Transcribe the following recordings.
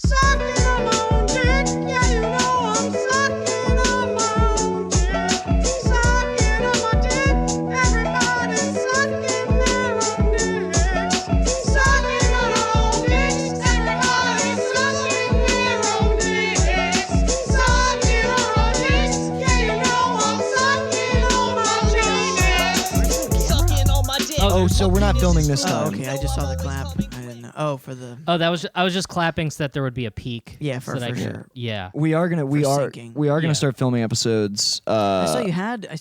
Sucking on my own dick. Yeah, you know I'm sucking on my own dick. Sucking on my dick. Everybody's sucking their own dicks. Sucking on our own dicks. Everybody's sucking their own dicks. Sucking on our dicks. Yeah, you know I'm sucking on my dick. Sucking on my dick. Oh, so we're not filming this Oh, time. okay. I just saw the clap. I didn't know. Oh, for the I was just clapping so that there would be a peak. yeah, for so that I could- sure. Yeah. We are gonna syncing. gonna start filming episodes. I saw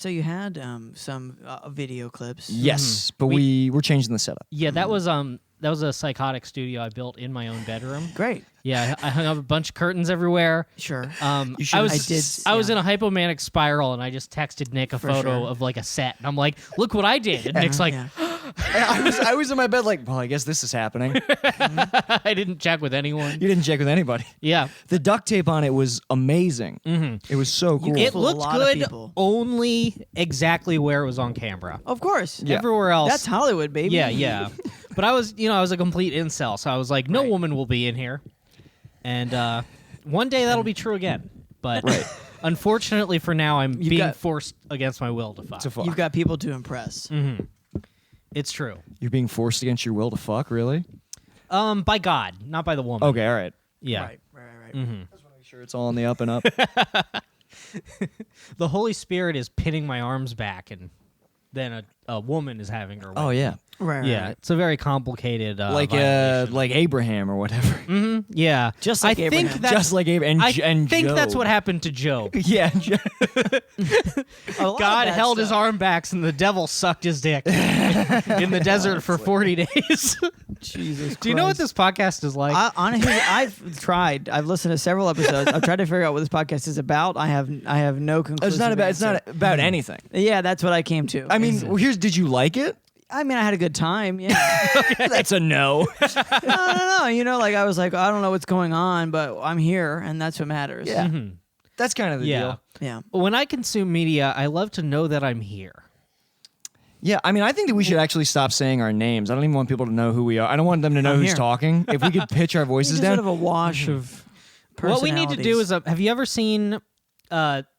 you had some video clips. Yes, but we're changing the setup. Yeah, that was a psychotic studio I built in my own bedroom. Great. Yeah, I hung up a bunch of curtains everywhere. Sure. I was yeah. in a hypomanic spiral, and I just texted Nick a For photo sure. of like a set, and I'm like, "Look what I did!" And Nick's like, Yeah. I was in my bed like, well, I guess this is happening. "I didn't check with anyone." You didn't check with anybody. Yeah, The duct tape on it was amazing. Mm-hmm. It was so cool. it fool a looked lot of good people. only exactly where it was on camera. Of course. Yeah. Everywhere else, That's Hollywood, baby. yeah. But I was a complete incel, so I was like, no Right. woman will be in here. And one day that'll be true again. But unfortunately for now, I'm being got- forced against my will to fuck. to fuck. You've got people to impress. It's true. You're being forced against your will to fuck, really? By God, not by the woman. Okay, all right. Yeah. Right. Just want to make sure it's all on the up and up. The Holy Spirit is pinning my arms back, and then a woman is having her way. Oh yeah, Right. Yeah, it's a very complicated like violation. like Abraham or whatever. Yeah. Just like I Abraham. think that, Just like Abraham I and think that's Job. what happened to Job. Yeah. A lot of God bad held his stuff. arm back, and the devil sucked his dick in the desert for 40 days. Jesus. Do you know what Christ. this podcast is like? Honestly, I've tried. I've listened to several episodes. I've tried to figure out what this podcast is about. I have no conclusive It's not about. It's answer. not about anything. Yeah, that's what I came to. I mean, well, did you like it? I mean, I had a good time. Yeah. That's a no. no. You know, like I was like, I don't know what's going on, but I'm here, and that's what matters. Yeah. That's kind of the yeah. deal. Yeah. When I consume media, I love to know that I'm here. Yeah, I mean, I think that we should actually stop saying our names. I don't even want people to know who we are. I don't want them to know I'm who's here. talking. If we could pitch our voices Just down. sort of a wash of What we need to do personalities. is, have you ever seen?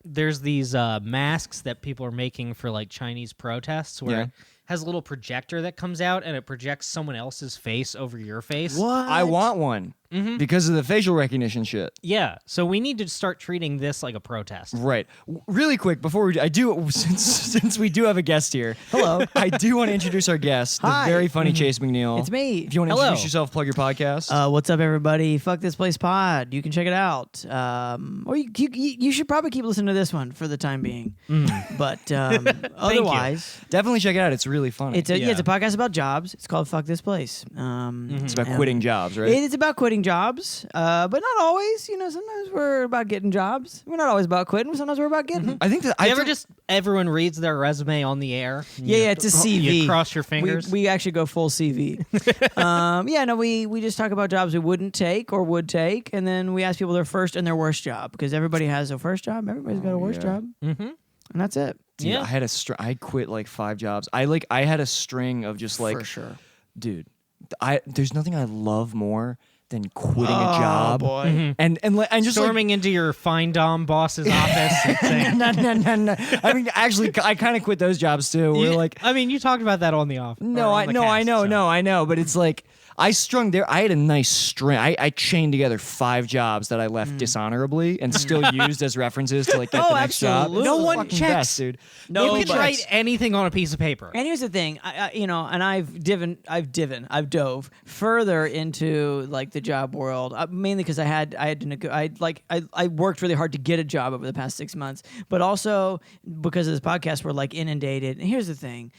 There's these masks that people are making for like Chinese protests, where Yeah. it has a little projector that comes out and it projects someone else's face over your face. What? I want one because of the facial recognition shit. Yeah, so we need to start treating this like a protest. Right. Really quick before we, since we do have a guest here. Hello. I do want to introduce our guest, Hi. the very funny Chase McNeill. It's me. If you want to Hello. introduce yourself, plug your podcast. What's up, everybody? Fuck This Place Pod. You can check it out. Or you should probably keep listening to this one for the time being. But otherwise, Definitely check it out. It's really funny. it's a Yeah. it's a podcast about jobs. It's called Fuck This Place. It's about quitting jobs, right? It's about quitting jobs, but not always. You know, sometimes we're about getting jobs. We're not always about quitting. Sometimes we're about getting. I think that You ever just everyone reads their resume on the air? and Yeah, you- yeah, it's a CV. You cross your fingers. We actually go full CV. Yeah, no, we just talk about jobs we wouldn't take or would take, and then we ask people their first and their worst job because everybody has a first job. Everybody's got a worst job, and that's it. Dude, Yeah. I had I quit like 5 jobs. I had a string of just like For sure. dude, there's nothing I love more than quitting a job. boy. And just storming into your fine dom boss's office and saying, no. I mean, actually, I kind of quit those jobs too. We're like, I mean, you talked about that on the office. I know, but it's like I strung there. I had a nice string. I chained together 5 jobs that I left dishonorably and still used as references to like get the next job. absolutely. No one Fucking checks. best, dude. No, you can but- write anything on a piece of paper. And here's the thing, I've dove further into like the job world, mainly because I had to I worked really hard to get a job over the past 6 months, but also because of this podcast, we're like inundated. And here's the thing.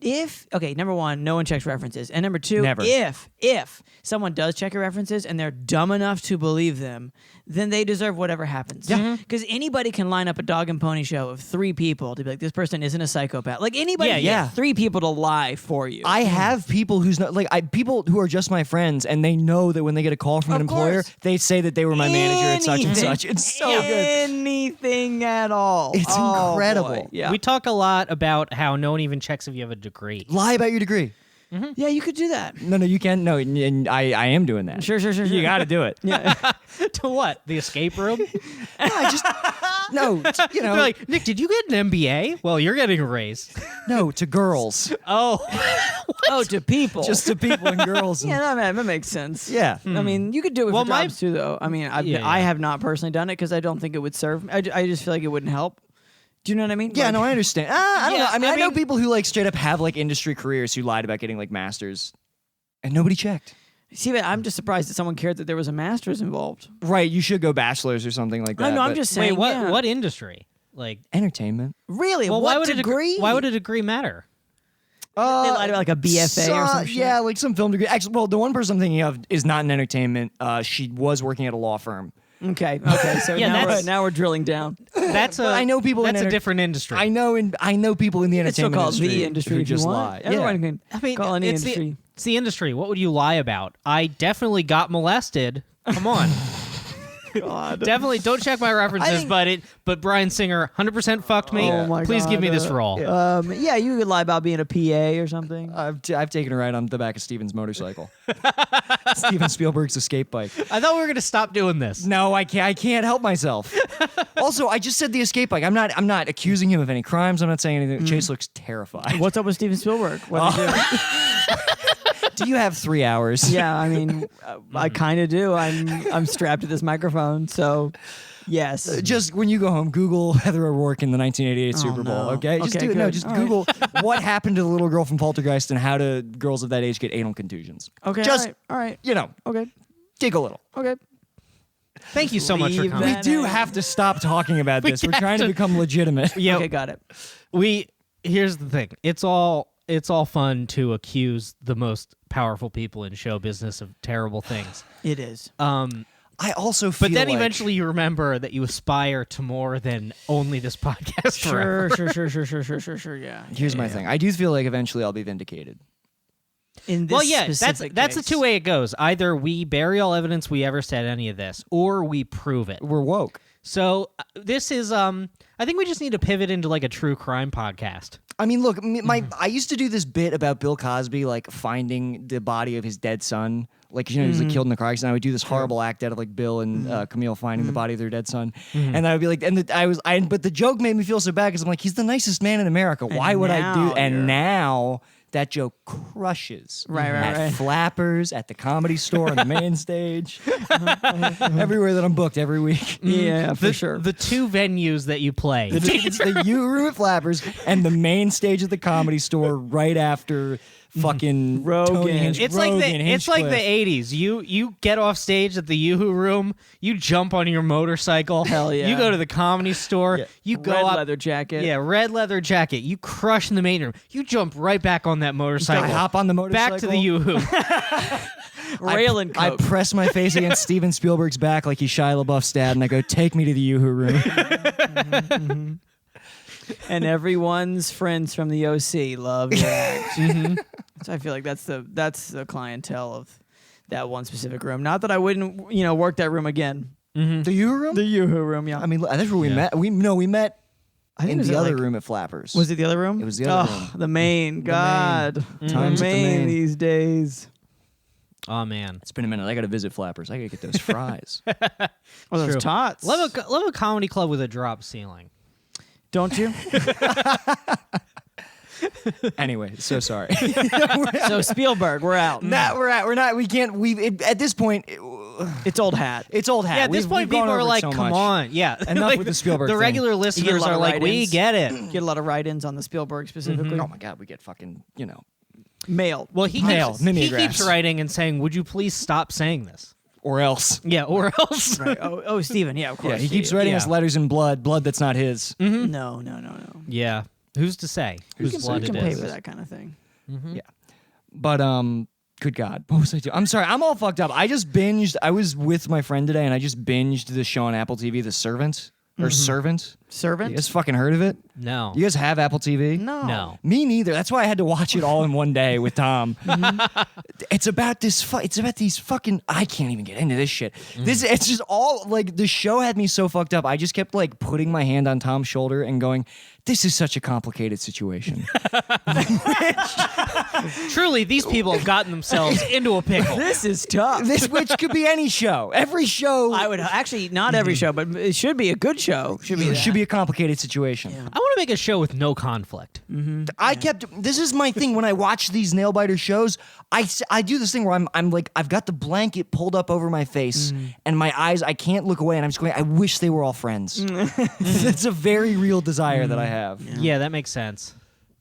Number one, no one checks references. And number two, Never. if someone does check your references and they're dumb enough to believe them, then they deserve whatever happens. Because anybody can line up a dog and pony show of 3 people to be like, this person isn't a psychopath. Like anybody, Yeah, can yeah. get 3 people to lie for you. I have people who's not like people who are just my friends, and they know that when they get a call from an Of employer, course. they say that they were my manager at such and Anything. such. It's so good. Anything at all. It's Oh, incredible. boy. Yeah. We talk a lot about how no one even checks if you have a degree. Lie about your degree. Yeah, you could do that. No, you can't. No, and I am doing that. Sure. You got to do it. Yeah. To what? The escape room? No, you know, They're like, Nick, did you get an MBA? Well, you're getting a raise. no, to girls. Oh. Oh, to people. Just to people and girls. And, yeah, that makes sense. yeah. I mean, you could do it Well, for my- jobs too, though. I mean, Yeah. I have not personally done it because I don't think it would serve. I just feel like it wouldn't help. Do you know what I mean? Yeah, Like- no, I understand. I don't Yeah, know. I know mean- people who like straight up have like industry careers who lied about getting like masters, and nobody checked. See, but I'm just surprised that someone cared that there was a master's involved. Right, you should go bachelor's or something like that. No, I'm but just saying. Wait, what? yeah. What industry? Like, entertainment. Really? well, what why would degree? why would a degree matter? They lied about like a BFA or some shit. Yeah, like some film degree. Actually, well, the one person I'm thinking of is not in entertainment. She was working at a law firm. Okay. So Yeah, that's- now we're drilling down. That's a. But I know people in That's a enter- different industry. I know people in the It's still entertainment called industry the industry who if you just want. lie. Everyone Yeah. can I mean, call any it's industry. it's the industry. What would you lie about? I definitely got molested. Come on. God. Definitely don't check my references, think- but Brian Singer 100% fucked me. Oh my Please give me God, this role. Yeah, you could lie about being a PA or something. I've taken a ride on the back of Steven's motorcycle. Steven Spielberg's escape bike. I thought we were going to stop doing this. No, I can't help myself. Also, I just said the escape bike. I'm not accusing him of any crimes. I'm not saying anything. Chase looks terrified. What's up with Steven Spielberg? What did he do? Do you have 3 hours? Yeah, I mean, I kind of do. I'm strapped to this microphone, so yes. Just when you go home, Google Heather O'Rourke in the 1988 Super Bowl. no. Okay, just Okay, do it. No, good. just All Google what happened to the little girl from Poltergeist and how do girls of that age get anal contusions. Okay, just all right. you know, Okay, dig a little. okay. Thank you so much for Leave coming. that- We do have to stop talking about this. We're have trying to to- become legitimate. Yeah, Okay, got it. here's the thing. It's all fun to accuse the most powerful people in show business of terrible things. It is. I also feel But then like, eventually you remember that you aspire to more than only this podcast forever. Sure. Yeah. here's my thing. I do feel like eventually I'll be vindicated. In this Well, yeah, specific that's the case. two way it goes. Either we bury all evidence we ever said any of this, or we prove it. We're woke. So this is I think we just need to pivot into like a true crime podcast. I mean, look, I used to do this bit about Bill Cosby, like finding the body of his dead son. Like, you know, he was like killed in the car accident. I would do this horrible act out of like Bill and Camille finding the body of their dead son, and I would be like, but the joke made me feel so bad because I'm like, he's the nicest man in America. Why would I do? now And you're- now that joke crushes. Right, at right. Flappers, at the Comedy Store, on the main stage, everywhere that I'm booked every week. Yeah, for sure. The two venues that you play. It's the U Room at Flappers and the main stage at the Comedy Store right after fucking Rogan. Tony It's like the Rogan, it's like the Hinchcliffe. 80s. You get off stage at the Yoo-Hoo Room, you jump on your motorcycle. Hell yeah. You go to the Comedy Store, Yeah. you go Red up leather jacket. Yeah, red leather jacket. You crush in the main room. You jump right back on that motorcycle. I hop on the motorcycle. back to the Yoo-Hoo. Rail and I coke. press my face against Steven Spielberg's back like he's Shia LaBeouf's dad, and I go, "Take me to the Yoo-Hoo Room." And everyone's friends from the OC love your act. So I feel like that's the clientele of that one specific room. Not that I wouldn't, work that room again. The Yoo-Hoo Room. The Yoo-Hoo room, yeah. I mean, that's where we met. We met I think in it was the at, other like- room at Flappers. Was it the other room? It was the other room. The main. God. Times The at the main main. these days. Oh man. It's been a minute. I got to visit Flappers. I got to get those fries. Oh, those True. tots. Love a comedy club with a drop ceiling. Don't you? Anyway, so sorry. So Spielberg, we're out. We're not. We can't. At this point, It's old hat. it's old hat. Yeah, at this We've point gone people over are it like, so come much. on. Yeah. Enough Like, with the Spielberg The thing. regular You get a listeners lot are of like, we write-ins. get it. Get a lot of write-ins on the Spielberg specifically. Oh my God, we get fucking Mail. Well, he Mail, keeps, mimeographs. writing and saying, would you please stop saying this? or else. Yeah, or else. Right. Oh, Steven. Yeah, of course. Yeah, he keeps writing us Yeah. letters in blood that's not his. No. Yeah. Who's to say whose blood You it can pay is? for that kind of thing. Yeah, but good God, what was I doing? I'm sorry, I'm all fucked up. I just binged. I was with my friend today, and I just binged the show on Apple TV, The Servant or Servant. Servant? You guys fucking heard of it? No. You guys have Apple TV? No. Me neither. That's why I had to watch it all in one day with Tom. It's about this. It's about these fucking. I can't even get into this shit. It's just all like the show had me so fucked up. I just kept like putting my hand on Tom's shoulder and going, "This is such a complicated situation." Truly, these people have gotten themselves into a pickle. This is tough. Which could be any show. Every show. I would actually not every show, but it should be a good show. Should be a complicated situation. I want to make a show with no conflict. I kept. This is my thing when I watch these nail biter shows. I do this thing where I'm like I've got the blanket pulled up over my face and my eyes. I can't look away, and I'm just going. I wish they were all friends. It's a very real desire that I have. Yeah, that makes sense.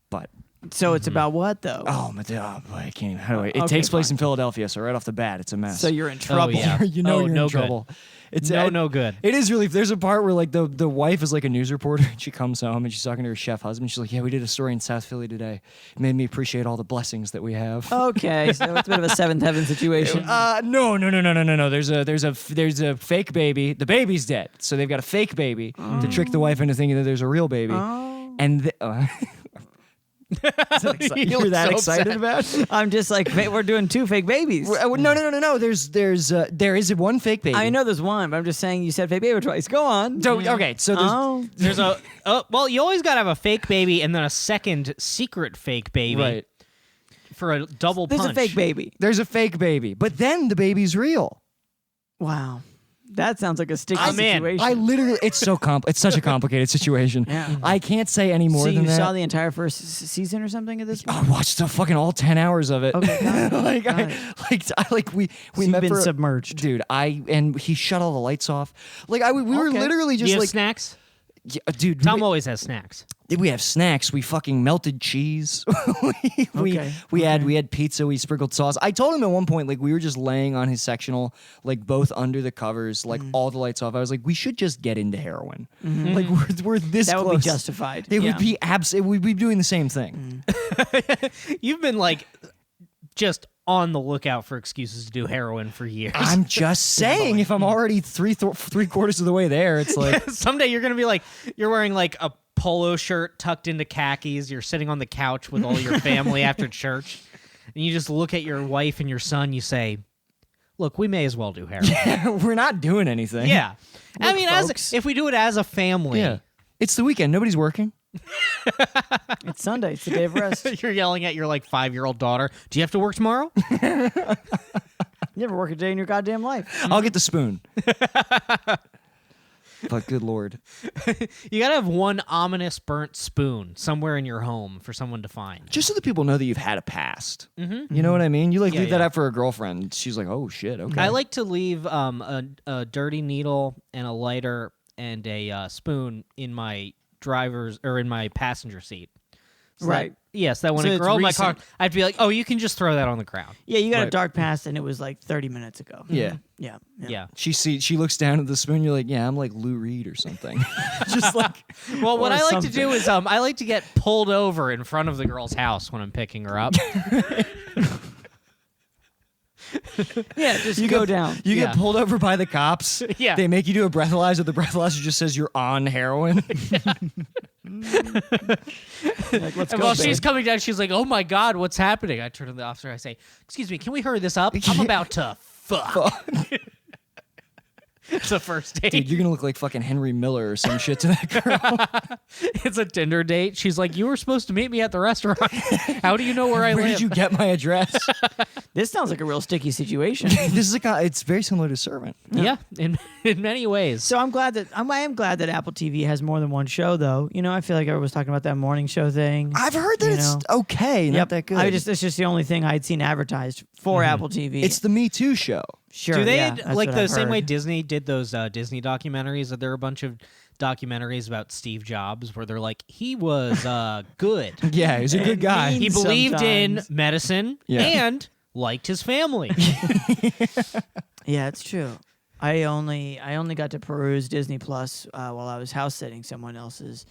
But So it's about what though? oh my god, I can't even. How do I? It takes place in Philadelphia, so right off the bat, it's a mess. So you're in trouble. yeah. you know you're no in trouble. Good. It's no good. It is really. There's a part where like the wife is like a news reporter and she comes home and she's talking to her chef husband. She's like, "Yeah, we did a story in South Philly today. It made me appreciate all the blessings that we have." Okay, so it's a bit of a seventh heaven situation. No. There's a fake baby. The baby's dead, so they've got a fake baby to trick the wife into thinking that there's a real baby. And you're that so excited upset. about it? I'm just like, we're doing two fake babies. No. There is one fake baby. I know there's one, but I'm just saying you said fake baby twice. Go on. So, okay, so there's There's a well, you always gotta have a fake baby and then a second secret fake baby right. for a double There's punch. a fake baby. There's a fake baby, but then the baby's real. Wow. That sounds like a sticky I'm in. situation. I literally, it's such a complicated situation. Yeah. I can't say any more so than you that. saw the entire first season or something of this? I watched the fucking all 10 hours of it. Okay, got it. we You've met been for submerged. dude. And he shut all the lights off. Like we were Okay. literally Do just you have like, snacks? yeah, dude. Tom always has snacks. We have snacks. We fucking melted cheese. we Okay. had pizza. We sprinkled sauce. I told him at one point, like we were just laying on his sectional, like both under the covers, like all the lights off. I was like, we should just get into heroin. Like we're this That close. would be justified. It Yeah. would be we'd be doing the same thing. You've been like just on the lookout for excuses to do heroin for years. I'm just saying, if I'm already three quarters of the way there, it's like Someday you're gonna be like, you're wearing like a polo shirt tucked into khakis. You're sitting on the couch with all your family after church, and you just look at your wife and your son. You say, "Look, we may as well do heroin." we're not doing anything. Yeah, I mean, folks. if we do it as a family, Yeah. It's the weekend. Nobody's working. It's Sunday. It's the day of rest. you're yelling at your like 5-year-old daughter. Do you have to work tomorrow? You never work a day in your goddamn life. I'll get the spoon. But good Lord. You gotta have one ominous burnt spoon somewhere in your home for someone to find. Just so that people know that you've had a past. Mm-hmm. You know what I mean? You leave that yeah. out for a girlfriend. She's like, oh shit, okay. I like to leave a dirty needle and a lighter and a spoon in my in my passenger seat. So Right. Yes, that when So a it's girl in my car, recent. I'd be like, "Oh, you can just throw that on the ground." Yeah, you got a Right. dark past, and it was like 30 minutes ago. Yeah. Yeah. Yeah. She looks down at the spoon. You're like, yeah, I'm like Lou Reed or something. Just like, Well, what Or I like something. to do is I like to get pulled over in front of the girl's house when I'm picking her up. Yeah, just you go get, down. You Yeah. get pulled over by the cops. Yeah. They make you do a breathalyzer. The breathalyzer just says you're on heroin. Like, let's And go, while babe. she's coming down, she's like, "Oh my God, what's happening?" I turn to the officer. I say, "Excuse me, can we hurry this up? I'm about to fuck." It's a first date. Dude, you're gonna look like fucking Henry Miller or some shit to that girl. It's a Tinder date. She's like, "You were supposed to meet me at the restaurant. How do you know where I Where live?" did you get my address? This sounds like a real sticky situation. This is it's very similar to Servant. Yeah, in many ways. So I'm glad that I am glad that Apple TV has more than one show, though. You know, I feel like everyone was talking about that morning show thing. I've heard that You it's know. okay, not that good. It's just the only thing I'd seen advertised for Apple TV. It's the Me Too show. sure. Do they yeah, that's like what the I've same way heard. Disney did those Disney documentaries? Are there a bunch of documentaries about Steve Jobs where they're like, he was good. Yeah, he's a good guy. mean- He believed in Sometimes. medicine Yeah. and liked his family. Yeah, it's true. I only got to peruse Disney Plus while I was house sitting someone else's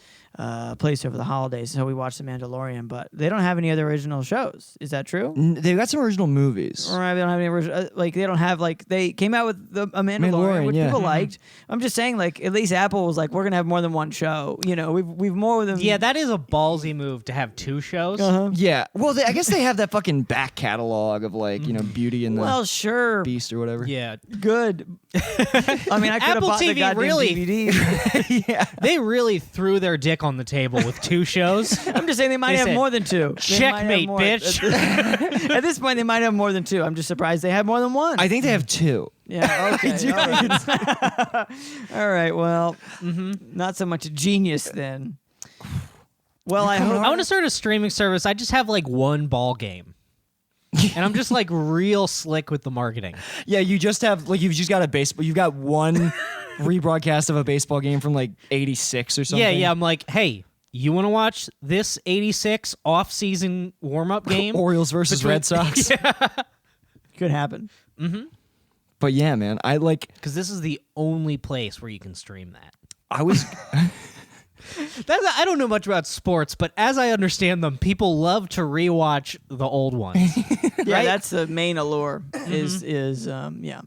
place over the holidays, so we watched The Mandalorian. But they don't have any other original shows. Is that true? They've got some original movies. Or they don't have any original. Like they don't have like they came out with a Mandalorian, which yeah. people liked. I'm just saying, like at least Apple was like, we're gonna have more than one show. You know, we've more than Yeah, that is a ballsy move to have 2 shows. Yeah. Well, I guess they have that fucking back catalog of like, Beauty and the Well, sure, Beast or whatever. Yeah. good. I mean, I could have Apple bought the TV goddamn really- DVD. Yeah. They really threw their dick on the table with 2 shows. I'm just saying they might They have said, more than 2. They might have "Checkmate, more." bitch." At this point, they might have more than 2. I'm just surprised they have more than 1. I think they have 2. Yeah. Okay. All right. All right. Well, not so much a genius then. Well, I hope. I want to start a streaming service. I just have like 1 ball game. And I'm just like real slick with the marketing. Yeah, you just have like you've just got a baseball. You've got one rebroadcast of a baseball game from like '86 or something. Yeah. I'm like, hey, you want to watch this '86 off-season warm-up game? Orioles versus Red Sox. Could happen. But yeah, man, I like. Because this is the only place where you can stream that. I was. I don't know much about sports, but as I understand them, people love to rewatch the old ones. Yeah, Right? that's the main allure. Is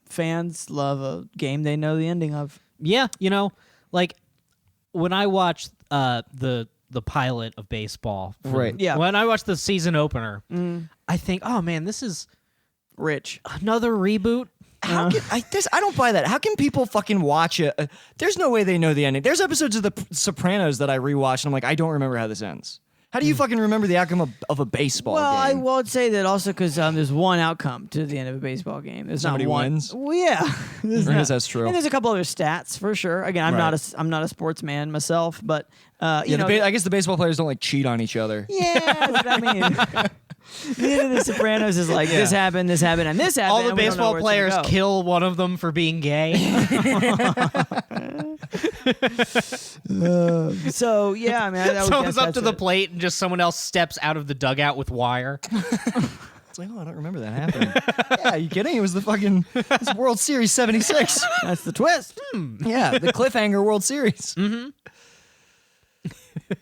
fans love a game they know the ending of. Yeah, like when I watched the pilot of baseball, Right. Yeah. When I watched the season opener, I think, oh man, this is Rich. another reboot. How can, I don't buy that. How can people fucking watch it? There's no way they know the ending. There's episodes of The Sopranos that I rewatched, and I'm like, I don't remember how this ends. How do you fucking remember the outcome of a baseball Well, I game? would say that also because there's one outcome to the end of a baseball game. There's Somebody not one. wins? Well, yeah, There's I guess not- that's true. And there's a couple other stats for sure. Again, I'm Right. I'm not a sportsman myself, but you Yeah, know, I guess the baseball players don't like cheat on each other. yeah, that's what I mean. The end of The Sopranos is like this happened, and this happened. All and the we don't know baseball where it's players gonna go. kill one of them for being gay. So yeah, I mean, I would Someone's guess up to that's the plate and just someone else steps out of the dugout with wire. It's like, oh, I don't remember that happening. Yeah, are you kidding? It was the fucking it's World Series '76. That's the twist. Yeah, the cliffhanger World Series.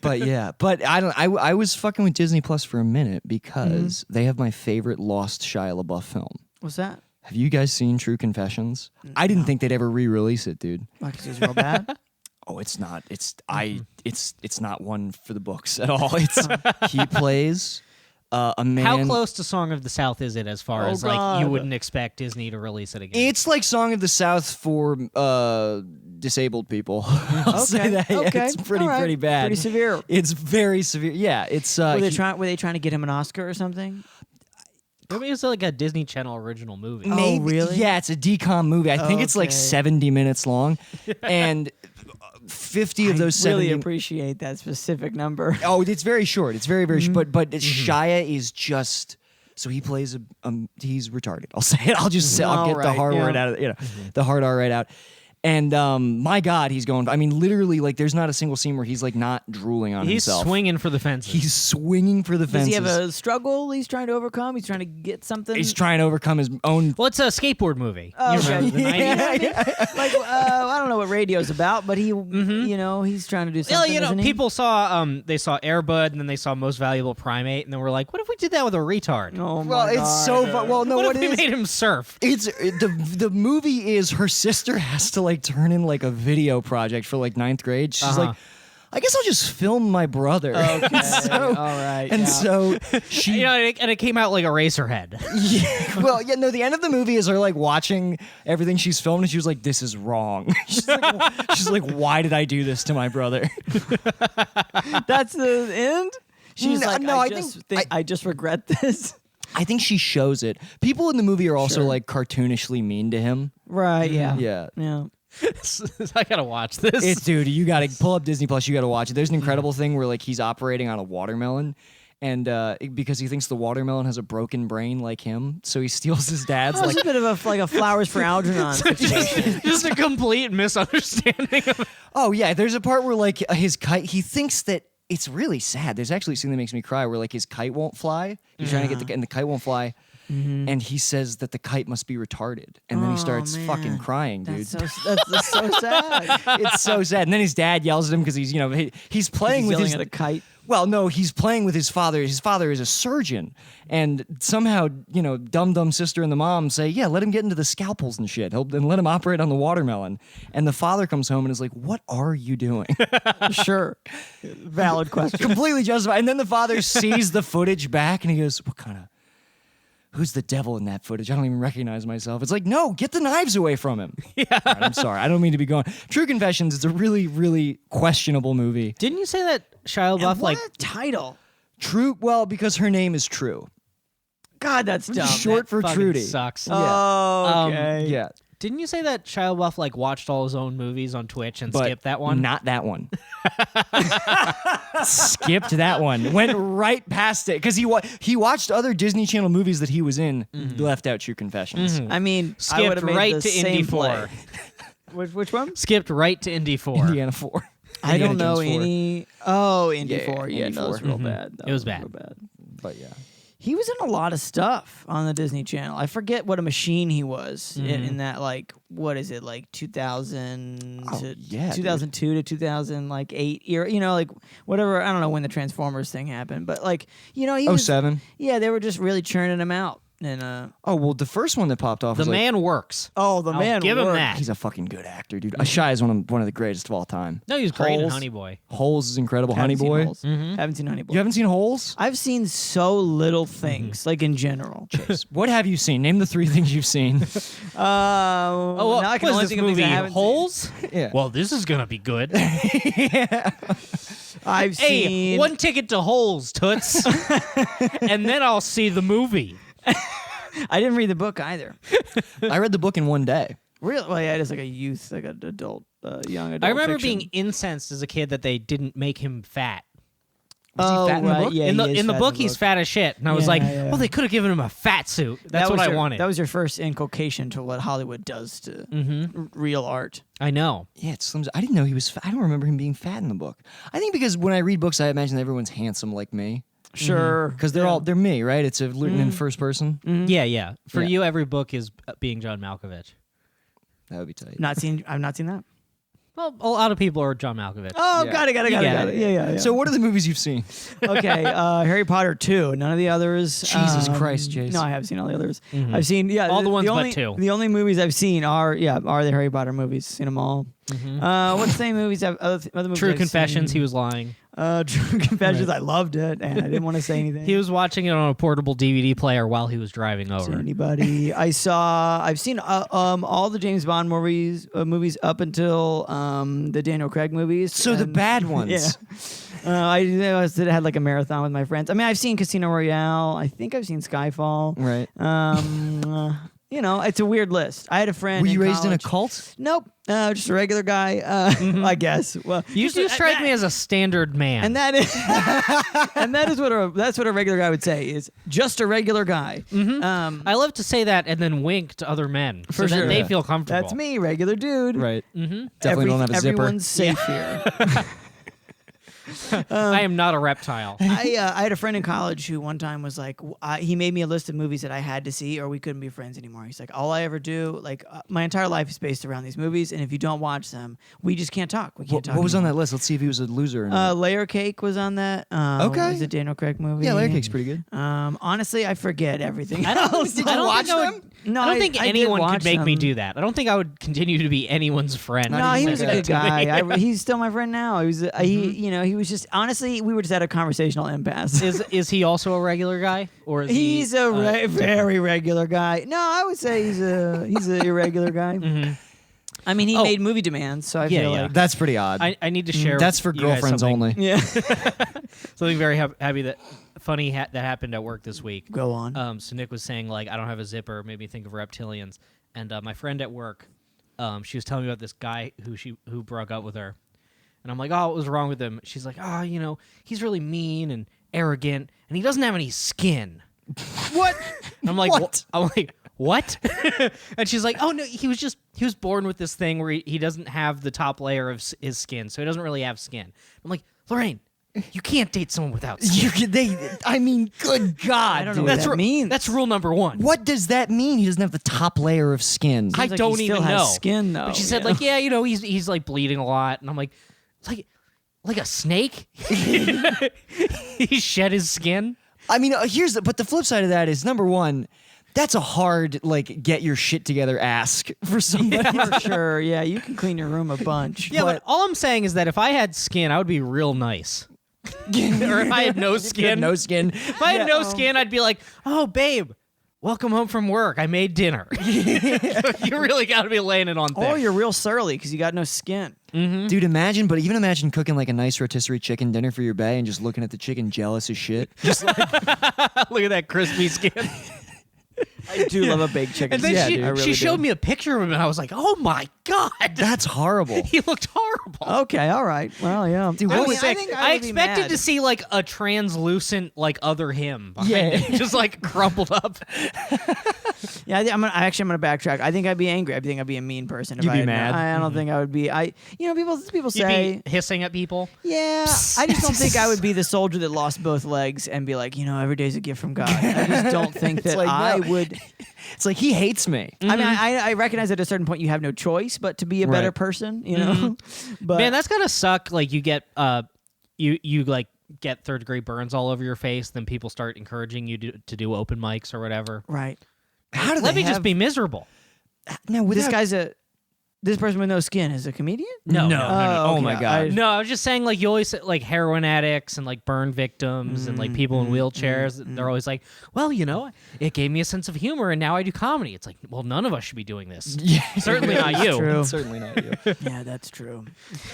But yeah, but I was fucking with Disney Plus for a minute because they have my favorite lost Shia LaBeouf film. What's that? Have you guys seen True Confessions? I didn't think they'd ever re-release it, dude. Like, it's real bad. Oh, it's not. It's not one for the books at all. It's he plays a man. How close to Song of the South is it as far Oh, as like you God. wouldn't expect Disney to release it again? It's like Song of the South for disabled people. I'll say that. Yeah, Okay. it's pretty All right. pretty bad. Pretty severe. It's very severe. Yeah, it's Were they he- trying to get him an Oscar or something? Maybe it's like a Disney Channel original movie. Maybe, really? Yeah, it's a decom movie. I think it's like Okay. 70 minutes long, and 50 of those I really 70. appreciate that specific number. Oh, it's very short. It's very very short. But Shia is just. So he plays he's retarded. I'll say it. I'll just say I'll get the Alright, hard yeah. word out of the hard R right out. And my God, he's going. I mean, literally, like, there's not a single scene where he's like not drooling on He's himself. swinging for the fences. He's swinging for the Does fences. he have a struggle he's trying to overcome? He's trying to get something. He's trying to overcome his own. well, it's a skateboard movie. Oh, You okay. remember the 90s? like I don't know what radio's about, but he, you know, he's trying to do Well, something. isn't he? people saw they saw Air Bud and then they saw Most Valuable Primate and then we're like, what if we did that with a retard? Oh my Well, it's God. so. Well, no, what what if it we is? made him surf? It's the movie is her sister has to like turn in like a video project for like 9th grade. She's like, I guess I'll just film my brother. Okay, So- all right. And yeah. so she, And it came out like Eraserhead. no, the end of the movie is her like watching everything she's filmed, and she was like, "This is wrong." she's like, "Why did I do this to my brother?" That's the end. She's No, like, no, I I just think- I just regret this. I think she shows it. People in the movie are also Sure. like cartoonishly mean to him. Right. Yeah. Yeah. Yeah. I gotta watch this. It's dude, you gotta pull up Disney Plus. You gotta watch it. There's an incredible thing where like he's operating on a watermelon, and because he thinks the watermelon has a broken brain like him, so he steals his dad's That like. was a bit of a flowers for Algernon situation. just a complete misunderstanding of Oh yeah, there's a part where like his kite. He thinks that it's really sad. There's actually a scene that makes me cry where like his kite won't fly. He's trying to get and the kite won't fly. and he says that the kite must be retarded, and then he starts fucking crying, dude. That's so sad. It's so sad. And then his dad yells at him because he's he's playing with yelling his at a kite. Well, no, he's playing with his father. His father is a surgeon, and somehow dumb sister and the mom say, yeah, let him get into the scalpels and shit, and let him operate on the watermelon. And the father comes home and is like, what are you doing? Sure. Valid question. Completely justified. And then the father sees the footage back and he goes, who's the devil in that footage? I don't even recognize myself. It's like, no, get the knives away from him. Yeah. All right, I'm sorry. I don't mean to be going. True Confessions, it's a really, really questionable movie. Didn't you say that Shia LaBeouf What a title. True, well, because her name is True. God, that's dumb. Short for fucking Trudy. sucks? Oh, okay. Yeah. Didn't you say that Shia LaBeouf watched all his own movies on Twitch and But skipped that one? Not that one. Skipped that one. Went right past it because he watched other Disney Channel movies that he was in. Left out True Confessions. I mean, I Skipped would have made right the to same Indy play. 4. Which one? Skipped right to Indy 4. Indiana 4. I don't Indiana know Jones 4. any. Oh, Indy Yeah, 4. Yeah, Indy no, it was 4. real bad. It was real bad. But yeah. He was in a lot of stuff on the Disney Channel. I forget what a machine he was in that, what is it, 2000 to yeah, 2002 to 2008 era, whatever. I don't know when the Transformers thing happened, but he was 07. Yeah, they were just really churning him out. And Oh, well, the first one that popped off The was man works. the I'll man give him worked. that. he's a fucking good actor, dude. Shia is one of the greatest of all time. No, he was great in Holes. Honey Boy. Holes is incredible. Haven't Honey seen Boy. Holes. Haven't seen Honey Boy. You haven't seen Holes? I've seen so little things, in general. What have you seen? Name the 3 things you've seen. Oh, now I can what only is this think of things I movie? haven't Holes? Yeah. Well, this is gonna be good. I've Hey, seen one ticket to Holes, toots, and then I'll see the movie. I didn't read the book either. I read the book in one day. Really? Well, yeah, it is an adult, young adult. I remember fiction. being incensed as a kid that they didn't make him fat. Was he fat in the right, book? Yeah, in he is the fat book, he's fat as shit, and I was Yeah, like, yeah. well, they could have given him a fat suit. That's That what was I your- wanted. That was your first inculcation to what Hollywood does to real art. I know. Yeah, it's Slim's. I didn't know he was fat. I don't remember him being fat in the book. I think because when I read books, I imagine everyone's handsome like me. Sure, Because they're me, right? It's written in first person. Yeah. For Yeah. you, every book is being John Malkovich. That would be tight. I've not seen that. Well, a lot of people are John Malkovich. Oh, Yeah. got it. get it. Yeah. So what are the movies you've seen? Okay, Harry Potter 2. None of the others. Jesus Christ, Jace. No, I have seen all the others. I've seen All the ones but only, 2. The only movies I've seen are the Harry Potter movies. Seen them all. What's the same movies? Other movies True I've Confessions, seen? he was lying. True Confessions. I loved it, and I didn't want to say anything. He was watching it on a portable DVD player while he was driving See over. anybody? I've seen all the James Bond movies up until the Daniel Craig movies. So the and- bad ones. Yeah. I had a marathon with my friends. I mean, I've seen Casino Royale. I think I've seen Skyfall. Right. It's a weird list. I had a friend. Were you raised in a college- cult? Nope. Just a regular guy. I guess. Well, You do strike me as a standard man. and that is that's what a regular guy would say is just a regular guy. I love to say that and then wink to other men so For that sure. they Yeah. feel comfortable. That's me, regular dude. Right. Definitely don't have a zipper. Everyone's safe here. I am not a reptile. I had a friend in college who one time was like, he made me a list of movies that I had to see or we couldn't be friends anymore. He's like, all I ever do, my entire life is based around these movies, and if you don't watch them, we just can't talk. We can't What, talk. what was on anymore. that list? Let's see if he was a loser. Or not. Layer Cake was on that. Okay. It was a Daniel Craig movie. Yeah, Layer Cake's pretty good. Honestly, I forget everything. I don't, else. I don't watch think I would, No, I don't think I did anyone watch could make me them. do that. I don't think I would continue to be anyone's friend. No, he even was a like good that to me. guy. He's still my friend now. He was, he was just honestly, we were just at a conversational impasse. Is he also a regular guy, or is He's he, a very regular guy. No, I would say he's a irregular guy. I mean, he Oh. made movie demands, so I Yeah, feel yeah. like That's pretty odd. I need to share. That's for you guys girlfriends something- only. yeah. Something very happy funny that happened at work this week. Go on. So Nick was saying I don't have a zipper, made me think of reptilians, and my friend at work, she was telling me about this guy who broke up with her, and I'm like, oh, what was wrong with him? She's like, oh, he's really mean and arrogant, and he doesn't have any skin. What? And I'm like, What? I'm like, what? And she's like, oh no, he was born with this thing where he doesn't have the top layer of his skin, so he doesn't really have skin. I'm like, Lorraine, You can't date someone without skin. I mean, good God. I don't know dude. what that means. That's rule number one. What does that mean? He doesn't have the top layer of skin. I Seems like don't he even still has know. skin though. But she said like, yeah, he's like bleeding a lot, and I'm like a snake. He shed his skin. I mean, but the flip side of that is, number one, that's a hard, like, get your shit together ask for somebody. for sure. Yeah, you can clean your room a bunch. Yeah, but all I'm saying is that if I had skin, I would be real nice. Or if I had no skin, No skin. If I had no skin, I'd be like, "Oh, babe, welcome home from work. I made dinner." You really got to be laying it on thick. Or you're real surly because you got no skin. Dude, imagine cooking like a nice rotisserie chicken dinner for your bae and just looking at the chicken jealous as shit. Just like, Look at that crispy skin. I do love a baked chicken. And then Yeah, she, dude, I she showed me a picture of him, and I was like, "Oh my god, that's horrible. he looked horrible." Okay, all right. Well, yeah. Dude, I what was was sick. think I would be expected mad. to see like a translucent like other him behind Yeah. him, just like crumpled up. Yeah, I'm gonna backtrack. I think I'd be angry. I think I'd be a mean person. If You'd I be had mad? I don't think I would be. People say. You'd be hissing at people. Yeah, I just don't think I would be the soldier that lost both legs and be like, every day's a gift from God. I just don't think that like, I no. would. It's like, he hates me. I mean, I recognize at a certain point you have no choice but to be a better Right. person, you know. But Man, that's gotta suck. Like you get you like get third degree burns all over your face, then people start encouraging you to do open mics or whatever. right. How do Let they me just have- be miserable. No, This person with no skin is a comedian. No. Oh okay. my God. No, I was just saying, like, you always say, like, heroin addicts and, like, burn victims and, like, people in wheelchairs. They're always like, well, it gave me a sense of humor, and now I do comedy. It's like, well, none of us should be doing this. Yeah. Certainly not you. true. Certainly not you. Yeah, that's true.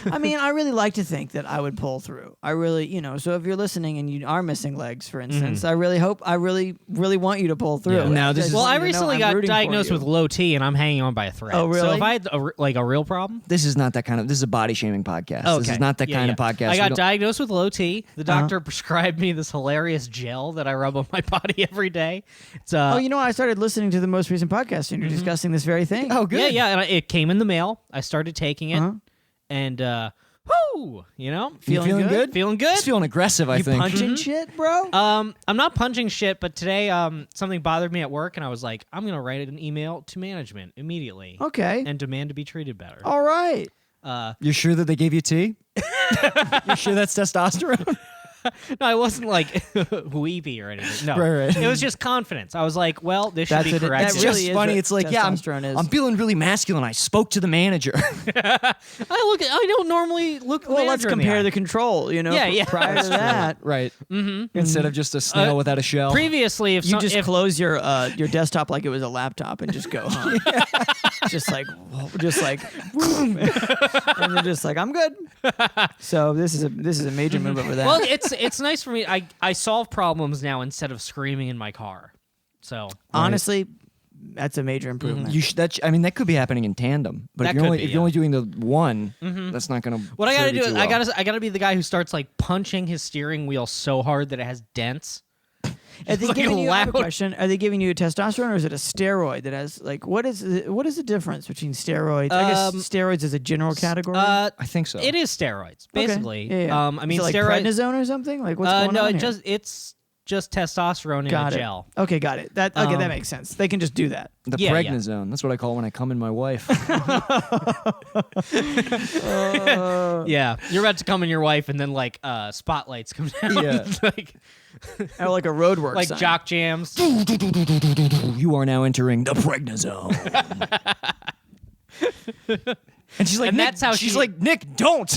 I mean, I really like to think that I would pull through. I really, so if you're listening and you are missing legs, for instance, I really hope, I really really want you to pull through. Yeah. Now, this just is- Well, want I you to know recently I'm got rooting for diagnosed you. with low T, and I'm hanging on by a thread. Oh, So really? if I had a real problem. This is not that kind of. This is a body shaming podcast. Okay. This is not that kind of podcast. I We got don't- diagnosed with low T. The doctor prescribed me this hilarious gel that I rub on my body every day. It's Oh, you know what? I started listening to the most recent podcast, and you're discussing this very thing. Oh, good. yeah, and it came in the mail. I started taking it, and whoo, You feeling good? feeling good. He's feeling aggressive, I you think. punching shit, bro? I'm not punching shit, but today something bothered me at work, and I was like, I'm gonna write an email to management immediately Okay. and demand to be treated better. All right. You're sure that they gave you tea? You're sure that's testosterone? No, I wasn't like weepy or anything. No, Right. It was just confidence. I was like, well, this should That's be what it- corrected. that It's really just is funny. what It's like, yeah, testosterone is. I'm feeling really masculine. I spoke to the manager. I don't normally look. the Well, let's manager in compare eye. the control. Yeah. Prior to that, Right. Mm-hmm. Instead of just a snail without a shell. Previously, if you just if, close your desktop like it was a laptop and just go, just like, and then just like, I'm good. So this is a major move over that. well, it's nice for me. I solve problems now instead of screaming in my car. So honestly, that's a major improvement. You should, that could be happening in tandem. But That if you're could only be, if you're only doing the one, that's not going to. what I gotta do is I gotta be the guy who starts like punching his steering wheel so hard that it has dents. Are they like giving you? I have a loud- question. Are they giving you a testosterone or is it a steroid that has like what is the difference between steroids? I guess steroids is a general category. I think so. It is steroids, Okay. basically. Yeah. I mean, is it like steroids. prednisone or something? Like what's going No, on here? it's just testosterone in Got a it. gel. Okay, got it. That makes sense. They can just do that. the yeah. prednisone. That's what I call it when I come in my wife. Yeah, you're about to come in your wife, and then like spotlights come down, Yeah. Or like a roadwork like sign. jock jams. You are now entering the prednisone. And she's like, And Nick, that's how she's she- like, Nick, don't.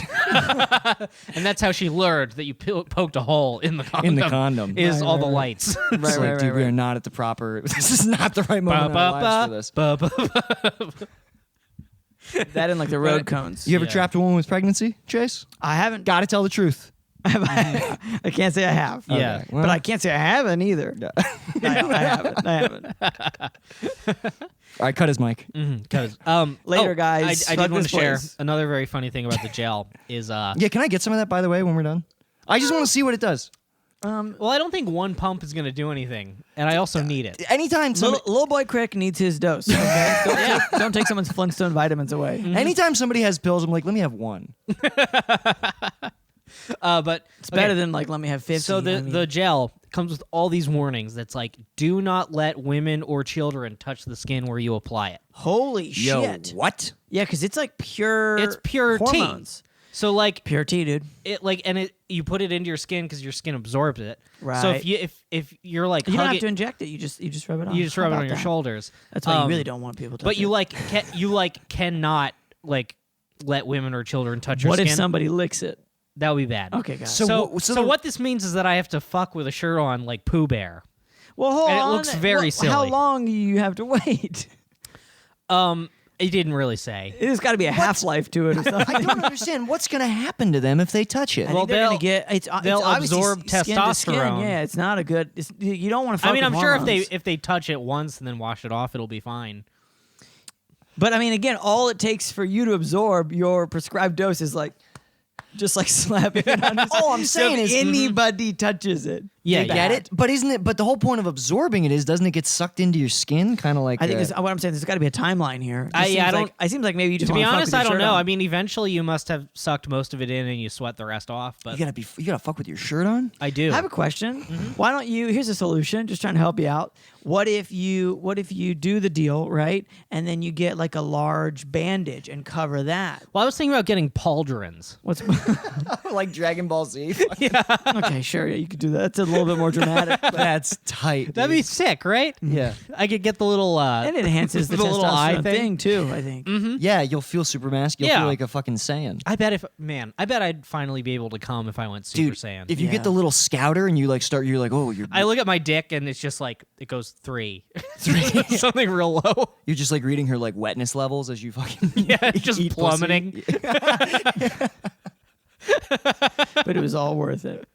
And that's how she learned that you poked a hole in the condom. In the condom. is Right, all right, the right. lights. It's Right, like, right, dude, right, we are right. not at the proper. This is not the right moment in our lives for this. That and like the road cones. You ever Yeah. trapped a woman with pregnancy, Chase? I haven't. Gotta tell the truth. I can't say I have. Yeah. Okay, well, But I can't say I haven't either. I haven't. All right, cut his mic. Because Later, guys. I Fuck did want this to share place. another very funny thing about the gel is Yeah, can I get some of that, by the way, when we're done? I just want to see what it does. well, I don't think one pump is gonna do anything, and I also need it. Anytime somebody, Little boy Crick needs his dose. Okay? Don't take someone's Flintstone vitamins away. anytime somebody has pills, I'm like, let me have one. But It's better than like let me have 50. So I mean, the gel comes with all these warnings. That's like, do not let women or children touch the skin where you apply it. holy Yo, shit. what? Yeah, because it's like pure. It's pure hormones. tea. So like Pure tea, dude. you put it into your skin because your skin absorbs it. Right. So if you're like You don't have hugging, to inject it. You just rub it on. you just How rub it about on your that? shoulders. That's why you really don't want people to. But you cannot like let women or children touch your What skin. if somebody licks it? That would be bad. Okay, got it. So what this means is that I have to fuck with a shirt on like Pooh Bear. Well, hold And it on. looks very silly. How long do you have to wait? It didn't really say. There's got to be a half-life to it or something. I don't understand. What's going to happen to them if they touch it? I Well, think they're gonna they'll- get it's obviously absorb skin to skin. testosterone. Yeah, it's not a good. You don't want to. Fuck I mean, with I'm sure hormones. if they touch it once and then wash it off, it'll be fine. But I mean, again, all it takes for you to absorb your prescribed dose is like, just like slapping it on. All I'm So saying if is anybody touches it, Yeah, I get it, but isn't it? But the whole point of absorbing it is, doesn't it get sucked into your skin? Kind of like I think what I'm saying. There's got to be a timeline here. It I seems don't- Like, it seems like maybe you just To be wanna fuck honest, with your I don't shirt know. on. I mean, eventually you must have sucked most of it in and you sweat the rest off. But you gotta fuck with your shirt on. I do. I have a question. Why don't you? Here's a solution. Just trying to help you out. What if you do the deal right, and then you get like a large bandage and cover that? Well, I was thinking about getting pauldrons. What's Like Dragon Ball Z. okay? Sure, yeah, you could do that. That's a little bit more dramatic, but That's tight. That'd be sick, right? yeah. I could get the little. and it enhances the The little eye testosterone thing? too. I think. Yeah, you'll feel super masculine. You'll Yeah. feel like a fucking Saiyan. I bet I'd finally be able to come if I went Super Dude, Saiyan. if you Yeah. get the little scouter and you like start, you're like, oh, I look at my dick and it's just like it goes 3, something real low. you're just like reading her like wetness levels as you fucking Yeah, it's just eat pussy. plummeting. But it was all worth it.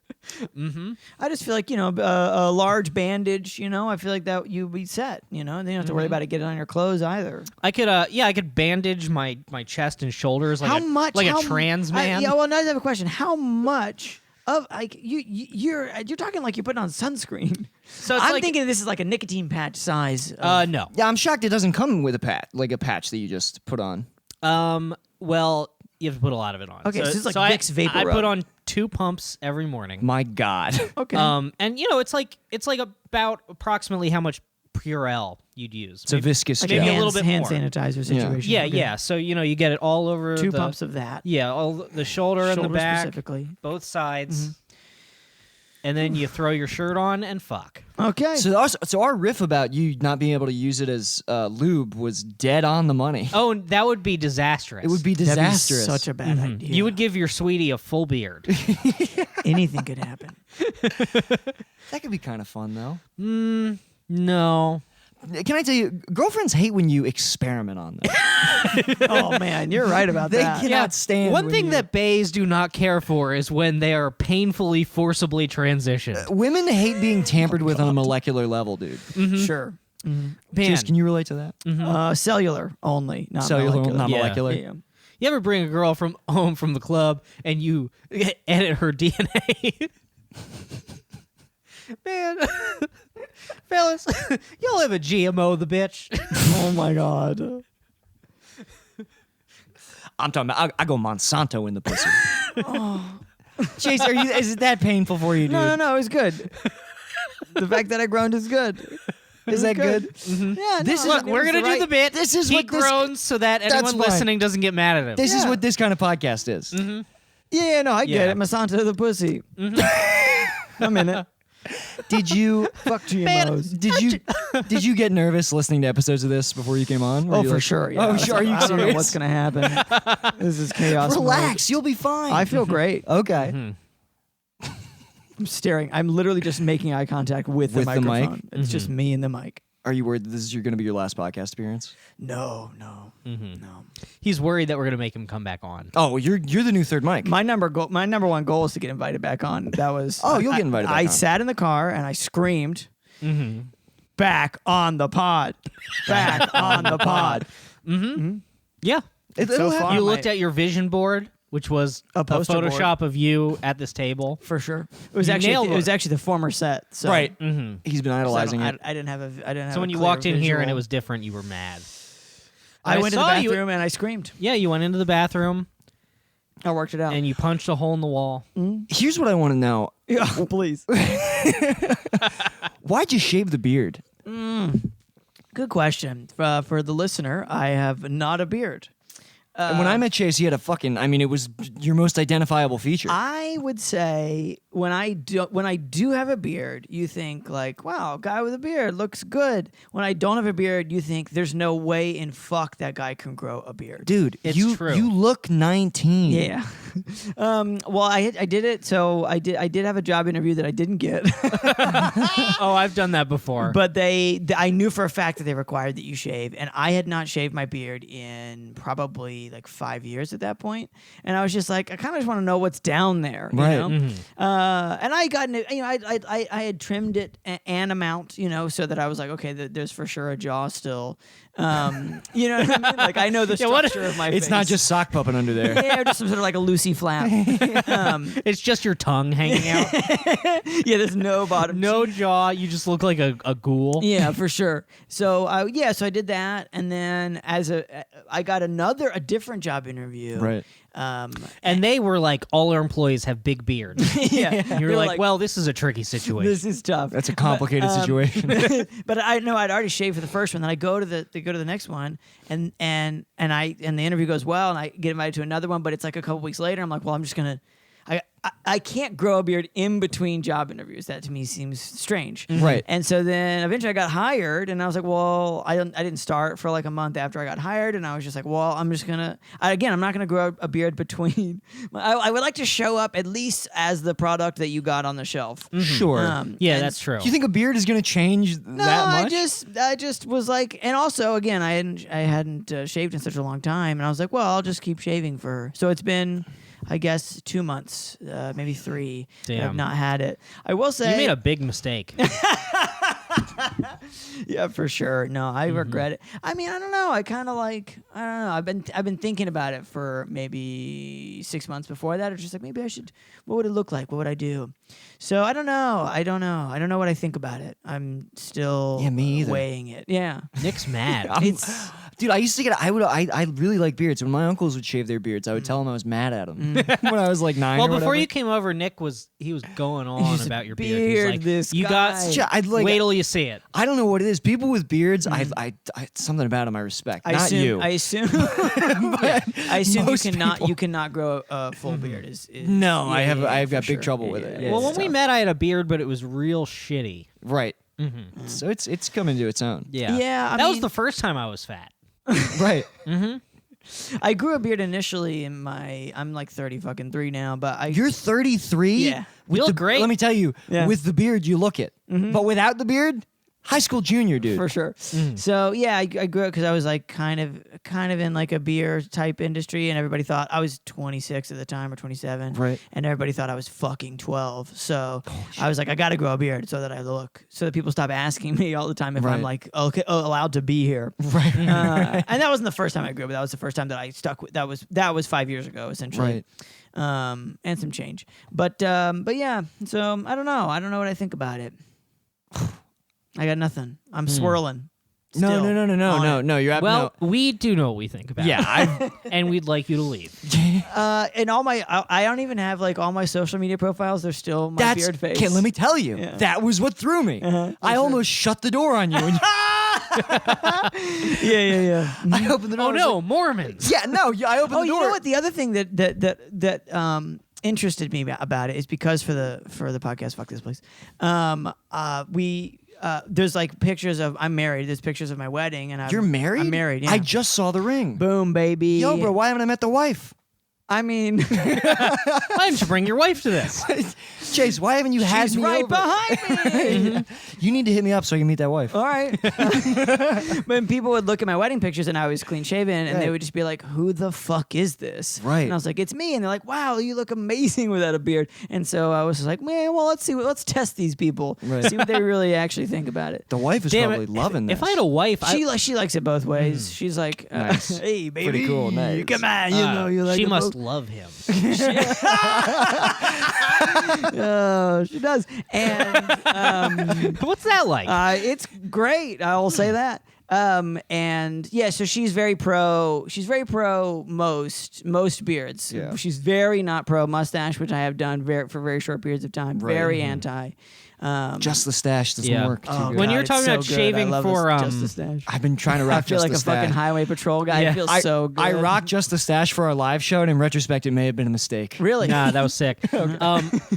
I just feel like a large bandage. I feel like that you'd be set. And you don't have to worry about it getting on your clothes either. I could bandage my chest and shoulders like a trans man. Well, now I have a question. How much of like you're talking like you're putting on sunscreen? So it's I'm like- thinking this is like a nicotine patch size. No. Yeah, I'm shocked it doesn't come with a patch that you just put on. Well, you have to put a lot of it on. Okay, so it's like Vicks Vapor I Rub. put on 2 pumps every morning. My God. Okay. And it's like about approximately how much Purell you'd use. It's a viscous like gel. maybe a hand, little bit hand more. sanitizer situation. Yeah, Okay. yeah. So you get it all over 2 the, pumps of that. Yeah, all the shoulder and the Shoulder back, specifically. both sides, and then you throw your shirt on and fuck. Okay. So our riff about you not being able to use it as lube was dead on the money. Oh, and that would be disastrous. It would be That'd be disastrous. such a bad idea. You would give your sweetie a full beard. Anything could happen. That could be kind of fun though. No. Can I tell you, girlfriends hate when you experiment on them. Oh man, you're right about They that. cannot stand One when thing you- that bays do not care for is when they are painfully, forcibly transitioned. women hate being tampered with on a molecular level, dude. Sure. Man, Chase, can you relate to that? Cellular only, not Cellular, molecular. not Yeah. molecular. Yeah. you ever bring a girl from home from the club and you edit her DNA? Man, fellas, y'all have a GMO, the bitch. Oh my god. I'm talking about. I go Monsanto in the pussy. Chase, is it that painful for you, dude? No, it was good. The fact that I groaned is good. Is that good? Yeah, This no, is- it Look, we're was gonna the do right- the bit. This is he what this- groans so that anyone fine. listening doesn't get mad at him. This is Yeah. what this kind of podcast is. Yeah, no, I get Yeah. it. Monsanto the pussy. I'm in it. Did you? Fuck GMOs. Did you get nervous listening to episodes of this before you came on? Were Oh, you for like, sure. Yeah. Oh, sure. Are you I don't know serious? what's gonna happen. This is chaos. Relax. You'll be fine. mode. I feel great. okay. I'm staring. I'm literally just making eye contact with With the the mic? microphone. It's just me and the mic. Are you worried that this is going to be your last podcast appearance? No. He's worried that we're gonna make him come back on. Oh, you're the new third mic. My number one goal is to get invited back on. That was. Oh, you'll get invited back I on. sat in the car and I screamed, "Back on the pod! Back on the pod!" Yeah. It'll So happen. far, You my- looked at your vision board, which was A poster board. Photoshop of you at this table. For sure. It was You actually nailed it. the former set. So Right. Mm-hmm. He's been so idolizing it. I didn't have a. So when you clear walked in here and it visual. was different, you were mad. I went to the saw you- bathroom and I screamed. Yeah, you went into the bathroom, I worked it out. and you punched a hole in the wall. Here's what I want to know. Yeah, please. Why'd you shave the beard? Good question. For the listener, I have not a beard. And when I met Chase, he had a fucking. I mean, it was your most identifiable feature. I would say when I do have a beard, you think like, wow, guy with a beard looks good. When I don't have a beard, you think there's no way in fuck that guy can grow a beard. Dude, It's you true. you look 19. Yeah. Well, I did it. So I did have a job interview that I didn't get, Oh, I've done that before. but I knew for a fact that they required that you shave, and I had not shaved my beard in probably like 5 years at that point, and I was just like, I kind of just want to know what's down there, you Right. know? And I got, I had trimmed it an amount, so that I was like, okay, there's for sure a jaw still, you know what I mean? Like I know the structure of my face. It's not just sock pupping under there. Yeah, just some sort of like a loosey flap. It's just your tongue hanging out. Yeah, there's no bottom. No jaw. You just look like a ghoul. Yeah, for sure. So so I did that, and then I got a different job interview. Right. And they were like, all our employees have big beards. Yeah, And you were like, well, this is a tricky situation. this is tough. That's a complicated situation. But I know I'd already shaved for the first one. Then I go to the next one, and the interview goes well, and I get invited to another one. But it's like a couple weeks later, I'm like, well, I'm just gonna. I can't grow a beard in between job interviews. That to me seems strange. Right. And so then eventually I got hired, and I was like, well, I didn't start for like a month after I got hired, and I was just like, well, I'm just gonna I'm not gonna grow a beard between. I would like to show up at least as the product that you got on the shelf. Sure. Yeah, and that's true. Do you think a beard is going to change No, that much? I just was like, and also again, I hadn't shaved in such a long time, and I was like, well, I'll just keep shaving so it's been, I guess, 2 months, maybe 3. that I've Damn. not had it. I will say You made a big mistake. yeah, for sure. No, I regret it. I mean, I don't know. I don't know. I've been thinking about it for maybe 6 months before that. It's just like maybe I should. What would it look like? What would I do? So I don't know. I don't know what I think about it. I'm still me either. weighing it. Yeah. Nick's mad. Dude, I used to get. I really like beards. When my uncles would shave their beards, I would tell them I was mad at them when I was like 9. Well, or before whatever. you came over, Nick was going on He's a about your beard. He's like, this you guy. got. Yeah, I'd like. Wait till you see it. I don't know what it is. People with beards, I something about them I respect. Not you. I assume. I assume most you cannot grow a full beard. No, yeah, I've for got big sure. trouble with it. Yeah, Well, it's when we tough. met, I had a beard, but it was real shitty. Right. So it's coming to its own. Yeah. Yeah, That was the first time I was fat. Right. I grew a beard initially in I'm like 33 now, but You're 33. Yeah. With You look the, great. Let me tell you, Yeah. with the beard, you look it. But without the beard, high school junior, dude. for sure. So yeah, I grew up because I was like kind of in like a beer type industry, and everybody thought I was 26 at the time or 27, Right. and everybody thought I was fucking 12. So I was like, I got to grow a beard so that people stop asking me all the time if I'm Right. like allowed to be here. Right. And that wasn't the first time I grew up. That was the first time that I stuck with. That was 5 years ago, essentially. Right. And some change, but yeah. So I don't know. I don't know what I think about it. I got nothing. I'm swirling. No. still on it. You're Well, we do know what we think about Yeah, it. And we'd like you to leave. And I don't even have like all my social media profiles. They're still my beard face. Okay, let me tell you, Yeah. that was what threw me. I almost shut the door on you. When Yeah. I opened the door. Oh, I was no, like, Mormons. yeah, no. I opened Oh, the you door. know what? The other thing that interested me about it is because for the podcast, fuck this place. There's like pictures of I'm married. There's pictures of my wedding, and You're married? I'm married. Yeah. I just saw the ring. Boom, baby. Yo, bro, why haven't I met the wife? I mean, Why didn't you bring your wife to this? Chase, why haven't you had she's me right over? behind me. You need to hit me up so I can meet that wife. All right. When people would look at my wedding pictures and I was clean shaven, and they Right. would just be like, "Who the fuck is this?" Right. And I was like, "It's me." And they're like, "Wow, you look amazing without a beard." And so I was just like, "Man, well, let's test these people, Right. see what they really actually think about it." The wife is Damn probably it. loving this. If I had a wife, She likes it both ways. She's like, Nice. "Hey, baby, Pretty cool, nice. come on, you know you like she it must both." love him. Oh, she does. And What's that like? it's great. I will say that. And yeah, so she's very pro. She's very pro most beards. Yeah. She's very not pro mustache, which I have done for very short periods of time. Right. Very anti. Just the stash doesn't Yeah. work too Oh, good. When God, you're it's talking so about good. shaving I love for, Just the Stash. I've been trying to rock I feel Just like the a fucking Stash. highway patrol guy. Yeah. It feels I, so good. I rocked Just the Stash for our live show, and in retrospect, it may have been a mistake. Really? Nah, that was sick.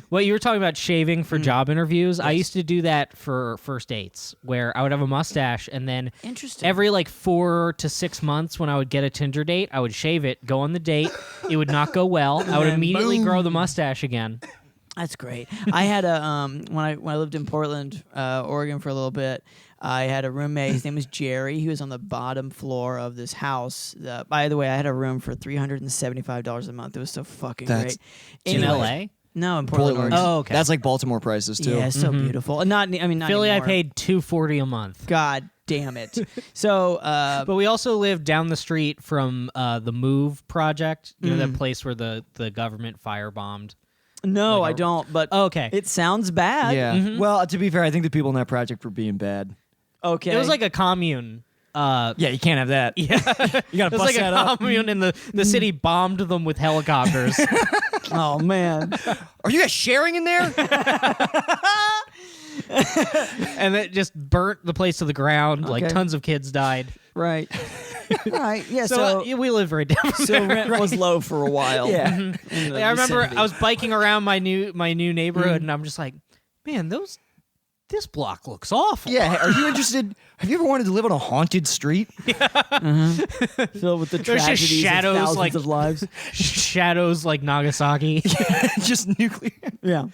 What you were talking about shaving for job interviews, I used to do that for first dates, where I would have a mustache, and then Interesting. every like 4 to 6 months when I would get a Tinder date, I would shave it, go on the date. It would not go well. I would then immediately grow the mustache again. That's great. I had a when I lived in Portland, Oregon for a little bit. I had a roommate. His name was Jerry. He was on the bottom floor of this house. By the way, I had a room for $375 a month. It was so fucking That's great. In Anyway, LA? No, in Portland. Portland. Oregon. Oh, okay. That's like Baltimore prices too. Yeah, so beautiful. Not not Philly, anymore. I paid $240 a month. God damn it. So But we also lived down the street from the Move project. You know that place where the government firebombed. no, like I don't. But Okay. it sounds bad. Yeah. Well, to be fair, I think the people in that project were being bad. Okay. It was like a commune. Yeah, you can't have that. Yeah, You gotta it was bust like that a up. commune, and the city bombed them with helicopters. oh man. Are you guys sharing in there? And it just burnt the place to the ground. Like Okay. tons of kids died. Right. Right. Yeah. So, So we live right down so there. rent was low for a while. Yeah. in the Like, I remember vicinity. I was biking around my new neighborhood, and I'm just like, man, this block looks awful. Yeah. Are you interested? Have you ever wanted to live on a haunted street? filled with the There's just tragedies shadows, of thousands like- of lives. Shadows like Nagasaki. Just nuclear. Yeah.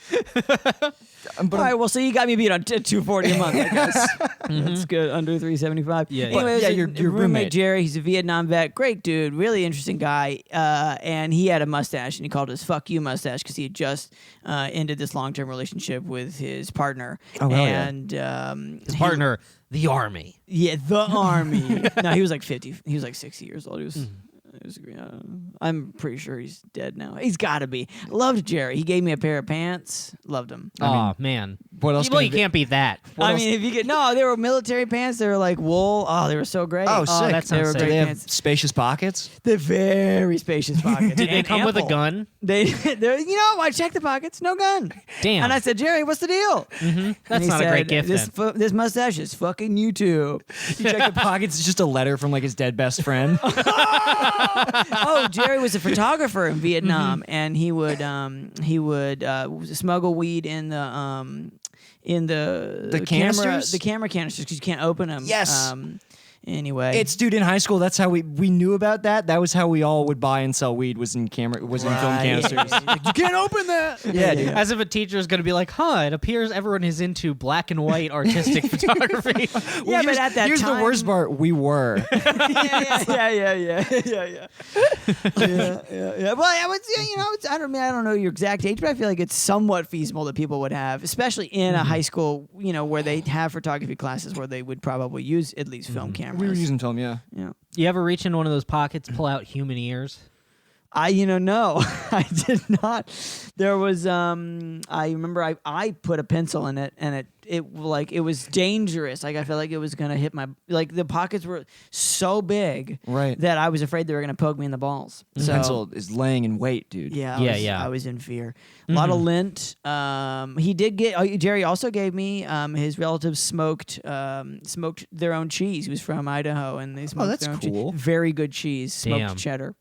But All right. Well, so you got me beat on $240 a month. I guess that's good. Under $375. Yeah, yeah. Anyway, Yeah, it was your roommate roommate. Jerry. He's a Vietnam vet. Great dude. Really interesting guy. And he had a mustache, and he called it his "fuck you" mustache because he had just ended this long-term relationship with his partner. Oh, hell yeah. And His partner, the army. yeah, the army. No, he was like 50. He was like 60 years old. He was. I'm pretty sure he's dead now. He's got to be. Loved Jerry. He gave me a pair of pants. Loved him. Oh man, what else? Well, can you it be? can't beat that. I mean, if you get they were military pants. They were like wool. Oh, they were so great. Oh, sick. that They sounds were sick. Do great they have pants. spacious pockets? They're very spacious pockets. Did they and come with a ample. gun? They, I checked the pockets. No gun. Damn. And I said, Jerry, what's the deal? And That's he not a great said, gift. This Then. this mustache is fucking you too. You check the pockets. It's just a letter from like his dead best friend. Oh, Jerry was a photographer in Vietnam, and he would smuggle weed in the canisters? the camera canisters because you can't open them. Yes. Anyway, It's dude in high school. That's how we knew about that. That was how we all would buy and sell weed. Was in film canisters. You can't open that. Yeah, dude. As if a teacher is going to be like, it appears everyone is into black and white artistic photography. yeah, but at that here's time, the worst part. We were. yeah. Well, I would say, I don't know your exact age, but I feel like it's somewhat feasible that people would have, especially in a high school, where they have photography classes where they would probably use at least film cameras. We were using film. Yeah. Yeah. You ever reach into one of those pockets, pull out human ears? No, I did not. There was, I remember I put a pencil in it, and it was dangerous. Like I felt like it was gonna hit the pockets were so big, Right. that I was afraid they were gonna poke me in the balls. The So pencil is laying in wait, dude. yeah, Yeah. I was in fear. A lot of lint. He did get. Jerry also gave me. His relatives smoked their own cheese. He was from Idaho, and they smoked that's their own cool. cheese. Very good cheese, smoked Damn. cheddar.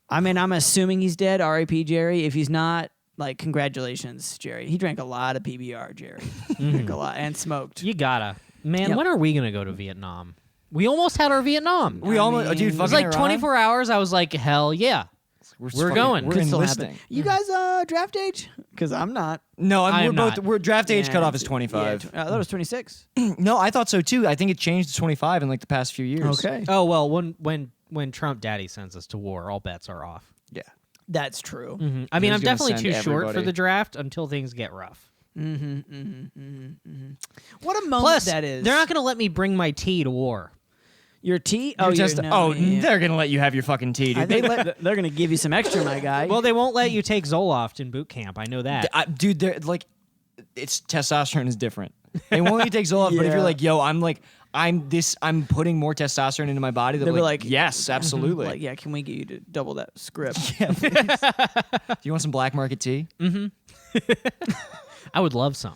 I mean, I'm assuming he's dead. R.I.P. Jerry. If he's not, congratulations, Jerry. He drank a lot of PBR, Jerry. Drank a lot and smoked. You gotta. Man, Yep. when are we going to go to Vietnam? We almost had our Vietnam. We almost, mean, dude. it It was fucking like Iran? 24 hours. I was like, hell yeah. We're going. We're Could still enlisting. happen. You guys draft age? Because I'm not. No, I we're am both. not. We're draft age Yeah, cutoff is yeah, 25. I thought it was 26. No, I thought so too. I think it changed to 25 in like the past few years. Okay. Oh, well, when Trump daddy sends us to war, all bets are off. Yeah. That's true. I mean, He's I'm gonna definitely send too short for everybody. the draft until things get rough. What a moment Plus, that is. they're not going to let me bring my tea to war. Your tea? You're Oh, just, yeah. they're gonna let you have your fucking tea, I dude. think they're going to give you some extra, my guy. Well, they won't let you take Zoloft in boot camp. I know that. Dude, they're like, it's testosterone is different. They won't let you take Zoloft, but if Yeah. you're like, yo, I'm I'm putting more testosterone into my body. They'll They'll be be like, like, yes, absolutely. Like, yeah, can we get you to double that script? Yeah, please. Do you want some black market tea? I would love some.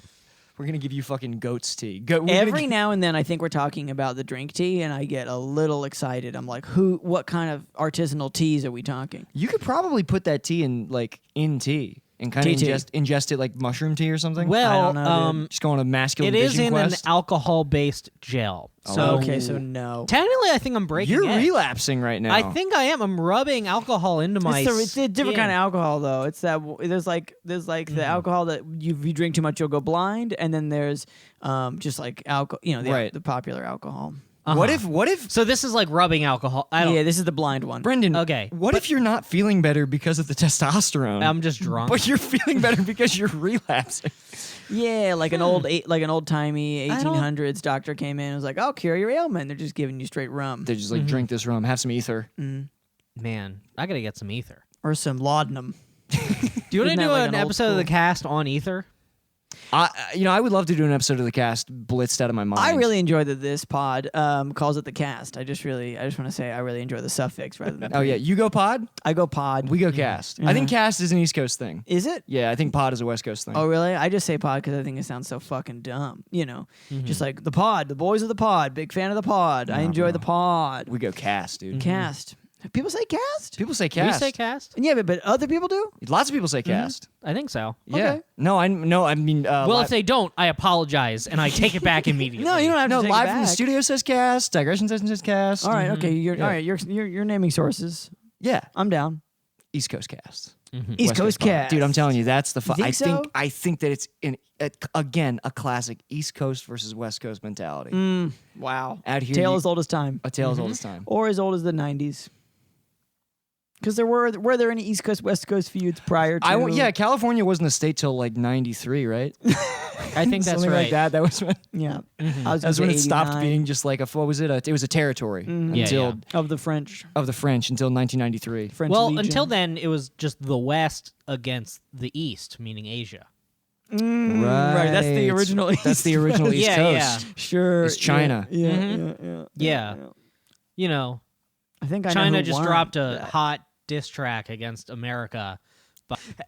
We're gonna give you fucking goat's tea. Every now and then, I think we're talking about the drink tea, and I get a little excited. I'm like, what kind of artisanal teas are we talking? You could probably put that tea in tea and kind of TT. ingest it like mushroom tea or something. Well, don't know, dude. just go on a masculine it is vision in quest. an alcohol-based gel. So Okay, so no. technically, I think I'm breaking You're it. relapsing right now. I think I am. I'm rubbing alcohol into my It's a different kind of skin. alcohol, though. It's that there's like the alcohol that if you drink too much, you'll go blind, and then there's just like alcohol, Right. the popular alcohol. What if So this is like rubbing alcohol. I don't. Yeah, this is the blind one. Brendan? Okay, What if you're not feeling better because of the testosterone? I'm just drunk. but you're feeling better because you're relapsing. Yeah, like an old timey I don't- 1800s doctor came in and was like, "I'll cure your ailment." They're just giving you straight rum They're just like, drink this rum, have some ether. Man, I gotta get some ether. or some laudanum. Do you want to Isn't that do like an an old episode of the school- cast on ether? I would love to do an episode of the cast blitzed out of my mind. I really enjoy that this pod calls it the cast. I just want to say I really enjoy the suffix rather than. Oh yeah, you go pod, I go pod. we go cast. I think cast is an East Coast thing. Is it? Yeah, I think pod is a West Coast thing. Oh really? I just say pod because I think it sounds so fucking dumb. Just like the pod, the boys of the pod, big fan of the pod. I enjoy the pod. We go cast, dude. Cast. People say cast. People say Do you cast. say cast? Yeah, but other people do. Lots of people say cast. I think so. Yeah. Okay. No, I mean. Well, if they don't, I apologize and I take it back immediately. No, you don't have no, to take live it from the back. studio says cast. Digression session says cast. All right, okay. All Yeah. right, you're naming sources. Yeah. I'm down. East Coast cast. East West Coast pod. cast, Dude, I'm telling you, that's the. think so? I think that it's again a classic East Coast versus West Coast mentality. Wow. Out here, Tale you- as old as time, A tale as old as time. or as old as the '90s. Because were there any East Coast West Coast feuds prior to? Yeah, California wasn't a state till like '93, right? I think that's Something right. like that. That was when. Yeah. I was That's gonna when it say stopped 89 being just like what was it? It was a territory Yeah, until yeah. of the French. of the French until 1993. French Well, Legion. until then, it was just the West against the East, meaning Asia. Right, that's the original. That's the original East Yeah, Coast. yeah. Sure. It's China. Yeah. Yeah. You know, I think I know China who just won dropped a that. hot diss track against America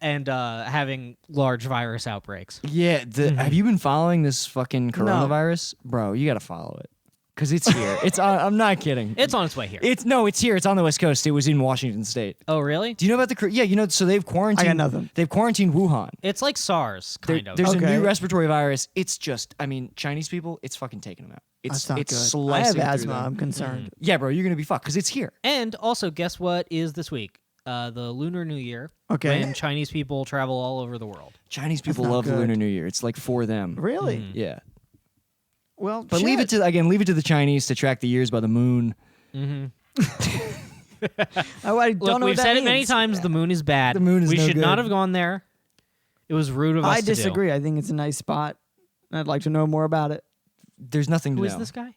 and having large virus outbreaks. Yeah, have you been following this fucking coronavirus, bro? You got to follow it because it's here. I'm not kidding. It's on its way here. It's here. It's on the West Coast. It was in Washington State. Oh, really? Do you know about the? Yeah, so they've quarantined. I got nothing. They've quarantined Wuhan. It's like SARS, kind of. There's a Okay. new respiratory virus. It's just, Chinese people. It's fucking taking them out. It's That's not it's good. I slicing have through asthma. them. I'm concerned. Yeah, bro, you're gonna be fucked because it's here. And also, guess what is this week? The Lunar New Year. Okay. When Chinese people travel all over the world. Chinese people not love the good. Lunar New Year. It's like for them. Really? Yeah. Well, But leave it to the Chinese to track the years by the moon. I don't Look, know we've what that said it many means. times. The moon is bad. The moon is We no should not good. have gone there. It was rude of us I to do. disagree. I think it's a nice spot. I'd like to know more about it. There's nothing to Who know. is this guy?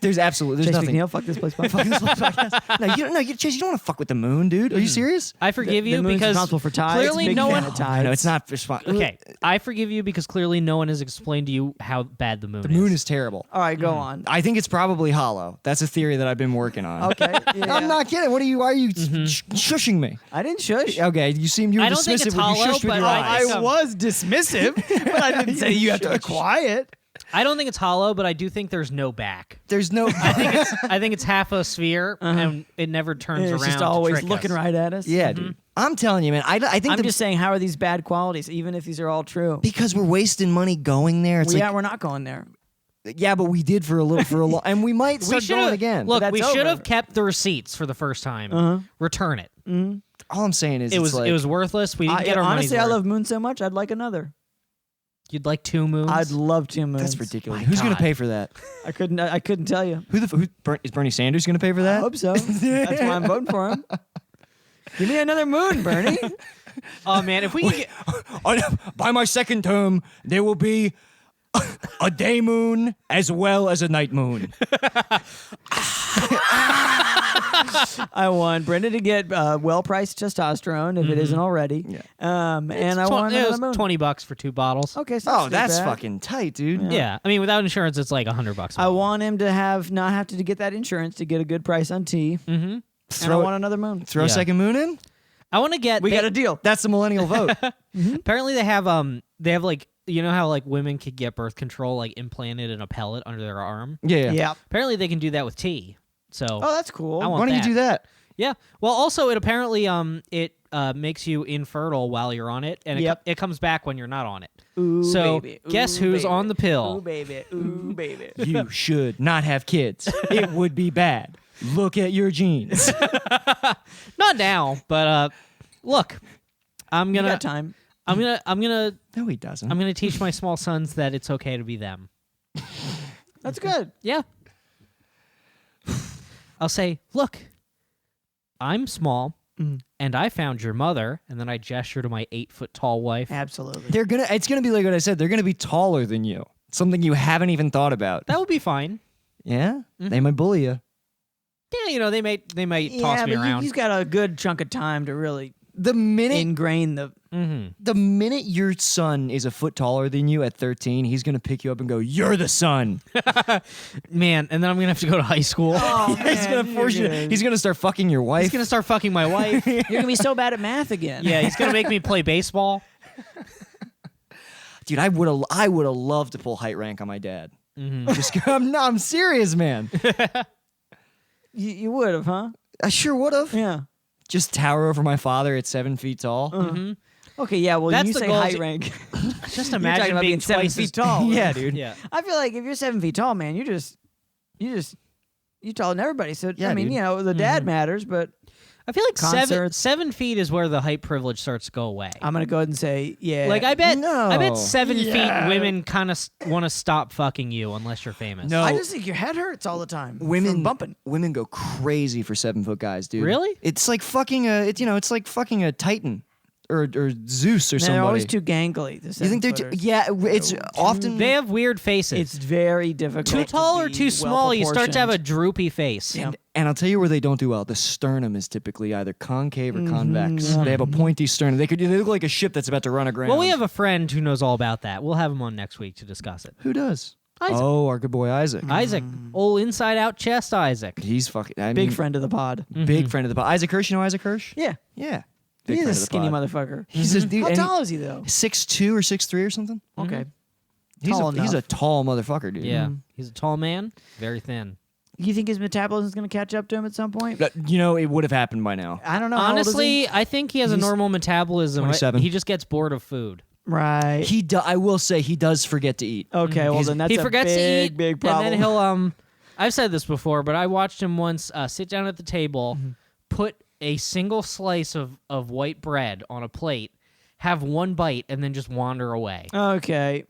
There's absolutely Chase nothing. McNeill, fuck this place. Fuck this podcast. No, Chase, you don't want to fuck with the moon, dude. Are you serious? I forgive The you moon's because responsible for tides. clearly Big no fan one. of tides. No, it's not responsible. Okay, I forgive you because clearly no one has explained to you how bad the moon is. The moon is terrible. All right, go on. I think it's probably hollow. That's a theory that I've been working on. Okay. Yeah. I'm not kidding. Why are you shushing me? I didn't shush. Okay, you were I don't think dismissive it's when you hollow, shushed with but your I eyes. think I was dismissive, but I didn't say you have to be quiet. I don't think it's hollow, but I do think there's no back. There's no. I think it's half a sphere, and it never turns It's around. just to always trick looking us. right at us. Yeah, dude. I'm telling you, man. I think I'm just saying, how are these bad qualities, even if these are all true? because we're wasting money going there. It's We're not going there. yeah, but we did for a long, and we might start going should've- again. Look, That's we should have over. kept the receipts for the first time. Return it. all I'm saying is It was like, worthless. We didn't get our honestly, money's I worth. love Moon so much, I'd like another. You'd like 2 moons? I'd love 2 moons. that's ridiculous. My Who's gonna God. pay for that? I couldn't tell you. Is Bernie Sanders gonna pay for I that? hope so. That's why I'm voting for him. Give me another moon, Bernie. Oh man, if we could get, By my second term, there will be a day moon as well as a night moon. I want Brenda to get well-priced testosterone if it isn't already. Yeah. And I want it another was moon. $20 for 2 bottles. Okay, so Oh, that's fucking tight, dude. Yeah. I mean, without insurance, it's like $100. I want him to not have to get that insurance to get a good price on tea. Mm-hmm. And I Throw- want another moon. Throw a Yeah. second moon in? I want to get. We got a deal. That's the millennial vote. Apparently, they have like, you know how like women could get birth control like implanted in a pellet under their arm. Yeah. Yeah. Apparently, they can do that with tea. So Oh, that's cool. I want Why don't you that. do that? Yeah. Well, also it apparently it makes you infertile while you're on it, and Yep. it comes back when you're not on it. Ooh, So baby. guess Ooh, who's baby. on the pill? Ooh, baby. Ooh, baby. You should not have kids. It would be bad. Look at your genes. Not now, but look, I'm You gonna got time. I'm gonna No, he doesn't. I'm gonna teach my small sons that it's okay to be them. That's good. Yeah. I'll say, look, I'm small, and I found your mother, and then I gesture to my 8-foot tall wife. Absolutely. It's gonna be like what I said. They're gonna be taller than you. Something you haven't even thought about. That would be fine. Yeah, they might bully you. Yeah, you know, they might toss me but around. he's got a good chunk of time to really The minute ingrain the. the minute your son is a foot taller than you at 13, he's gonna pick you up and go, "You're the son." Man, and then I'm gonna have to go to high school. Oh, He's gonna force you. He's gonna start fucking your wife. He's gonna start fucking my wife. You're gonna be so bad at math again. Yeah, he's gonna make me play baseball. Dude, I would have loved to pull height rank on my dad. Just I'm serious, man. You would have, huh? I sure would have. Yeah. Just tower over my father at 7 feet tall. Okay. Yeah. Well, That's you the say goal height to- rank. Just You're talking imagine about being being 7 twice feet as tall. Yeah, dude. Yeah. I feel like if you're 7 feet tall, man, you're taller than everybody. So Yeah, I mean, dude. you know, the dad matters, but I feel like Concerts. 7 feet is where the height privilege starts to go away. I'm gonna go ahead and say, yeah. Like I bet No. 7 Yeah. feet women kind of want to stop fucking you unless you're famous. No. I just think your head hurts all the time. Women from bumping. Women go crazy for 7-foot guys, dude. Really? It's like fucking it's like fucking a Titan or Zeus or And somebody. they're always too gangly. The you think they're seven-footers. yeah? It's often They have weird faces. It's very difficult. too tall or be too small, you start to have a well-proportioned. droopy face. Yeah. And I'll tell you where they don't do well. The sternum is typically either concave or convex. yeah. They have a pointy sternum. They look like a ship that's about to run aground. Well, we have a friend who knows all about that. We'll have him on next week to discuss it. Who does? Isaac. Oh, our good boy Isaac. Isaac, old inside out chest Isaac. He's fucking Big friend of the pod. Big friend of the pod. Isaac Hirsch, you know Isaac Hirsch? Yeah. Yeah. Big He's friend a of the skinny pod. motherfucker. He's a dude. How and tall is he though? 6'2" or 6'3" or something. Okay. He's Tall he's a enough. tall motherfucker, dude. Yeah, he's a tall man, very thin. You think his metabolism is going to catch up to him at some point? You know, it would have happened by now. I don't know. How old is Honestly, I think he has a He's normal metabolism. 27. He just gets bored of food. he? Right. I will say he does forget to eat. Okay. Well, He's- then that's he a forgets big, to eat, big problem. and then he'll I've said this before, but I watched him once sit down at the table, put a single slice of white bread on a plate, have one bite, and then just wander away. Okay.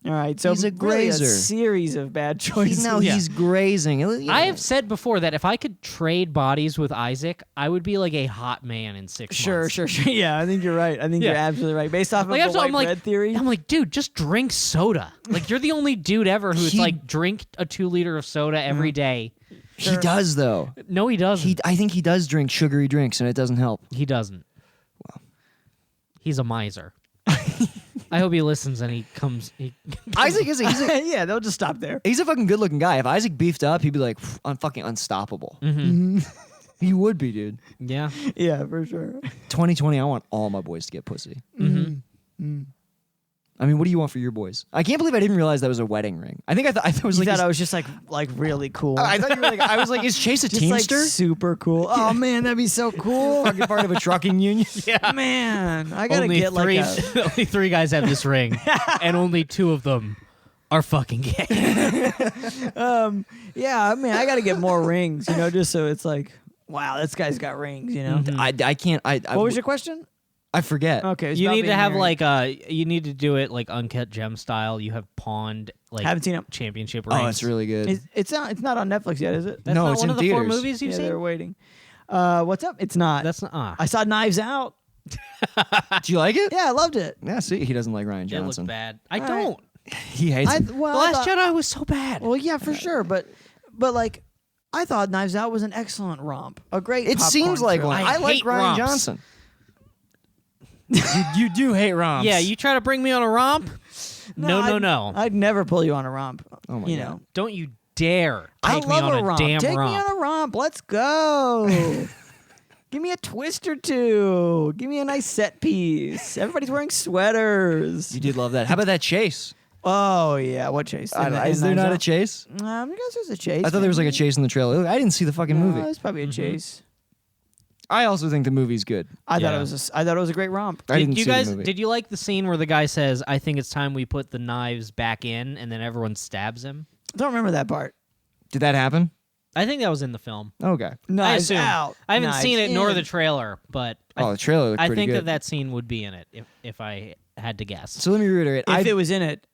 All right. So He's a really grazer. series of bad choices. He's grazing. You know. I have said before that if I could trade bodies with Isaac, I would be like a hot man in 6 Sure, months. sure. Yeah, I think you're right. I think Yeah. you're absolutely right. Based off Like, of the I'm white like, bread theory. I'm like, dude, just drink soda. Like, you're the only dude ever who's He- like, drink a 2 liter of soda every day. He does though. No, he doesn't. I think he does drink sugary drinks, and it doesn't help. He doesn't. He's a miser. I hope he listens and he comes. Isaac is he's a, Yeah, they'll just stop there. he's a fucking good looking guy. If Isaac beefed up, he'd be like fucking unstoppable. He would be, dude. Yeah. Yeah, for sure. 2020, I want all my boys to get pussy. I mean, what do you want for your boys? I can't believe I didn't realize that was a wedding ring. I think I thought it was You like. thought is- I was just like really cool. I thought you were like. I was like, is Chase a just like teamster? super cool. Oh man, that'd be so cool. Fucking part of a trucking union. Man, I gotta Only get three. like a. Only 3 guys have this ring, and only 2 of them are fucking gay. Yeah, I mean, I gotta get more rings. You know, just so it's like, wow, this guy's got rings. You know. I can't. What was your question? I forget. Okay, it's You about need to being have married. you need to do it like Uncut Gem style. You have pawned like Haven't seen it. championship rings. Oh, it's really good. It's not on Netflix yet, is it? That's No, not it's one in of the 4 theaters. movies you've Yeah, seen. they're waiting. What's up? It's not. That's not. I saw Knives Out. Do you like it? Yeah, I loved it. Yeah. See, he doesn't like Ryan It looks Johnson. bad. I All don't. He hates it. The Last Jedi was so bad. Well, yeah, for sure, but like, I thought Knives Out was an excellent romp. A great It popcorn seems like film. one. I I like hate Ryan romps. Johnson. you do hate romps. Yeah, you try to bring me on a romp? No. I'd never pull you on a romp. Oh my you God. know. Don't you dare I take me love on a romp. damn Take romp. me on a romp. Let's go. Give me a twist or two. Give me a nice set piece. Everybody's wearing sweaters. You did love that. How about that chase? Oh yeah, what chase? Is there not a chase? I guess there's a chase. I thought there was like a chase in the trailer. Look, I didn't see the fucking movie. It's probably a chase. I also think the movie's good. I thought Yeah. it was. I thought it was a great romp. I didn't Did you see guys? the movie. Did you like the scene where the guy says, "I think it's time we put the knives back in," and then everyone stabs him? I don't remember that part. Did that happen? I think that was in the film. Okay. I Knives assume. out. I haven't Knives seen it nor in. the trailer, but Oh, the trailer looked I pretty think good. that scene would be in it if I had to guess. So let me reiterate. If it was in it,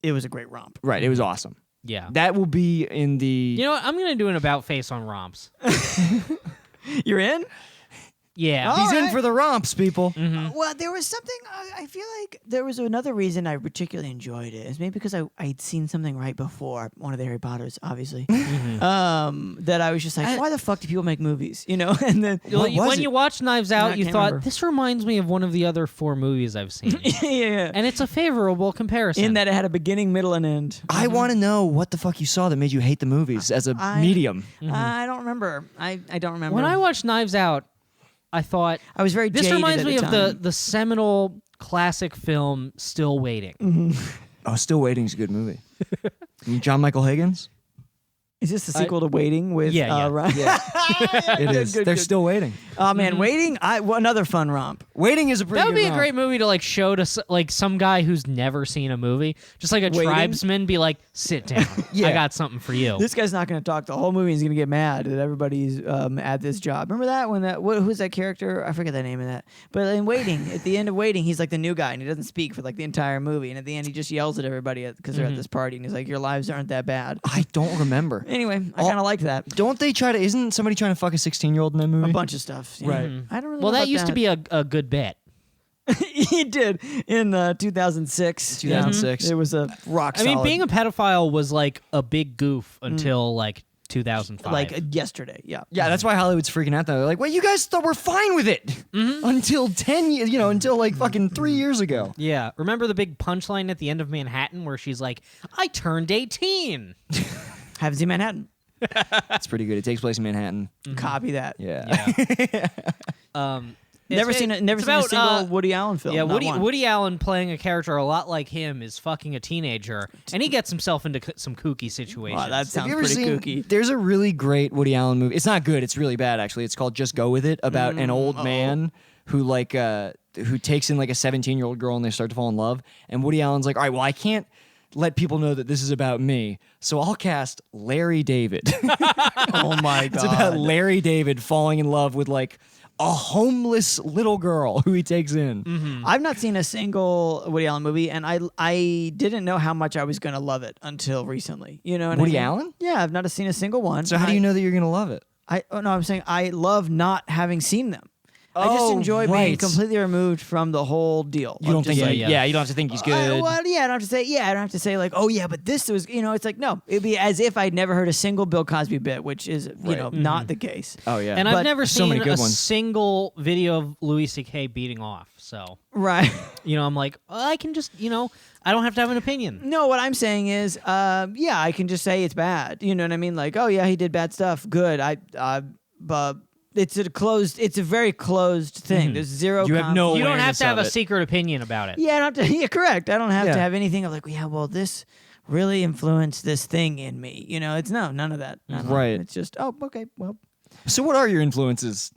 it was a great romp. Right, it was awesome. Yeah. That will be in the. You know what? I'm gonna do an about face on romps. You're in? Yeah. He's in Alright. for the romps, people. Well, there was something. I feel like there was another reason I particularly enjoyed it. It's maybe because I'd seen something right before one of the Harry Potters, obviously. That I was just like, why the fuck do people make movies? You know, and then Well, What was when it? you watch Knives Out, I you can't thought remember. this reminds me of one of the other 4 movies I've seen, yeah, and it's a favorable comparison. in that it had a beginning, middle, and end. I want to know what the fuck you saw that made you hate the movies as a medium. I don't remember. I don't remember. when I watched Knives Out, I thought I was very this jaded reminds at me the of time. the seminal classic film Still Waiting. Oh, Still Waiting's a good movie. John Michael Higgins? Is this the sequel to Waiting with Yeah. Ryan? It is. They're still waiting. Oh man, Waiting! Another fun romp. Waiting is a pretty That would good be a romp. great movie to like show to like some guy who's never seen a movie, just like a Waiting? tribesman, be like, "Sit down, Yeah. I got something for you." This guy's not going to talk the whole movie. He's going to get mad that everybody's at this job. Remember that when who's that character? I forget the name of that. But in Waiting, at the end of Waiting, he's like the new guy and he doesn't speak for like the entire movie. And at the end, he just yells at everybody because they're at this party and he's like, "Your lives aren't that bad." I don't remember. Anyway, I kind of like that. Don't they try to? Isn't somebody trying to fuck a 16-year-old in that movie? A bunch of stuff. Yeah. Right. I don't really Well, know that about used to be a good bit. he did in 2006. 2006. It was a rock I mean, solid, being a pedophile was like a big goof until like 2005. like yesterday. Yeah. Yeah, that's why Hollywood's freaking out. Though they're like, "Well, you guys thought we're fine with it until 10 years, until like fucking 3 years ago." Yeah, remember the big punchline at the end of Manhattan where she's like, "I turned 18." Haven't seen Manhattan. That's pretty good. It takes place in Manhattan. Copy that. Yeah. Never seen a single Woody Allen film. Yeah, not one. Woody Allen playing a character a lot like him is fucking a teenager, and he gets himself into some kooky situations. Wow, that Have sounds you ever pretty seen? kooky. There's a really great Woody Allen movie. It's not good. It's really bad actually. It's called Just Go With It, about an old man who who takes in like a 17-year-old girl and they start to fall in love. And Woody Allen's like, "All right, well, I can't let people know that this is about me, so I'll cast Larry David." Oh my god. It's about Larry David falling in love with like a homeless little girl who he takes in. I've not seen a single Woody Allen movie, and I didn't know how much I was going to love it until recently. You know what Woody I mean? Allen? Yeah, I've not seen a single one. So how do you know that you're gonna love it? I'm saying I love not having seen them. I just Oh, enjoy being right. completely removed from the whole deal. You don't of just think? like, Yeah, you don't have to think he's good. well, yeah, I don't have to say. Yeah, I don't have to say like, oh yeah, but this was. It's like no, it'd be as if I'd never heard a single Bill Cosby bit, which is not the case. Oh yeah, And But I've never there's so seen many good a ones. single video of Louis C.K. beating off. So, Right. I'm like, I can just, I don't have to have an opinion. No, what I'm saying is, yeah, I can just say it's bad. You know what I mean? Like, oh yeah, he did bad stuff. Good. But it's a very closed thing. There's zero. You have no You don't have awareness to have of a it. secret opinion about it. Yeah, I don't have to. Yeah, correct. I don't have Yeah. to have anything of like, yeah, well, this really influenced this thing in me. It's none of that. None of that. Right. It's just, oh, okay, well. So what are your influences?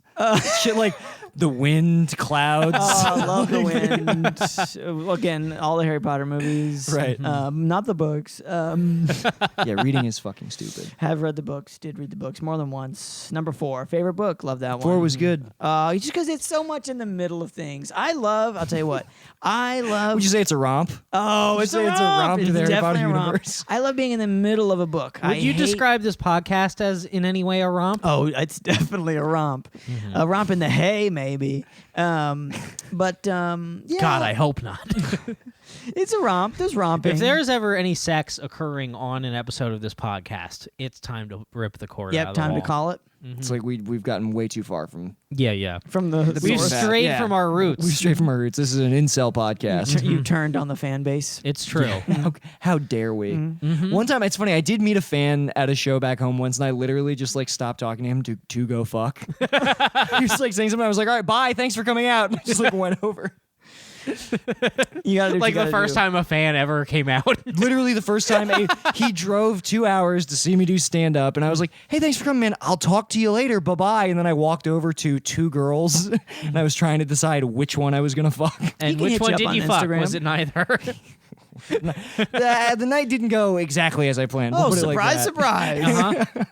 Shit like the wind, clouds. Oh, I love the wind. Again, all the Harry Potter movies. Right. Not the books. Yeah, reading is fucking stupid. Have read the books. Did read the books more than once. Number 4, favorite book. Love that one. 4 was good. Just because it's so much in the middle of things. I'll tell you what. I love. Would you say it's a romp? Oh, Would you it's say a it's a romp It's to the Harry definitely Potter a romp. universe? I love being in the middle of a book. Would you describe this podcast as in any way a romp? Oh, it's definitely a romp. A romp in the hay, maybe. But yeah, God, I hope not. it's a romp. There's romping. If there's ever any sex occurring on an episode of this podcast, it's time to rip the cord out of the time to wall. call it It's like we've gotten way too far from Yeah. from the We've source. bad. strayed Yeah. from our roots. we've strayed from our roots. This is an incel podcast. You turned on the fan base. It's true. How dare we? Mm-hmm. One time, it's funny. I did meet a fan at a show back home once, and I literally just like stopped talking to him to go fuck. He was like saying something. I was like, "All right, bye. Thanks for coming out." And I just like went over. You gotta do what Like you the gotta first do. time a fan ever came out. Literally the first time he drove 2 hours to see me do stand up, and I was like, "Hey, thanks for coming, man. I'll talk to you later. Bye bye." And then I walked over to 2 girls, and I was trying to decide which one I was gonna fuck. And can which hit one you up did on you fuck? Instagram. Was it neither? The night didn't go exactly as I planned. We'll Oh, put it like surprise, that. surprise! Uh-huh.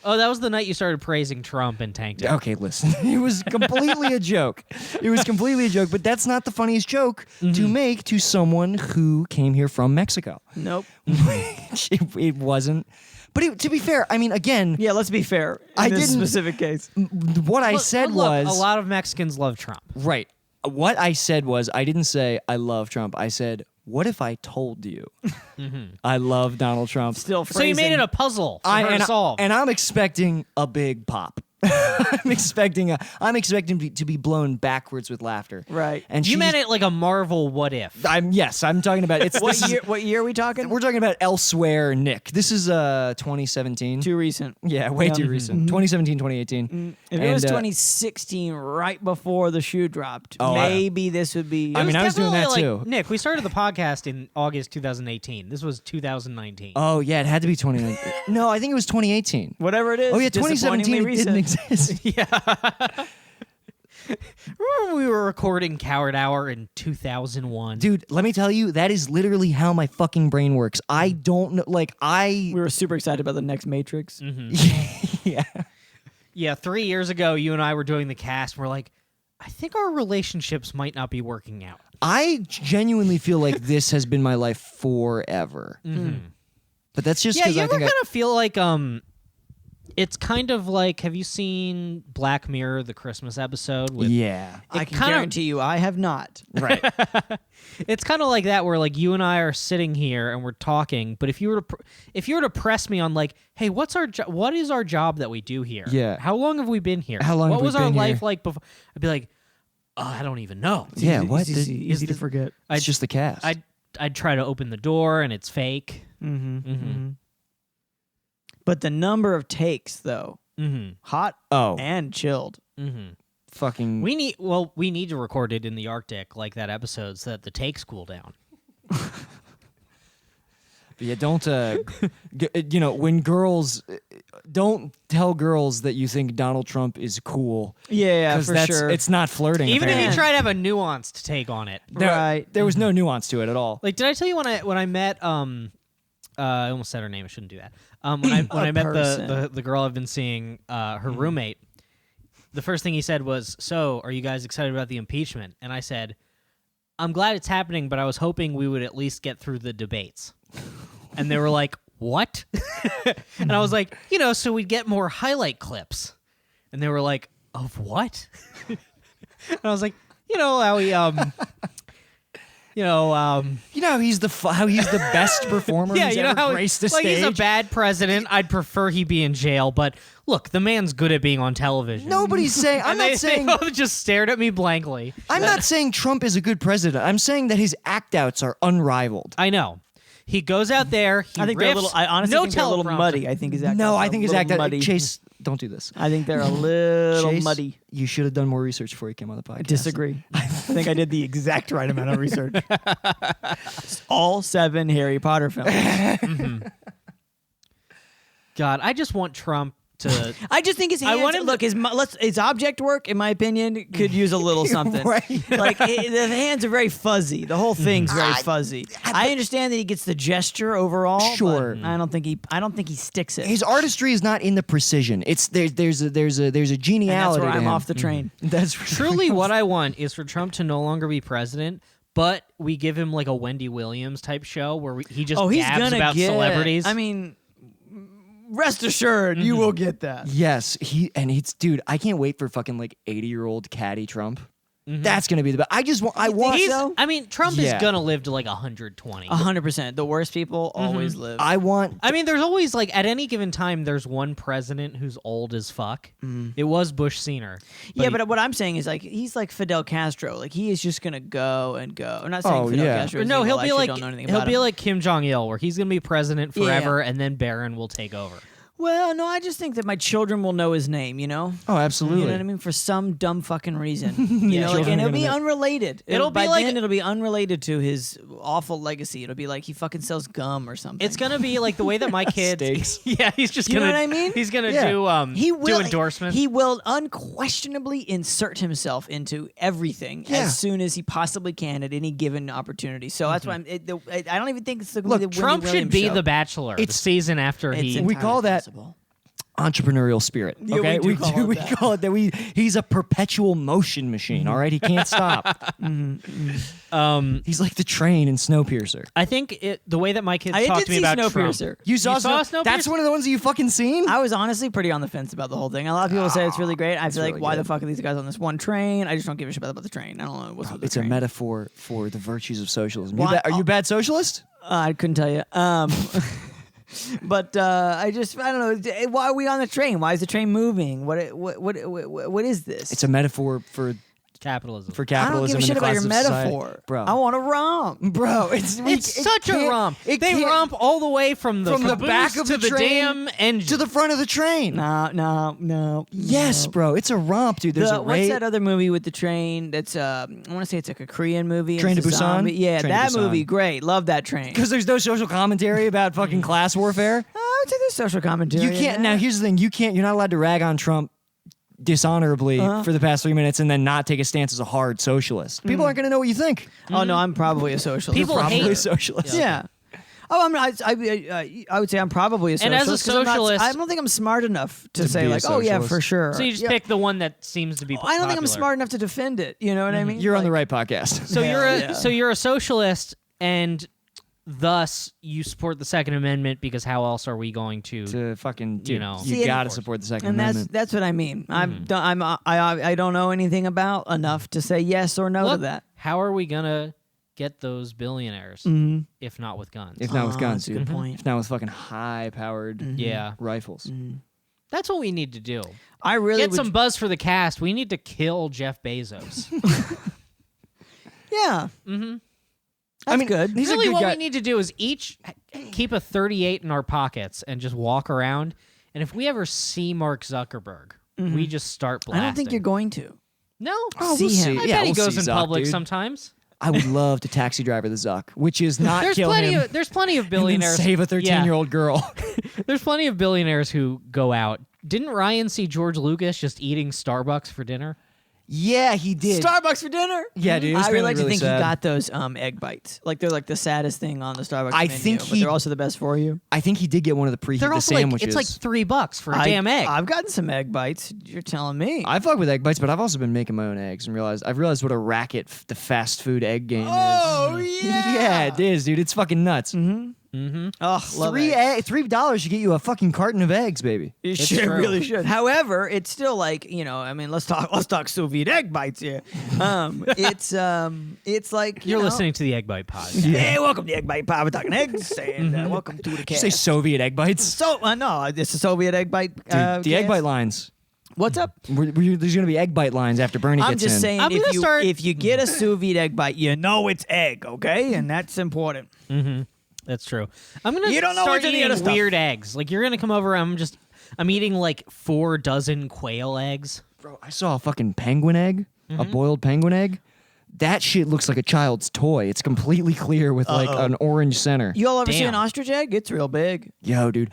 Oh, that was the night you started praising Trump and tanked it. Okay, listen. It was completely a joke. It was completely a joke, but that's not the funniest joke to make to someone who came here from Mexico. Nope. It wasn't. But to be fair, I mean, again, Yeah, let's be fair. In I this didn't- specific case. what I Look, said look, was a lot of Mexicans love Trump. right. What I said was I didn't say I love Trump. I said, what if I told you I love Donald Trump? Still, So you made it a puzzle for her to solve. And I'm expecting a big pop. I'm expecting to be blown backwards with laughter. Right. And You she's- meant it like a Marvel what if. I'm talking about it's What this is- year? What year are we talking? we're talking about Elsewhere, Nick. This is 2017. Too recent. Yeah, way too recent. 2017, 2018. If it was And, 2016, right before the shoe dropped, Oh, maybe this would be. I mean, I was doing that definitely, too. like, Nick, we started the podcast in August 2018. This was 2019. Oh yeah, it had to be 2019. No, I think it was 2018. whatever it is. Oh yeah, disappointingly 2017 recent. didn't exist. Yeah. Remember we were recording Coward Hour in 2001? Dude, let me tell you, that is literally how my fucking brain works. I don't know, like I. We were super excited about the next Matrix. Yeah. Yeah, 3 years ago, you and I were doing the cast. And we're like, I think our relationships might not be working out. I genuinely feel like this has been my life forever. But that's just Yeah, because you I ever think kind of feel like it's kind of like, have you seen Black Mirror, the Christmas episode? With, yeah. I can kinda- guarantee you, I have not. Right. It's kind of like that, where like you and I are sitting here and we're talking. But if you were to press me on like, hey, what is our job that we do here? Yeah. How long have we been here? How long What have we was our been life here? like before? I'd be like, oh, I don't even know. Yeah, Easy- what? Easy to the- forget. It's just the cast. I'd try to open the door and it's fake. But the number of takes, though, hot oh, and chilled. fucking. We need to record it in the Arctic like that episode so that the takes cool down. Yeah, don't. When girls, don't tell girls that you think Donald Trump is cool. Yeah, 'Cause for that's, sure. It's not flirting. Even if you apparently. try to have a nuanced take on it. Right. There was no nuance to it at all. Like, did I tell you when I met I almost said her name. I shouldn't do that. When I met person. the girl I've been seeing, her roommate, the first thing he said was, "So, are you guys excited about the impeachment?" And I said, "I'm glad it's happening, but I was hoping we would at least get through the debates." And they were like, "What?" And I was like, so we'd get more highlight clips. And they were like, "Of what?" And I was like, how he You know how he's the best performer. yeah, who's you know ever how graced the like stage. he's a bad president. I'd prefer he be in jail, but look, the man's good at being on television. Nobody's saying. I'm And not they saying. both just stared at me blankly. I'm not saying Trump is a good president. I'm saying that his act outs are unrivaled. I know. He goes out there. He I think riffs, they're a little. I honestly no think they're a little teleprompter. muddy. I think his act. No, outs I are think a his little act out. muddy. Chase, don't do this. I think they're a little Chase, muddy. You should have done more research before you came on the podcast. I disagree. I think I did the exact right amount of research. All 7 Harry Potter films. God, I just want Trump to. I just think his I hands. want him Look, his object work, in my opinion, could use a little something. Right. Like the hands are very fuzzy. The whole thing's very fuzzy. I understand that he gets the gesture overall. but Sure. I don't think he sticks it. His artistry is not in the precision. It's there's a and that's geniality. where to I'm him. off the train. That's Truly, what I want is for Trump to no longer be president, but we give him like a Wendy Williams type show where he just He's gabs gonna about get. celebrities. I mean, rest assured, you will get that. Yes, dude. I can't wait for fucking like 80-year-old catty Trump. That's gonna be the best. I want. so? I mean, Trump Yeah. is gonna live to like 120. 100%. The worst people always live. I want. I mean, there's always like at any given time, there's one president who's old as fuck. It was Bush Senior. But what I'm saying is like he's like Fidel Castro. Like he is just gonna go and go. I'm not saying Oh, Fidel yeah. Castro. Is no, evil. he'll I be actually like don't know anything he'll about be him. like Kim Jong Il, where he's gonna be president Yeah. forever, and then Barron will take over. Well, no, I just think that my children will know his name. You know. Oh, absolutely. You know what I mean? For some dumb fucking reason. You know, like, children and are it'll be gonna unrelated. It'll by be like- then it'll be unrelated to his awful legacy. It'll be like he fucking sells gum or something. It's gonna be like the way that my kids. Steaks. Yeah, he's just You know gonna. what I mean? He's gonna Yeah. do he will do endorsements. He will unquestionably insert himself into everything Yeah. as soon as he possibly can at any given opportunity. So that's why I don't even think it's the Look, the Wendy Trump should Williams be show. The Bachelor. The It's- season after It's he. We entirely call that- possible. Entrepreneurial spirit. Yeah, Okay, we do call it that. call it that. He's a perpetual motion machine. All right, he can't stop. He's like the train in Snowpiercer. I think the way that my kids I talk did to me see about Snowpiercer. Trump. You saw, Snowpiercer? That's one of the ones that you fucking seen. I was honestly pretty on the fence about the whole thing. A lot of people say it's really great. I feel like, really why the good. fuck are these guys on this one train? I just don't give a shit about the train. I don't know what's with the It's a train. metaphor for the virtues of socialism. Why- Are you a bad socialist? I couldn't tell you. But I don't know. Why are we on the train? Why is the train moving? What is this? It's a metaphor for Capitalism. for I don't capitalism. give a shit and the about your class of society. metaphor, bro. I want to romp. Bro, It's such a romp. They romp all the way from the back of to the train damn engine to the front of the train. No. Yes, no. bro. It's a romp, dude. There's a What's raid. that other movie with the train? That's I want to say it's like a Korean movie. Train It's to a Busan? zombie- Yeah, Train to that Busan. movie, great. Love that train. Because there's no social commentary about fucking class warfare. I would say there's social commentary. You in can't. that. Now, here's the thing. You're not allowed to rag on Trump dishonorably for the past 3 minutes and then not take a stance as a hard socialist. People aren't going to know what you think. Oh no, I'm probably a socialist. People Probably hate- a socialist. Yeah. Oh, I'm not. I would say I'm probably a And socialist. as a 'cause I'm not- socialist- I don't think I'm smart enough to say be a like, oh yeah, socialist. for sure. So you just Yeah. pick the one that seems to be. I don't think I'm popular. smart enough to defend it. You know what I mean? You're on the Like, right podcast. So Hell you're yeah. a socialist, and thus you support the Second Amendment because how else are we going to? to fucking, dude, You know. you See, got to and- support the Second And Amendment. that's what I mean. Mm-hmm. I don't know anything about enough to say yes or no to Look, that. how are we gonna get those billionaires if not with guns? If not with guns, that's a good dude. point. If not with fucking high-powered Yeah, rifles. that's what we need to do. I really Get would, some buzz for the cast. We need to kill Jeff Bezos. Yeah. Mm-hmm. That's I mean, good. he's really, a good what guy. we need to do is each keep a 38 in our pockets and just walk around. And if we ever see Mark Zuckerberg, we just start blasting. I don't think you're going to. No, Oh, See we'll him. see. I Yeah, bet he we'll goes see in Zuck, public dude. sometimes. I would love to taxi driver the Zuck, which is not There's kill plenty him of there's plenty of and then billionaires. save a Yeah. 13-year-old girl. There's plenty of billionaires who go out. Didn't Ryan see George Lucas just eating Starbucks for dinner? Yeah, he did. Starbucks for dinner. Yeah, dude, it was I really, like to really think sad. he got those egg bites. Like they're like the saddest thing on the Starbucks I menu, think but he- they're also the best for you. I think he did get one of the preheat They're the also like sandwiches. it's like $3 for a damn egg. I've gotten some egg bites. You're telling me. I fuck with egg bites, but I've also been making my own eggs and I've realized what a racket the fast food egg game Oh, is. yeah. Yeah, it is, dude. It's fucking nuts. Oh, love eggs. $3 should get you a fucking carton of eggs, baby. It It's should, true. really should. However, it's still like I mean, let's talk sous vide egg bites here. It's like You're listening to the Egg Bite Pod. Hey, welcome to the Egg Bite Pod. We're talking eggs, and welcome to the Did you cast. say Soviet egg bites? So no, it's a Soviet egg bite. Dude, the egg cast. bite lines. What's up? There's going to be egg bite lines after Bernie I'm gets just in. saying, I'm gonna start- if you get a sous vide egg bite, you know it's egg, okay, and that's important. That's true. I'm gonna You don't know start what's in the eating other stuff. weird eggs. Like you're gonna come over. I'm eating like 4 dozen quail eggs. Bro, I saw a fucking penguin egg, a boiled penguin egg. That shit looks like a child's toy. It's completely clear with like an orange center. You all ever see Damn. an ostrich egg? It's real big. Yo, dude,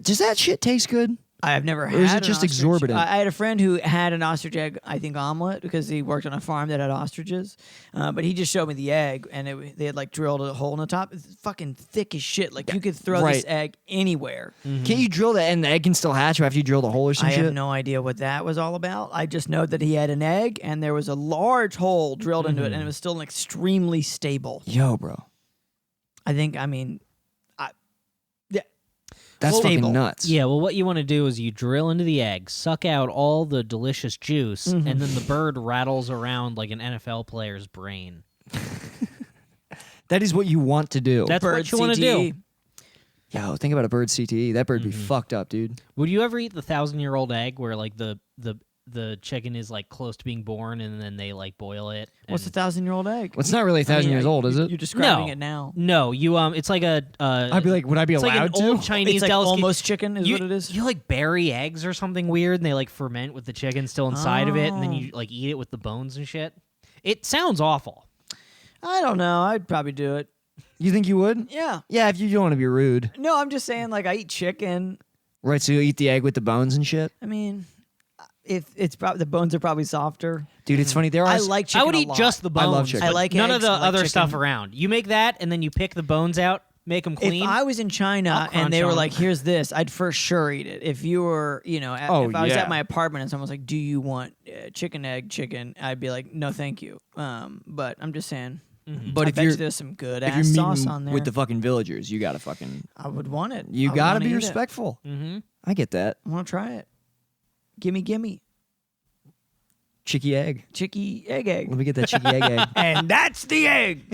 does that shit taste good? I have never had. is it an just ostrich. exorbitant? I had a friend who had an ostrich egg, I think omelet, because he worked on a farm that had ostriches. But he just showed me the egg, and they had like drilled a hole in the top. It's fucking thick as shit. Like you could throw this Right. egg anywhere. Can't you drill that and the egg can still hatch after you drill the hole or some I shit? have no idea what that was all about. I just know that he had an egg, and there was a large hole drilled into it, and it was still extremely stable. Yo, bro. I think. I mean, That's fucking stable. nuts. Yeah, well, what you want to do is you drill into the egg, suck out all the delicious juice, and then the bird rattles around like an NFL player's brain. That is what you want to do. That's Bird what you want to do. CTE. Yo, think about a bird CTE. That bird be fucked up, dude. Would you ever eat the 1,000-year-old egg where like the chicken is like close to being born and then they like boil it? What's a and- 1,000-year-old egg? Well, it's not really 1,000 years old, is it? You're describing No. it now. No, you it's like a. I'd be like, would I be it's like allowed an to? old Chinese It's like delicacy. almost chicken is you, what it is. You like bury eggs or something weird, and they like ferment with the chicken still inside of it, and then you like eat it with the bones and shit. It sounds awful. I don't know. I'd probably do it. You think you would? Yeah. Yeah, if you don't want to be rude. No, I'm just saying, like, I eat chicken. Right, so you'll eat the egg with the bones and shit? I mean, if it's probably the bones are probably softer. Dude, it's funny. There are I like chicken. I would a eat lot. just the I bones. love chicken. I like none eggs, of the I like other chicken. stuff around. You make that, and then you pick the bones out, make them clean. If I was in China I'll and they crunch were on like, them. "Here's this," I'd for sure eat it. If you were, if I was at my apartment and someone was like, "Do you want chicken, I'd be like, "No, thank you." But I'm just saying. But I if bet you're you there's some good if ass you're sauce meeting on there. with the fucking villagers, you gotta fucking I would want it. you I would gotta wanna be eat it. respectful. Mm-hmm. I get that. I want to try it. Gimme, Chicky egg. chicky egg. Let me get that chicky egg. And that's the egg.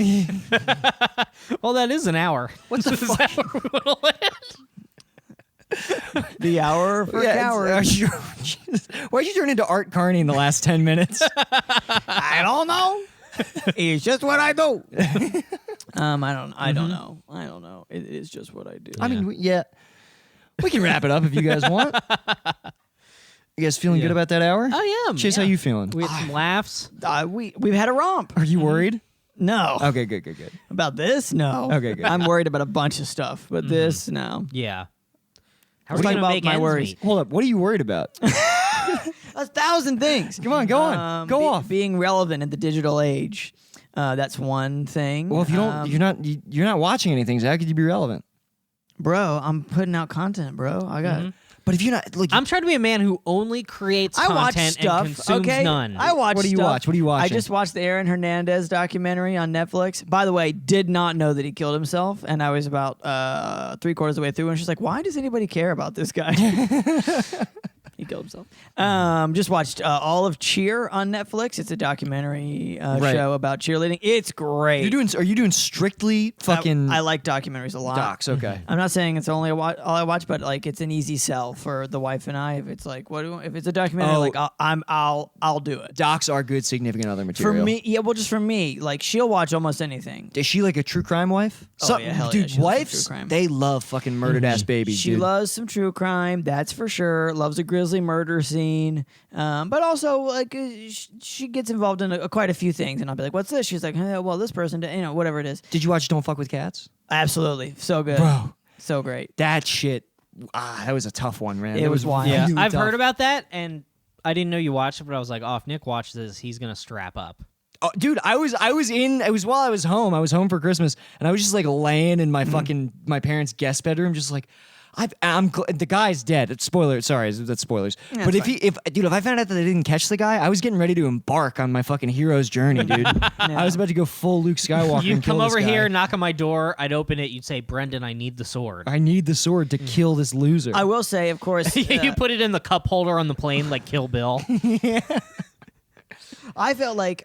Well, that is an hour. What the fuck? The hour for cowards. Why'd you turn into Art Carney in the last 10 minutes? I don't know. It's just what I do. I don't know. I don't know. It is just what I do. I mean, yeah. We can wrap it up if you guys want. You guys feeling good about that hour? I am. Chase, yeah. how you feeling? We had some laughs. We've had a romp. Are you worried? No. Okay, good. About this? No. Okay, good. I'm worried about a bunch of stuff, but this, no. Yeah. How Let's are talk you gonna about make my ends worries. meet? Hold up. What are you worried about? 1,000 things. Come on, go on. Go off. Being relevant in the digital age. That's one thing. Well, if you don't, you're not watching anything. So how could you be relevant? Bro, I'm putting out content, bro. I got. But if you're not, like, I'm trying to be a man who only creates I watch content stuff. and consumes Okay, none. I watch. What do you stuff. watch? What are you watching? I just watched the Aaron Hernandez documentary on Netflix. By the way, did not know that he killed himself, and I was about 3/4 of the way through, and she's like, "Why does anybody care about this guy?" He killed himself. Just watched all of Cheer on Netflix. It's a documentary show about cheerleading. It's great. Are you doing strictly fucking I like documentaries a lot. docs? Okay. I'm not saying it's only all I watch, but like it's an easy sell for the wife and I. If it's like, if it's a documentary, Oh. like I'll do it. Docs are good significant other For material. me, yeah, well, just for me, like she'll watch almost anything. Is she like a true crime wife? Oh, yeah, hell yeah, dude, she loves some wives, true crime. they love fucking murdered ass babies, She dude. loves some true crime, that's for sure. Loves a grisly murder scene, but also like she gets involved in quite a few things, and I'll be like, "What's this?" She's like, well, this person, whatever it is. Did you watch Don't Fuck with Cats? Absolutely, so good, Bro. so great. That shit. That was a tough one, man. It was wild. Yeah, really I've tough. heard about that, and I didn't know you watched it, but I was like, oh, if Nick watched this, he's gonna strap up. Oh, dude, I was while I was home. I was home for Christmas, and I was just like laying in my fucking my parents' guest bedroom, just like. The guy's dead. Spoiler. Sorry, that's spoilers. Yeah, but it's if I found out that they didn't catch the guy, I was getting ready to embark on my fucking hero's journey, dude. I was about to go full Luke Skywalker. You'd and kill come over this guy. here, knock on my door, I'd open it, you'd say, Brendan, I need the sword. I need the sword to kill this loser. I will say, of course, You put it in the cup holder on the plane like Kill Bill. I felt like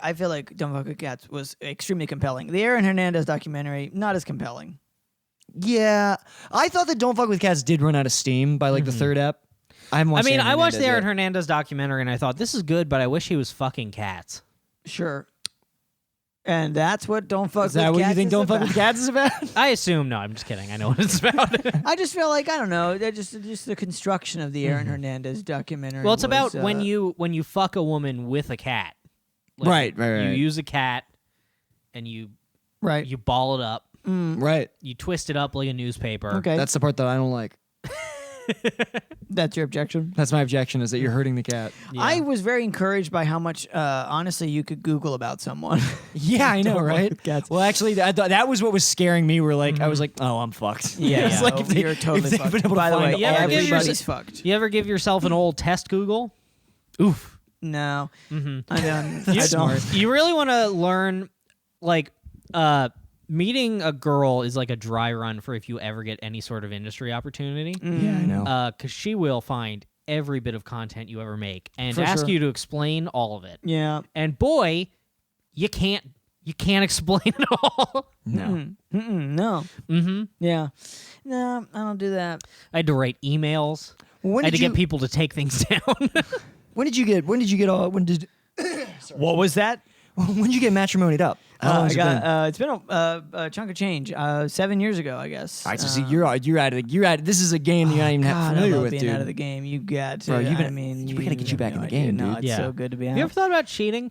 Don't Fuck with Cats was extremely compelling. The Aaron Hernandez documentary, not as compelling. Yeah, I thought that Don't Fuck with Cats did run out of steam by like the third ep. I haven't watched. I watched the Aaron Hernandez Hernandez documentary and I thought, this is good, but I wish he was fucking cats. Sure. And that's what Don't Fuck yet. Is that with what Cats you think is Don't Fuck about. with Cats is about? I assume, no, I'm just kidding. I know what it's about. I just feel like, I don't know, they're just the construction of the Aaron Hernandez documentary. Well, it's about was, when you fuck a woman with a cat. Like, Right. You use a cat and you right. ball it up. Right. You twist it up like a newspaper. Okay. That's the part that I don't like. That's your objection? That's my objection, is that you're hurting the cat. Yeah. I was very encouraged by how much, honestly, you could Google about someone. Yeah, I know, Don't Fuck right? with Cats. Well, actually, that was what was scaring me. Where like I was like, oh, I'm fucked. Yeah, It's yeah. like if they- You're totally if they've fucked. been able to By the find way, You ever all give these- everybody's fucked. You ever give yourself an old test Google? Oof. No. I don't. You, I don't. You really want to learn, like, meeting a girl is like a dry run for if you ever get any sort of industry opportunity. Yeah, I know. Because she will find every bit of content you ever make and For ask sure. you to explain all of it. Yeah. And boy, you can't explain it all. No. No. Mm-hmm. Yeah. No, I don't do that. I had to write emails. When I had did to you get people to take things down. When did you get all? What was that? When did you get matrimonied up? How long has it been? It's been a chunk of change. 7 years ago, I guess. All right, so see, you're out of it. This is a game you're not even God, familiar I love with, being dude. out of the game. You got to. Bro, I mean, we gotta get you back in the idea. game, No, dude. it's so good to be out. Have you ever thought about cheating?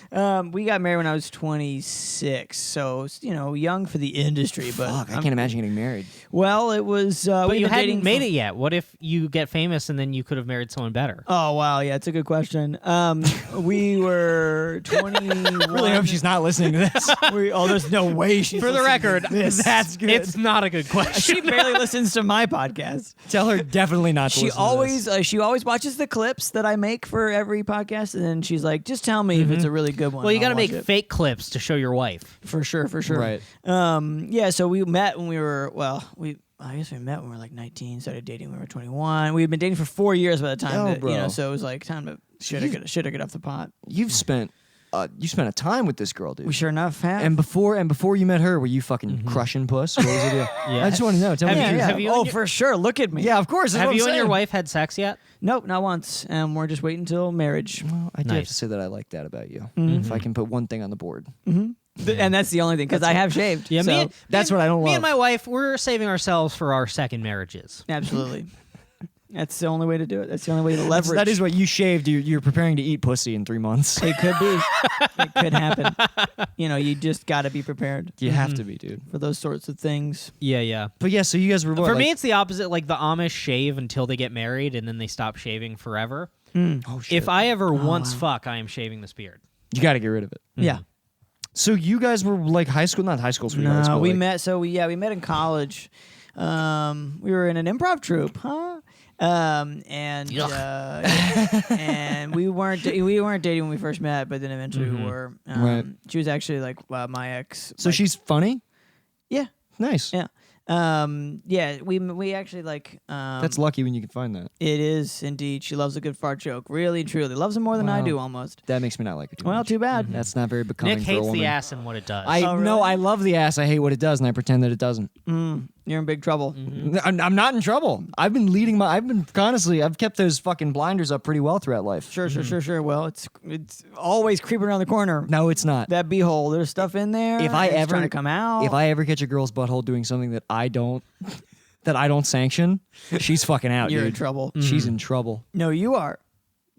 We got married when I was 26, so young for the industry. But Fuck, I can't imagine getting married. Well, it was. But you hadn't made it yet. What if you get famous and then you could have married someone better? Oh wow, yeah, it's a good question. We were 21. I really hope she's not listening to this. There's no way she's. For the listening to record, this. That's good. It's not a good question. She barely listens to my podcast. Tell her definitely not to She listen to this. she always watches the clips that I make for every podcast, and then she's like, "Just tell me if it's a really good one." Well, you got got to make fake clips to show your wife. for sure. Right. Yeah. So we met when we were I guess we met when we were like 19. Started dating when we were 21. We had been dating for 4 years by the time Oh, that, bro. so it was like time to should have get off the pot. You've spent a time with this girl, dude. We sure enough have. And before you met her, were you fucking crushing puss? What was the deal? Yeah. I just want to know. Tell me. Have the you- truth. have you- Oh, for sure. Look at me. Yeah, of course. that's Have what you I'm and your saying. wife had sex yet? Nope, not once. And we're just waiting until marriage. Well, I do have Nice. to say that I like that about you. Mm-hmm. If I can put one thing on the board. And that's the only thing because I have shaved. Yeah, so, that's what I don't Me love. and my wife, we're saving ourselves for our second marriages. absolutely. That's the only way to do it. That's the only way to leverage. That is what you shaved. You're preparing to eat pussy in 3 months. It could be. It could happen. You just got to be prepared You have to be, dude. for those sorts of things. Yeah, yeah. But yeah, so you guys were what, For like, me, it's the opposite. Like the Amish shave until they get married, and then they stop shaving forever. oh shit. If I ever once fuck, I am shaving this beard. you got to get rid of it. Yeah. So you guys were like high school, not high school, sweethearts. No, but we like, met. So we met in college. We were in an improv troupe, huh? And we weren't dating when we first met, but then eventually we were. Right. She was actually like my ex. So she's funny. yeah. Nice. Yeah. Yeah, we actually like That's lucky when you can find that. it is indeed. She loves a good fart joke. Really, truly. Loves them more than I Wow. do almost. That makes me not like her too Well, much. too bad. That's not very becoming Nick for a hates woman. the ass and what it does. I Oh, really? no, I love the ass. I hate what it does, and I pretend that it doesn't. You're in big trouble. I'm not in trouble. I've kept those fucking blinders up pretty well throughout life. Sure. Well, it's always creeping around the corner. No, it's not. That beehole, there's stuff in there. If I it's ever trying to come out. If I ever catch a girl's butthole doing something that I don't sanction, she's fucking out, you're dude. in trouble. She's in trouble. No, you are.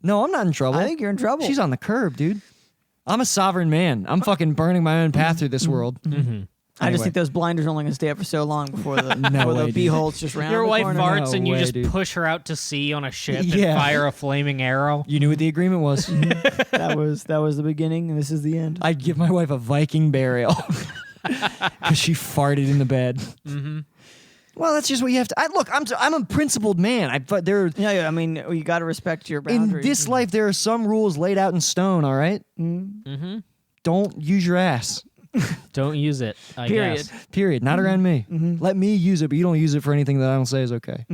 No, I'm not in trouble. I think you're in trouble. She's on the curb, dude. I'm a sovereign man. I'm fucking burning my own path through this world. I just Anyway. think those blinders are only going to stay up for so long before the way, dude. beeholes just round Your the wife corner. farts No and you way, just dude. push her out to sea on a ship Yeah. and fire a flaming arrow. You knew what the agreement was. That was the beginning, and this is the end. I'd give my wife a Viking burial because she farted in the bed. Mm-hmm. Well, that's just what you have to. I'm a principled man. But there, Yeah. I mean, you got to respect your in boundaries. this life, there are some rules laid out in stone. All right. Mm-hmm. Don't use your ass. Don't use it, I Period. guess. Period. Not around me. Let me use it, but you don't use it for anything that I don't say is okay.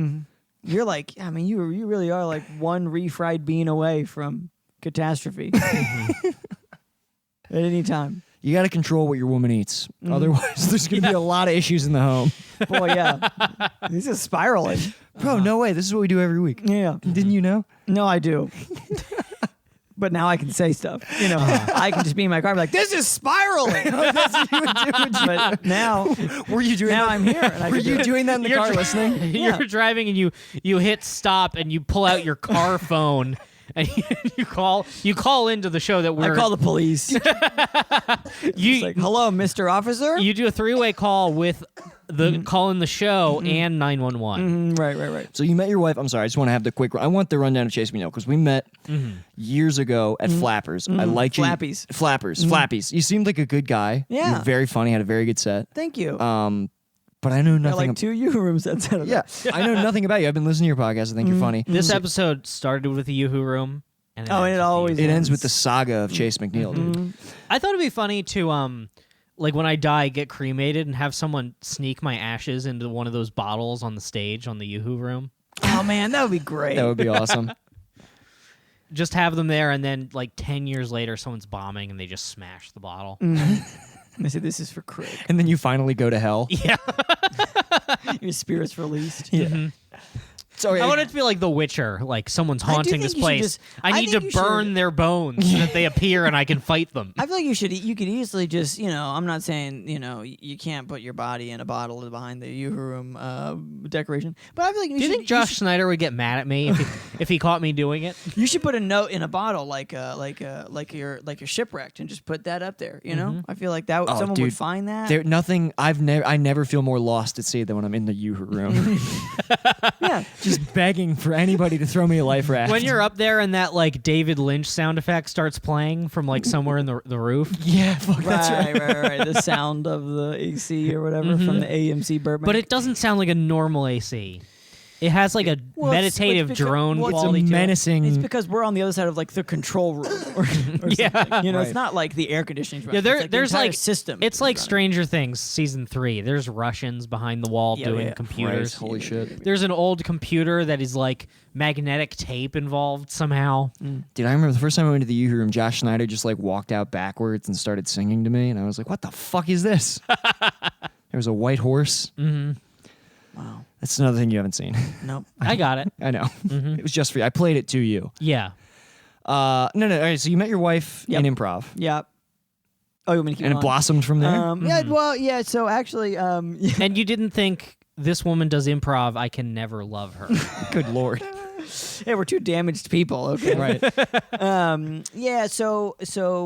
You're like, I mean, you really are like one refried bean away from catastrophe at any time. You got to control what your woman eats. Otherwise, there's going to be a lot of issues in the home. Boy, yeah, this is spiraling. Bro, no way. This is what we do every week. Yeah, Didn't you know? no, I do. But now I can say stuff. I can just be in my car and be like, this is spiraling. But now Were you doing Now that? I'm here. And I Were can you do it. doing that in the You're car dri- listening? Yeah. You're driving and you hit stop and you pull out your car phone and you call into the show that we're I call the police. you It's like, hello, Mr. Officer. you do a 3-way call with the call in the show and 911. Right. So you met your wife. I'm sorry. I just want to have the quick. I want the rundown of Chase McNeill because we met years ago at Flappers. I liked you. Flappies. Flappies. You seemed like a good guy. Yeah. You're very funny. Had a very good set. Thank you. But I know Got nothing. like 2 U-rooms that's out of Yeah, I know nothing about you. I've been listening to your podcast. I think you're funny. This episode started with the Yoo-Hoo Room. And Oh, and it always It ends with the saga of Chase McNeill, dude. I thought it'd be funny to like when I die, get cremated and have someone sneak my ashes into one of those bottles on the stage on the Yoo-Hoo room. Oh man, that would be great. That would be awesome. Just have them there, and then like 10 years later, someone's bombing and they just smash the bottle. They say this is for Craig. And then you finally go to hell. Yeah. Your spirit's released. Yeah. Sorry, I want it to be like The Witcher, like someone's I do haunting think this you should place. just- I I need to think you burn should- their bones so that they appear and I can fight them. I feel like you could easily just, I'm not saying, you can't put your body in a bottle behind the Yoo-Hoo room decoration, but I feel like Do you think Josh Snyder would get mad at me if he caught me doing it? you should put a note in a bottle like you're shipwrecked and just put that up there, you know? I feel like that Oh, someone dude. would find that. There, nothing. I never feel more lost at sea than when I'm in the Yoo-Hoo room, Yeah. just begging for anybody to throw me a life raft. When you're up there and that like David Lynch sound effect starts playing from like somewhere in the roof. yeah, fuck, that's right. right. The sound of the AC or whatever from the AMC Burbank. But it doesn't sound like a normal AC. It has like a meditative drone well, it's quality to it. menacing. It's because we're on the other side of like the control room, or Yeah. something. It's Right. not like the air conditioning. Yeah, there's there's the entire like system. It's is like running. Stranger Things season 3. There's Russians behind the wall Yeah, doing yeah. computers. Christ, holy shit. There's an old computer that is like magnetic tape involved somehow. Dude, I remember the first time I went to the Yoo-Hoo room, Josh Snyder just like walked out backwards and started singing to me, and I was like, "What the fuck is this?" There was a white horse. Wow. That's another thing you haven't seen. Nope. I got it. I know. It was just for you. I played it to you. Yeah. No. All right. So you met your wife Yep. in improv, Yeah. Oh, you want me to keep and it going? blossomed from there. Yeah. Well, yeah. So actually, yeah. And you didn't think this woman does improv, I can never love her. Good lord. Hey, we're two damaged people. Okay. Right. Yeah. So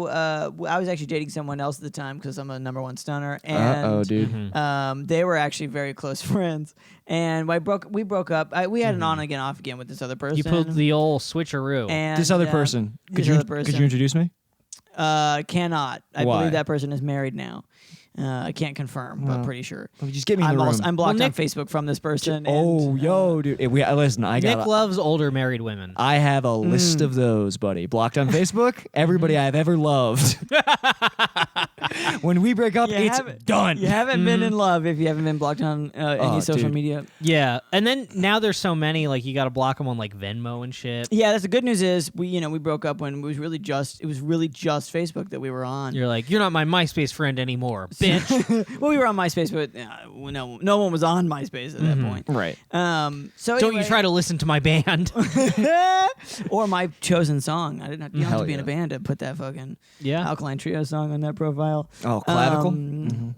I was actually dating someone else at the time because I'm a #1 stunner, and Oh, dude. they were actually very close friends. And we broke up. We had an on again, off again with this other person. You pulled the old switcheroo. and, This other person. this Could other you person. introduce me? Cannot. I Why? believe that person is married now. I can't confirm, but pretty sure. Just get me in the room. I'm blocked Well, on Facebook from this person. Oh, and, yo, dude. Listen, I Nick got. loves older married women. I have a list of those, buddy. Blocked on Facebook. Everybody I've ever loved. When we break up, You it's haven't- done. You haven't been in love if you haven't been blocked on any social dude. media. Yeah. And then now there's so many, like you got to block them on like Venmo and shit. Yeah, that's the good news is we broke up when it was really just Facebook that we were on. You're like, you're not my MySpace friend anymore, bitch. Well, we were on MySpace, but no one was on MySpace at that point. Right. So Don't anyway, you try to listen to my band. or my chosen song. I didn't have, you don't have Hell to be in a yeah. band to put that fucking Yeah. Alkaline Trio song on that profile. Oh, clavicle?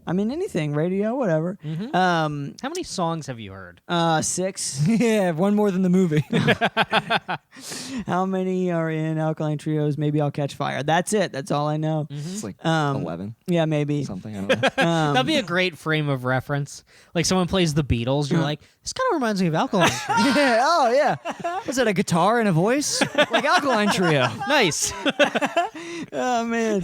I mean, anything, radio, whatever. How many songs have you heard? 6. Yeah, one more than the movie. How many are in Alkaline Trios? Maybe I'll Catch Fire. That's it. That's all I know. It's like 11. Yeah, maybe. something. I don't know. That'd be a great frame of reference. Like someone plays the Beatles, you're like, this kind of reminds me of Alkaline Trio. Yeah. Oh, yeah. Was it a guitar and a voice? Like Alkaline Trio. Nice. Oh man,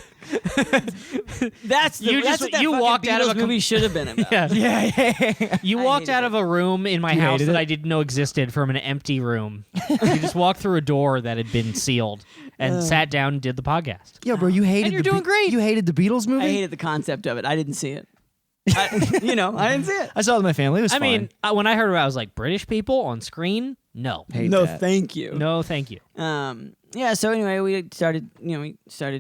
that's the, You that's just- what that you fucking walked out of Beatles a com- movie should have been about. Yeah. Yeah. You I walked hated out of a room in my You house hated that it? I didn't know existed from an empty room. You just walked through a door that had been sealed and sat down and did the podcast. Yo, bro, you hated. And you're the doing great. You hated the Beatles movie. I hated the concept of it. I didn't see it. I didn't see it. I saw it with my family. It was I fine. mean, when I heard about it, I was like, British people on screen? No. Hate No, that. thank you. No, thank you. Yeah. So anyway, we started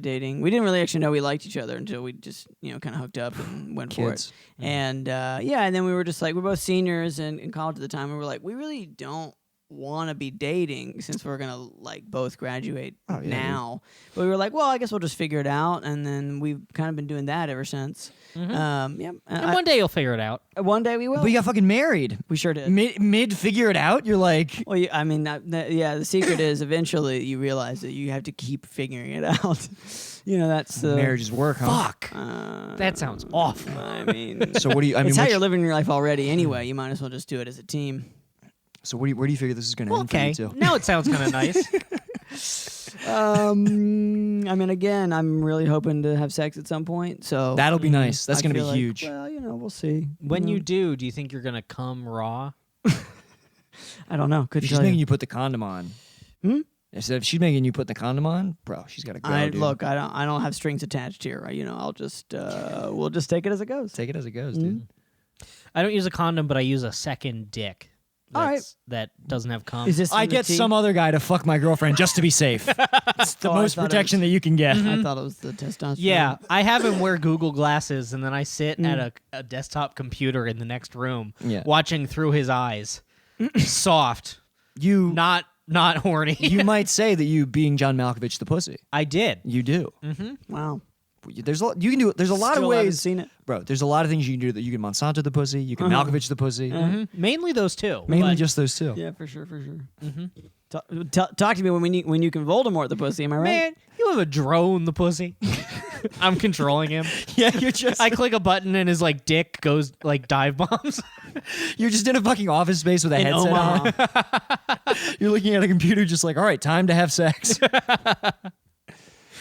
dating. We didn't really actually know we liked each other until we just kind of hooked up and went Kids. for it. And and then we were just like, we're both seniors in college at the time, and we were like, we really don't want to be dating since we're gonna like both graduate Oh, yeah, now. But we were like, well, I guess we'll just figure it out, and then we've kind of been doing that ever since. Yeah. And one day you'll figure it out. One day we will. But you got fucking married. We sure did. Mid figure it out. You're like, Well, I mean, the secret is eventually you realize that you have to keep figuring it out. That's the marriages work, huh? Fuck. That sounds awful. I mean, So what do you? I mean, it's how which- you're living your life already anyway. You might as well just do it as a team. So where do you figure this is going to end Okay. for you two? Now it sounds kind of nice. I mean, again, I'm really hoping to have sex at some point. So That'll be nice. That's I going to be feel like, huge. Well, we'll see. When you do you think you're going to come raw? I don't know. Couldn't She's tell making you. you put the condom on. I said, if she's making you put the condom on, bro, she's got to go. Dude. Look, I don't have strings attached here. I'll just we'll just take it as it goes. Take it as it goes, dude. I don't use a condom, but I use a second dick. All right. That doesn't have cum. Is this I from the get tea? some other guy to fuck my girlfriend just to be safe. It's the Oh, I most thought it protection was- that you can get. I thought it was the testosterone. Yeah, I have him wear Google glasses, and then I sit at a desktop computer in the next room, Yeah. watching through his eyes, soft, You not horny. you might say that you being John Malkovich the pussy. I did. You do. Wow. There's you can do. There's a lot Still of haven't ways, seen it. bro. There's a lot of things you can do. That you can Monsanto the pussy. You can Malkovich the pussy. Mainly those two. Mainly but- just those two. Yeah, for sure. Talk to me when you can Voldemort the pussy. Am I right? Man, you have a drone the pussy. I'm controlling him. Yeah, you're just I click a button and his like dick goes like dive bombs. you're just in a fucking office space with a In headset Omaha. on. You're looking at a computer, just like, all right, time to have sex.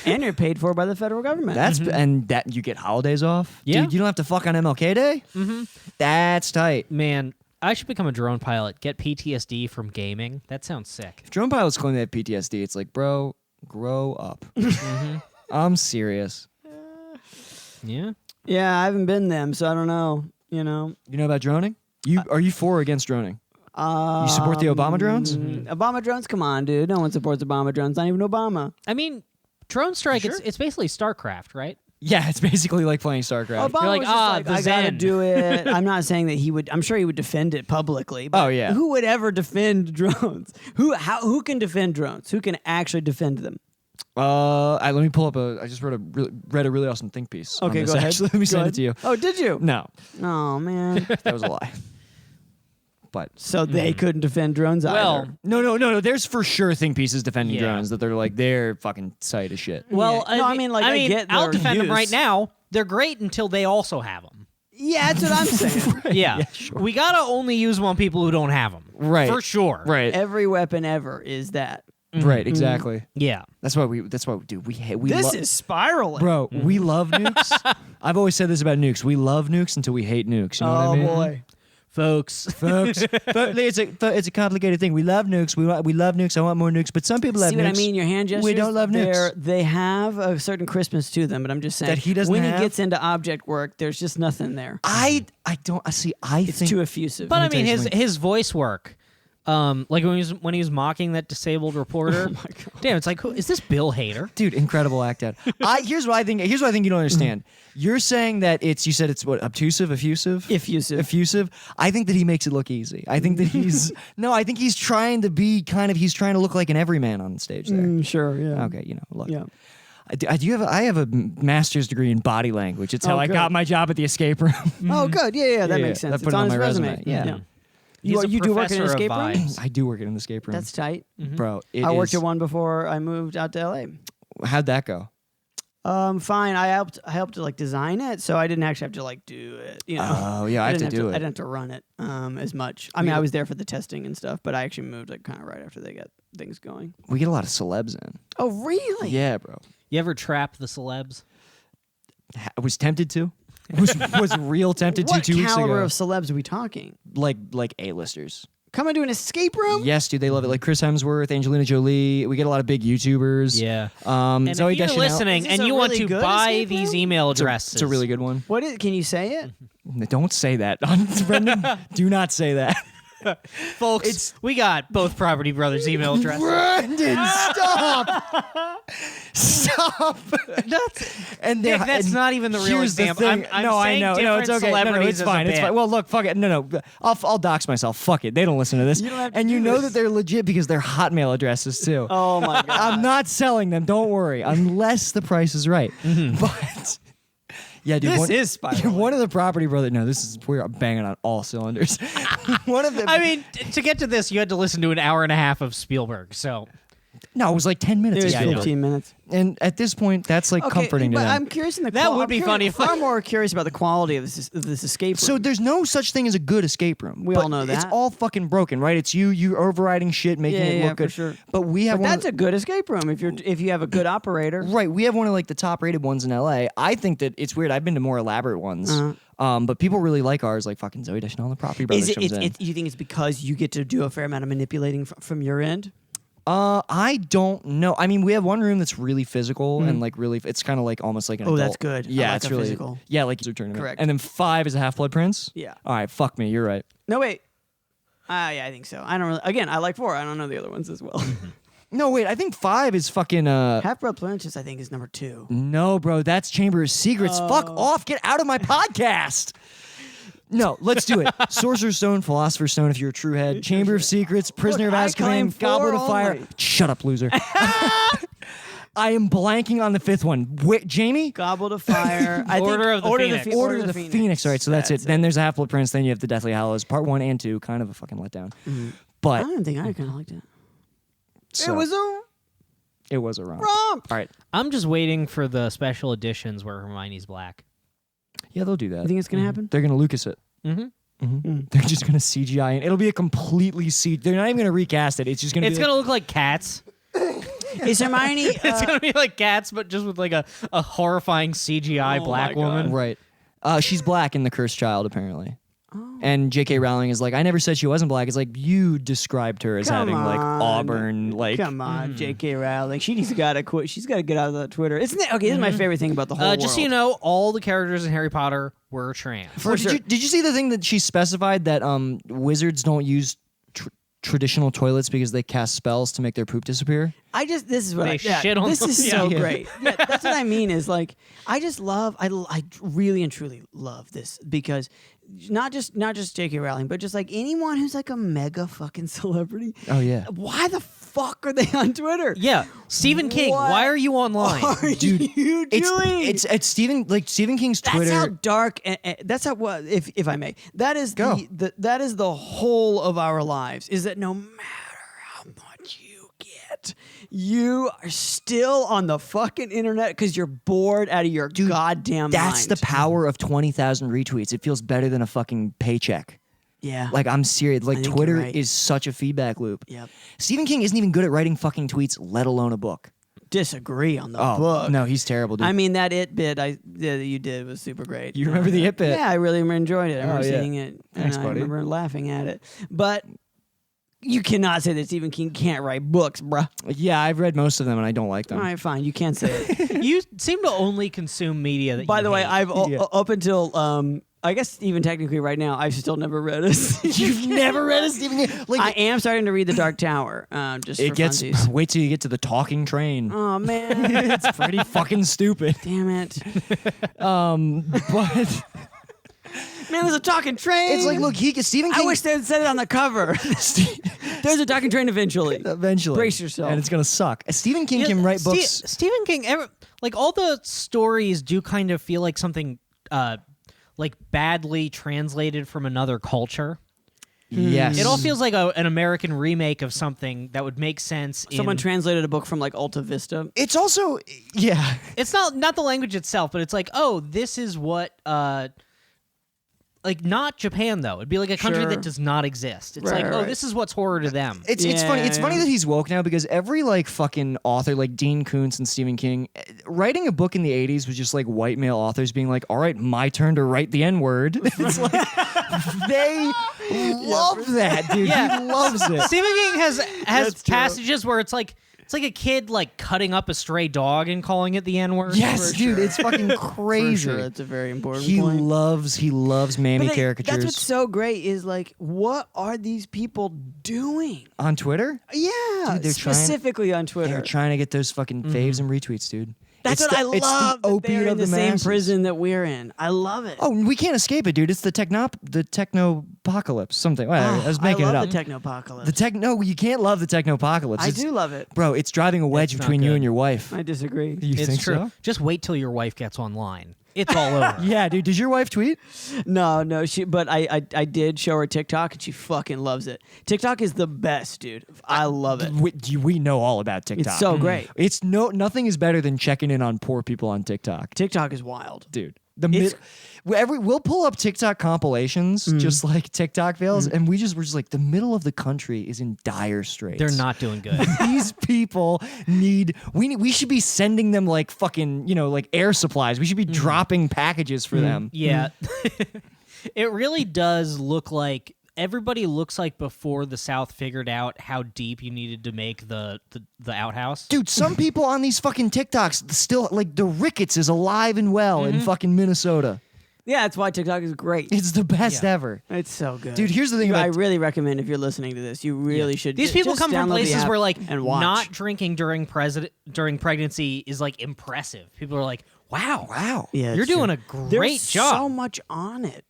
And you're paid for by the federal government. That's and that you get holidays off. Yeah. Dude, you don't have to fuck on MLK Day. That's tight. Man, I should become a drone pilot. Get PTSD from gaming. That sounds sick. If drone pilots claim they have PTSD, it's like, bro, grow up. I'm serious. Yeah. Yeah, I haven't been them, so I don't know. You know about droning? Are you for or against droning? You support the Obama drones? Obama drones? Come on, dude. No one supports Obama drones. Not even Obama. I mean, drone strike. Sure. It's basically StarCraft, right? Yeah, it's basically like playing StarCraft. Obama You're like, was just like, the I gotta Zen. do it. I'm not saying that he would. I'm sure he would defend it publicly. But Oh, yeah. Who would ever defend drones? Who can defend drones? Who can actually defend them? Let me pull up I just read a really awesome think piece. on Okay, this, go ahead. Actually, let me Go send ahead. it to you. Oh, did you? No, Oh man. that was a lie. But So they couldn't defend drones Well, either. no. There's for sure think pieces defending Yeah. drones that they're fucking sight as shit. Well, Yeah. No, I mean, like, I get I'll their defend them use. right now. They're great until they also have them. Yeah, that's what I'm saying. Yeah. sure. We gotta only use them on people who don't have them. Right. For sure. Right. Every weapon ever is that. Right. Exactly. Yeah. That's what we do. We This is spiraling. bro. We love nukes. I've always said this about nukes. We love nukes until we hate nukes. You know what Oh I mean? boy. Folks. Folks, but it's a complicated thing. We love nukes. We love nukes. I want more nukes. But some people have See nukes. what I mean? Your hand gestures. We don't love nukes. They have a certain crispness to them, but I'm just saying That he doesn't when have? he gets into object work, there's just nothing there. I don't. I see. I It's think too effusive. But I tell mean, you his something. his voice work, like when he was mocking that disabled reporter. Damn, it's like, who is this? Bill Hader? dude, incredible act out. Here's what I think you don't understand. You're saying that you said it's what, obtrusive, effusive? Effusive. I think that he makes it look easy. I think that he's no, I think he's trying to be he's trying to look like an everyman on stage there. Sure. Yeah. Okay, look. Yeah. I have a master's degree in body language. It's how Oh, I good. got my job at the escape room. Oh, good. Yeah. That Yeah, makes yeah. sense. I put It's it on on his my resume. resume. Yeah. He's a You do work in an professor of escape room? vibes. I do work in an escape room. That's tight. bro. I worked at one before I moved out to LA. How'd that go? Fine. I helped to like design it, so I didn't actually have to like do it. You know. Oh yeah, I have to do I it. didn't have to run it as much. I mean, I was there for the testing and stuff, but I actually moved like kind of right after they got things going. We get a lot of celebs in. Oh, really? Yeah, bro. You ever trap the celebs? I was tempted to. Was real tempted to What 2 weeks caliber ago. of celebs are we talking? like A-listers. Come into an escape room? Yes, dude, they love it. Like Chris Hemsworth, Angelina Jolie. We get a lot of big YouTubers. Yeah. And And Zoe if you're Deschanel. listening Is this and a you want really to good buy escape these room? email addresses, It's a really good one. What is? Can you say it? Don't say that. Brendan, do not say that. folks. We got both Property Brothers email addresses. Brendan, stop. Stop. And Nick, that's not even the real here's the example. thing. I'm no, I saying know. No, it's different okay. No, celebrities it's as a fine. It's bit. fine. Well, look, fuck it. No. I'll dox myself. Fuck it. They don't listen to this. You don't have to and you do know this. that they're legit because they're Hotmail addresses too. Oh my god! I'm not selling them. Don't worry, unless the price is right. But yeah, dude, This is spiraling. one of the Property Brothers. No, we're banging on all cylinders. One of them. I mean, to get to this, you had to listen to an hour and a half of Spielberg. So no, it was like 10 minutes. It was of Spielberg. 15 minutes. And at this point, that's like comforting to but them. I'm curious in the That would be funny if- Far more curious about the quality of this escape room. So there's no such thing as a good escape room. We but all know It's that. all fucking broken, right? It's you overriding shit, making it look for good. sure. But we have But one. that's a good escape room if you have a good operator. Right, we have one of like the top rated ones in LA. I think that it's weird. I've been to more elaborate ones, but people really like ours. Like fucking Zoe Deschanel and the Property Brothers Is it, comes in. you think it's because you get to do a fair amount of manipulating from your end? I don't know. I mean, we have one room that's really physical and like really. It's kind of like almost like an. Oh, adult. that's good. I Yeah, like it's a really physical. Yeah, like it's a tournament. Correct. And then 5 is a Half-Blood Prince. Yeah. All right, fuck me. You're right. No, wait. Yeah, I think so. I don't really. Again, I like 4. I don't know the other ones as well. No, wait. I think 5 is fucking. Half-Blood Princess, I think, is number 2. No, bro. That's Chamber of Secrets. Fuck off. Get out of my podcast. No, let's do it. Sorcerer's Stone, Philosopher's Stone, if you're a true head. Chamber of Secrets, Prisoner Look, of I claim Azkaban, Goblet 4 of Fire. only. Shut up, loser. I am blanking on the 5th one. Wait, Jamie? Goblet of Fire. I think Order of the Phoenix. Order of the Phoenix. All right, so that's it. Then there's a Half-Blood Prince. Then you have the Deathly Hallows, part 1 and 2. Kind of a fucking letdown. I But don't think I kind of liked it. so, It was a a romp. romp. All right. I'm just waiting for the special editions where Hermione's black. Yeah, they'll do that. You think it's gonna happen? They're going to Lucas it. They're just going to CGI and it'll be a completely They're not even going to recast it. It's just going to be It's gonna look like Cats. Is Hermione? It's gonna be like Cats, but just with like a horrifying CGI Oh black my God. woman. Right. She's black in The Cursed Child, apparently. Oh. And J.K. Rowling is like, I never said she wasn't black. It's like, you described her as Come having like on. auburn, like. Come on, J.K. Rowling. She's got to quit. She's got to get out of that Twitter. Isn't it? Okay, this is my favorite thing about the whole world. Just so you know, all the characters in Harry Potter were trans. Well, did you see the thing that she specified that wizards don't use traditional toilets because they cast spells to make their poop disappear? This is what They shit on this them. is so Yeah. great. Yeah, that's what I mean is like I really and truly love this because not just J.K. Rowling, but just like anyone who's like a mega fucking celebrity. Oh, yeah. Why the fuck are they on Twitter? Yeah, Stephen King. What Why are you online? Are Dude, you doing? It's Stephen King's Twitter. That's how dark. That's how. Well, if I may, that is Go. that is the whole of our lives. Is that no matter how much you get, you are still on the fucking internet because you're bored out of your goddamn That's mind. the power of 20,000 retweets. It feels better than a fucking paycheck. Yeah. Like, I'm serious. Like, think Twitter you're right. is such a feedback loop. Yep. Stephen King isn't even good at writing fucking tweets, let alone a book. Disagree on the Oh, book. no, he's terrible, dude. I mean, that it bit that you did was super great. You remember the it bit? Yeah, I really enjoyed it. I remember Oh, yeah. seeing it. Thanks, and I buddy. remember laughing at it. But you cannot say that Stephen King can't write books, bruh. Yeah, I've read most of them and I don't like them. All right, fine. You can say it. You seem to only consume media that By you the way, hate. I've Yeah. up until I guess even technically right now, I've still never read a. You've never read a Stephen King? Like, I am starting to read The Dark Tower. Just it for gets. funsies. Wait till you get to the talking train. Oh man, It's pretty fucking stupid. damn it! But Man, there's a talking train. it's like, look, Stephen King. I wish they had said it on the cover. There's a talking train eventually. Eventually. Brace yourself. And it's going to suck. Stephen King Yeah, can write books. Stephen King, like all the stories do kind of feel like something like badly translated from another culture. Yes. It all feels like an American remake of something that would make sense. Someone in, translated a book from like Alta Vista. It's also, yeah. it's not the language itself, but it's like, oh, this is what. Like not Japan though. It'd be like a country Sure. that does not exist. It's Right, like, oh, right. this is what's horror to them. It's funny. It's funny Yeah. that he's woke now because every like fucking author, like Dean Koontz and Stephen King, writing a book in the '80s was just like white male authors being like, "All right, my turn to write the N word." It's like they love that, dude. Yeah. He loves it. Stephen King has That's true. passages where it's like a kid like cutting up a stray dog and calling it the N word. Yes, For dude. sure. It's fucking For crazy. sure, that's a very important He point. loves mammy But caricatures That's what's so great is like, what are these people doing? on Twitter. Yeah, Dude, they're specifically on Twitter. They're trying to get those fucking faves and retweets, dude. That's It's what the- I it's the love. That opiate they're in of the same masses. prison that we're in. I love it. Oh, we can't escape it, dude. It's the technopocalypse. Something. Whatever. I was making I it love up. the technopocalypse. The techno. You can't love the technopocalypse. I It's- do love it. bro. It's driving a wedge It's not between you good. and your wife. I disagree. You It's think true. so? Just wait till your wife gets online. It's all over. Yeah, dude. Does your wife tweet? No, but I did show her TikTok and she fucking loves it. TikTok is the best, dude. I love it. We know all about TikTok. It's so great. It's nothing is better than checking in on poor people on TikTok, TikTok is wild. dude. The It's- we'll pull up TikTok compilations, Mm. just like TikTok fails, and we're just like the middle of the country is in dire straits. They're not doing good. These people we should be sending them like fucking, like air supplies. We should be dropping packages for them. Yeah. It really does look like everybody looks like before the South figured out how deep you needed to make the outhouse. Dude, some people on these fucking TikToks still like the rickets is alive and well in fucking Minnesota. Yeah, that's why TikTok is great. It's the best ever. It's so good. Dude, here's the thing I about really recommend if you're listening to this, you really should. These people just come from download the places app where like and watch. not drinking during pregnancy is like impressive. People are like, wow, Yeah, you're it's true. doing a great There's job. so much on it.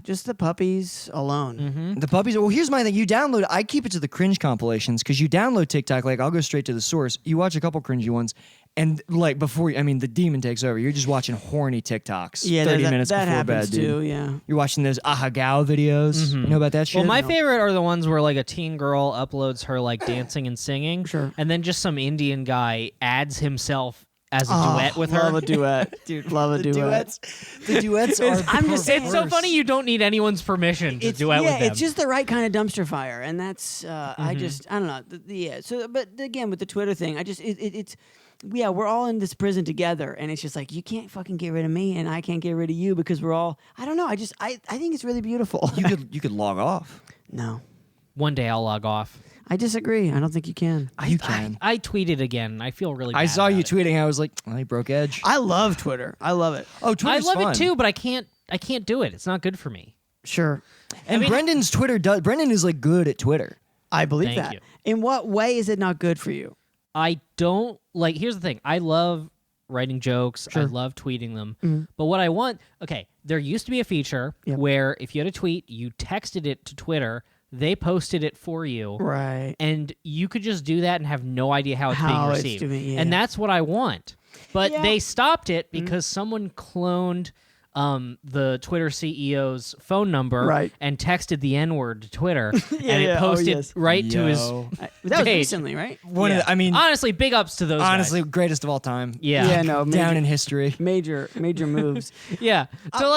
Just the puppies alone. the puppies. Well, here's my thing. You download. I keep it to the cringe compilations because you download TikTok. Like I'll go straight to the source. You watch a couple cringy ones, and like before, I mean, the demon takes over. You're just watching horny TikToks. Yeah, 30 that minutes that before happens bed, dude. too. Yeah. You're watching those Ahagao videos. You know about that shit? Well, my favorite are the ones where like a teen girl uploads her like dancing and singing, Sure. and then just some Indian guy adds himself as a duet with her. Love a duet, dude. Love a duet. The duets are. I'm just saying- It's so funny you don't need anyone's permission to duet with them. It's just the right kind of dumpster fire, and that's I don't know. Yeah. So, but again, with the Twitter thing, it's yeah, we're all in this prison together, and it's just like you can't fucking get rid of me, and I can't get rid of you because we're all. I don't know. I think it's really beautiful. you could log off. No, One day I'll log off. I disagree. I don't think you can. You can. I tweeted again. I feel really bad I saw you about it. tweeting. I was like, oh, he broke edge. I love Twitter. I love it. Oh, I Twitter's love fun. it too, but I can't do it. It's not good for me. Sure, And Brendan's Twitter does. Brendan is like good at Twitter. I believe Thank that. you. In what way is it not good for you? I don't like. Here's the thing. I love writing jokes. I love tweeting them. But what I want, okay, there used to be a feature Yep. where if you had a tweet, you texted it to Twitter, they posted it for you, Right. and you could just do that and have no idea how it's How being it's received. doing- yeah. And that's what I want. But Yeah. they stopped it because someone cloned the Twitter CEO's phone number Right. and texted the N-word to Twitter, Yeah, and yeah. it Oh, posted yes. right to his. That was Page. recently, right? One of Yeah. the, I mean, Honestly, big ups to those honestly, guys. greatest of all time. Yeah. Yeah, no, Down in history. major moves. Yeah. So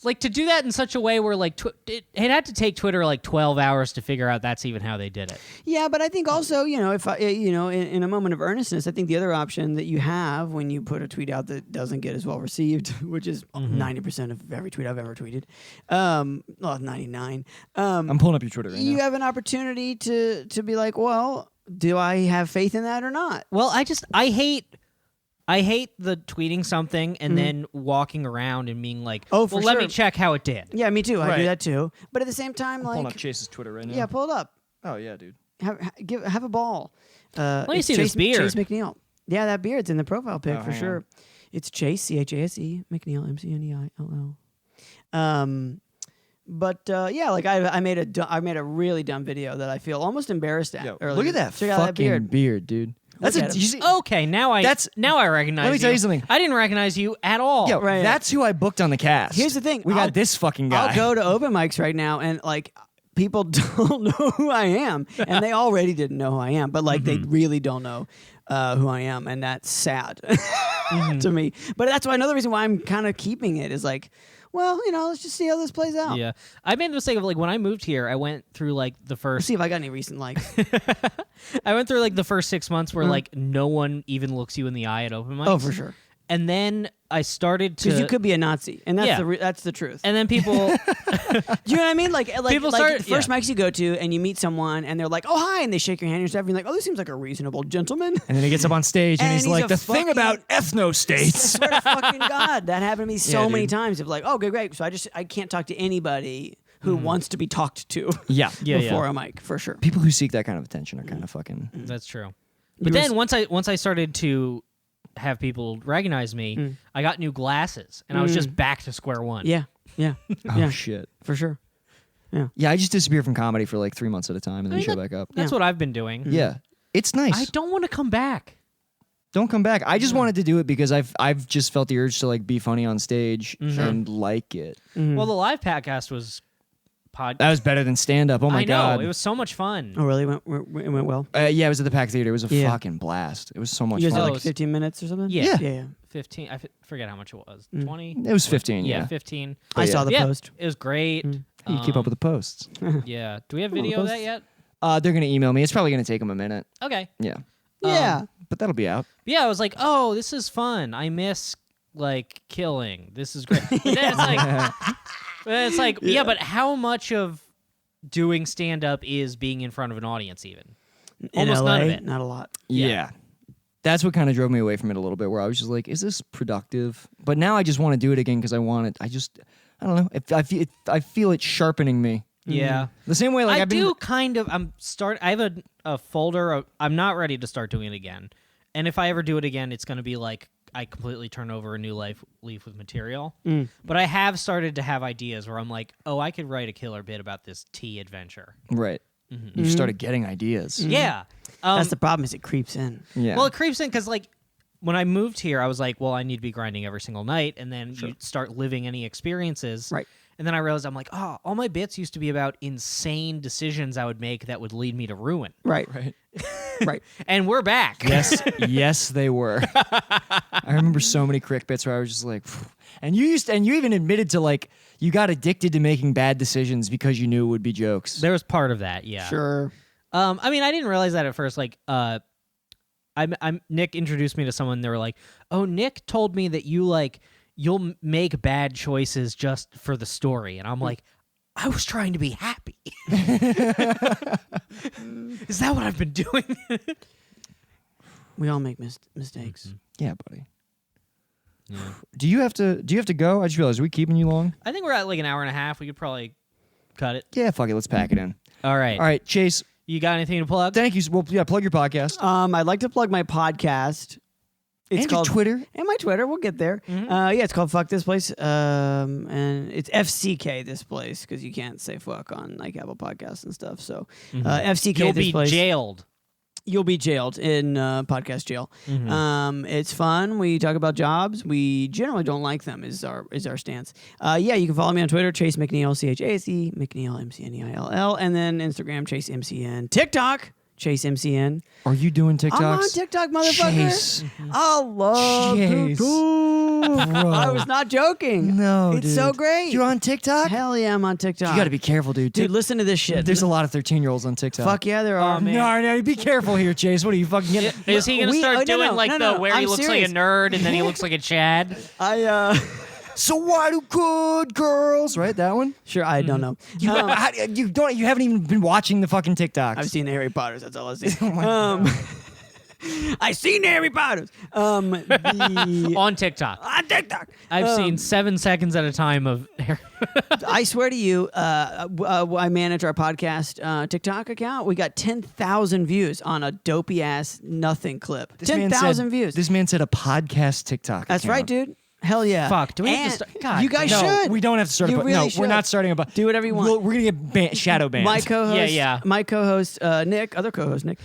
like to do that in such a way where like it had to take Twitter like 12 hours to figure out that's even how they did it. Yeah, but I think also, if I, in a moment of earnestness, I think the other option that you have when you put a tweet out that doesn't get as well received, which is 90% of every tweet I've ever tweeted, 99. I'm pulling up your Twitter right You now. have an opportunity to be like, well, do I have faith in that or not? Well, I hate the tweeting something and then walking around and being like, Oh, for well, let sure. me check how it did. Yeah, me too. I do Right. that too. But at the same time, Pulling like, up Chase's Twitter right now. yeah, pull it up. Oh yeah, dude. Have a ball. Let me see this beard. Chase McNeill. Yeah, that beard's in the profile pic Oh, for hang sure. on. It's Chase, CHASE, McNeill, McNeill. But yeah, like I made a really dumb video that I feel almost embarrassed at. Yo, earlier. look at that Check out fucking that beard. beard, dude. That's Look a. at him. You see, Okay, now I recognize Let me tell you something. I didn't recognize you at all. yo, right. that's who I booked on the cast. Here's the thing, We I'll- got this fucking guy. I'll go to open mics right now and like people don't know who I am, and they already didn't know who I am, but like they really don't know who I am, and that's sad to me. But that's why another reason why I'm kind of keeping it is like, well, let's just see how this plays out. Yeah. I made the mistake of like when I moved here, I went through like the Let's first see if I got any recent likes. I went through like the first 6 months where like no one even looks you in the eye at open mics. Oh, for sure. And then I started to Because you could be a Nazi, and that's Yeah. that's the truth. and then people Do you know what I mean? Like People like start- the first yeah. mics you go to, and you meet someone, and they're like, "Oh, hi," and they shake your hand and stuff. And you're like, "Oh, this seems like a reasonable gentleman." and then he gets up on stage and, And he's he's like, a the thing fucking- about ethno I states. swear to fucking God, that happened to me so Yeah, many dude. times. Of like, "Oh, okay, great." So I can't talk to anybody who wants to be talked to yeah. Yeah, before a mic for sure. People who seek that kind of attention are kind of fucking. That's true. You But were then once I started to have people recognize me, I got new glasses and I was just back to square one. Yeah, yeah, Oh yeah, shit. for sure. Yeah, I just disappear from comedy for like 3 months at a time and then mean, show back up. That's what I've been doing. Yeah, it's nice. I don't want to come back. Don't come back. I just wanted to do it because I've just felt the urge to like be funny on stage and like it. Well, the live podcast was That was better than stand up. Oh my I know. god. It was so much fun. Oh, really? It went well. Yeah, it was at the Pack Theater. It was a Yeah. fucking blast. It was so much You guys fun. did Oh, like 15 minutes or something. Yeah. Yeah. yeah. 15. Forget how much it was. 20? It was 15. Yeah. 15. I yeah. saw the yeah, post. it was great. You keep up with the posts. Yeah. Do we have on, the video of that posts. yet? They're gonna email me. It's probably gonna take them a minute. Okay. Yeah, Yeah. but that'll be out. Yeah, I was like, oh, this is fun. I miss like killing. This is great. But then it's like, yeah, but how much of doing stand-up is being in front of an audience even. In Almost LA, none of it. not a lot. Yeah. That's what kind of drove me away from it a little bit, where I was just like, is this productive? But now I just want to do it again because I want it. I don't know. I feel it sharpening me. Yeah. The same way, like I I've been. do kind of. I have a folder. I'm not ready to start doing it again. And if I ever do it again, it's going to be like I completely turn over a new leaf with material. But I have started to have ideas where I'm like, oh, I could write a killer bit about this tea adventure. Right. You've started getting ideas. Yeah. That's the problem. Is it creeps in? Yeah. Well, it creeps in because like when I moved here, I was like, well, I need to be grinding every single night, and then you start living any experiences. Right. And then I realized I'm like, oh, all my bits used to be about insane decisions I would make that would lead me to ruin. Right. Right. Right. And we're back. Yes, they were. I remember so many crick bits where I was just like, phew. And you even admitted to like you got addicted to making bad decisions because you knew it would be jokes. There was part of that, yeah. Sure. I mean, I didn't realize that at first. Like, Nick introduced me to someone. They were like, "Oh, Nick told me that you'll make bad choices just for the story," and I'm like, "I was trying to be happy." Is that what I've been doing? We all make mistakes. Yeah, buddy. Yeah. Do you have to go? I just realized, are we keeping you long? I think we're at like an hour and a half. We could probably cut it. Yeah, fuck it. Let's pack it in. All right. All right, Chase. You got anything to plug? Thank you. Well, yeah, plug your podcast. I'd like to plug my podcast. It's And your called Twitter. And my Twitter. We'll get there. Yeah, it's called Fuck This Place. And it's FCK This Place because you can't say fuck on like Apple Podcasts and stuff. So FCK You'll This be Place. jailed. You'll be jailed in podcast jail. It's fun. We talk about jobs. We generally don't like them. Is our stance. Yeah, you can follow me on Twitter, Chase McNeill, CHASE, McNeill, McNeill, and then Instagram, Chase MCN, TikTok, Chase MCN. Are you doing TikToks? I'm on TikTok, motherfucker. Chase. I love Chase. TikTok. I was not joking. No, it's dude. so great. You're on TikTok? Hell yeah, I'm on TikTok. You got to be careful, dude. dude. Listen to this shit. There's a lot of 13-year-olds on TikTok. Fuck yeah, there are. man. No, be careful here, Chase. What are you fucking getting? Is he going to start doing no, where I'm he looks serious. like a nerd and then he looks like a Chad? So why do good girls? Right, that one. Sure, I don't know. You haven't even been watching the fucking TikToks. I've seen the Harry Potters. That's all I've seen. Oh my God. I've seen the Harry Potters. On TikTok. On TikTok. I've seen 7 seconds at a time of I swear to you, I manage our podcast TikTok account. We got 10,000 views on a dopey ass nothing clip. This man 10,000 said- view. This man said a podcast TikTok. That's account. right, dude. Hell yeah. Fuck, do we have to And start- God, you guys No, should. we don't have to start. You a really no, should. we're not starting a. Do whatever you want. We're gonna get shadow banned. My co-host, Yeah. my co-host Nick, other co-host Nick,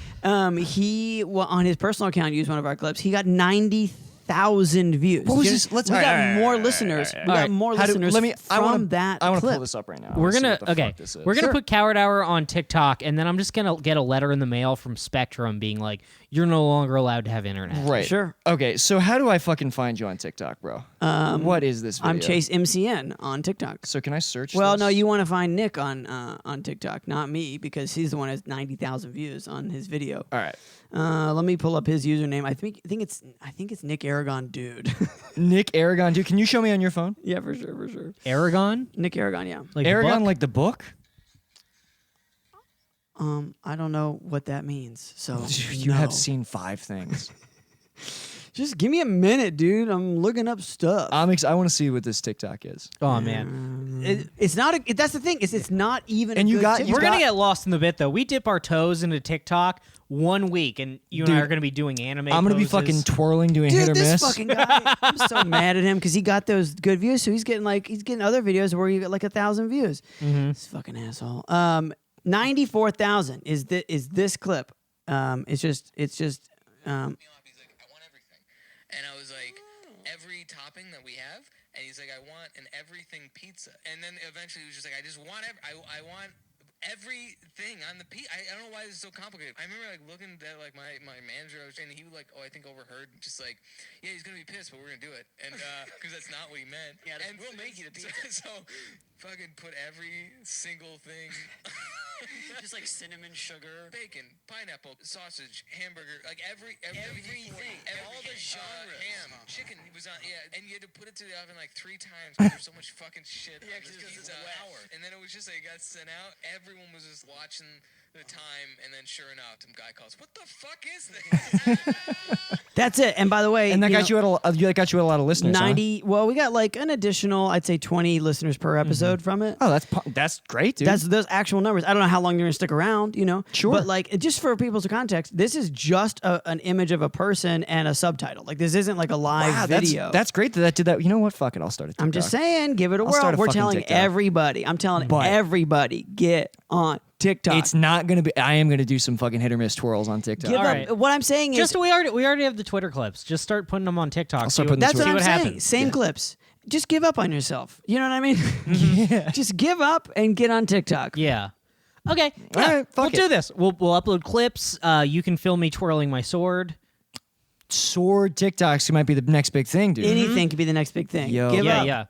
he on his personal account used one of our clips. He got 90,000 views. What was You this? know, Let's- we all got right, more all right, listeners. all right, We all got right. more How do- listeners let me- I from wanna- that I want to clip. pull this up right now. We're Let's see gonna what the fuck this is. We're gonna Sure. put Coward Hour on TikTok, and then I'm just gonna get a letter in the mail from Spectrum being like, "You're no longer allowed to have internet." Right. Sure. Okay. So how do I fucking find you on TikTok, bro? What is this video? I'm Chase MCN on TikTok. So can I search? Well, this? no, you want to find Nick on TikTok, not me, because he's the one who has 90,000 views on his video. All right. Let me pull up his username. I think it's Nick Aragon, dude. Nick Aragon, dude. Can you show me on your phone? Yeah, for sure. Aragon, Nick Aragon, yeah. like the Aragon, book? like the book. I don't know what that means. So You no. have seen 5 things. Just give me a minute, dude. I'm looking up stuff. I want to see what this TikTok is. Oh man, It's not. That's the thing. It's not even. And a you good got- TikTok. you we're gonna get lost in the bit though. We dip our toes into TikTok 1 week, and you and I Dude, are gonna be doing anime. I'm gonna be poses. fucking twirling, doing hit Dude, or this miss. fucking guy. I'm so mad at him because he got those good views. So he's getting other videos where you get like 1,000 views. This fucking asshole. 94,000 is this clip. It's just. He's like, I want everything. And I was like, every topping that we have. And he's like, I want an everything pizza. And then eventually he was just like, I just want I want everything on the pizza. I don't know why this is so complicated. I remember like looking at like my manager, and he like, I think overheard, just like, yeah, he's gonna be pissed, but we're gonna do it. And because that's not what he meant. Yeah, and we'll make you the pizza. So fucking put every single thing Just like cinnamon sugar. Bacon, pineapple, sausage, hamburger, like Everything. All the genres. ham, chicken. He was on, and you had to put it to the oven like 3 times because there's so much fucking shit. Yeah, on 'cause this it's pizza. wet. And then it was just like it got sent out. Everyone was just watching the time, and then sure enough, some guy calls, "What the fuck is this?" That's it. And by the way, And that got know, that got you a lot of listeners. huh? 90. Well, we got like an additional, I'd say 20 listeners per episode from it. Oh, that's great, dude. That's those actual numbers. I don't know how long they're gonna stick around, Sure. But like, just for people's context, this is just an image of a person and a subtitle. Like, this isn't like a live wow, video. That's great that did that. You know what? Fuck it. I'll start it. I'm just saying, give it a I'll start whirl. a We're fucking telling TikTok. everybody. I'm telling But- everybody, get on TikTok. It's not gonna be. I am gonna do some fucking hit or miss twirls on TikTok. Give All up. right. What I'm saying is, Just we already have the Twitter clips. Just start putting them on TikTok. I'll See start putting that's the what I'm what saying. happens. Same clips. Just give up on yourself. You know what I mean? Yeah. Just give up and get on TikTok. Yeah. Okay. All Yeah, right, fuck we'll it. do this. We'll upload clips. You can film me twirling my sword. Sword TikToks might be the next big thing, dude. Anything could be the next big thing. Yo. Give Yeah, up. yeah.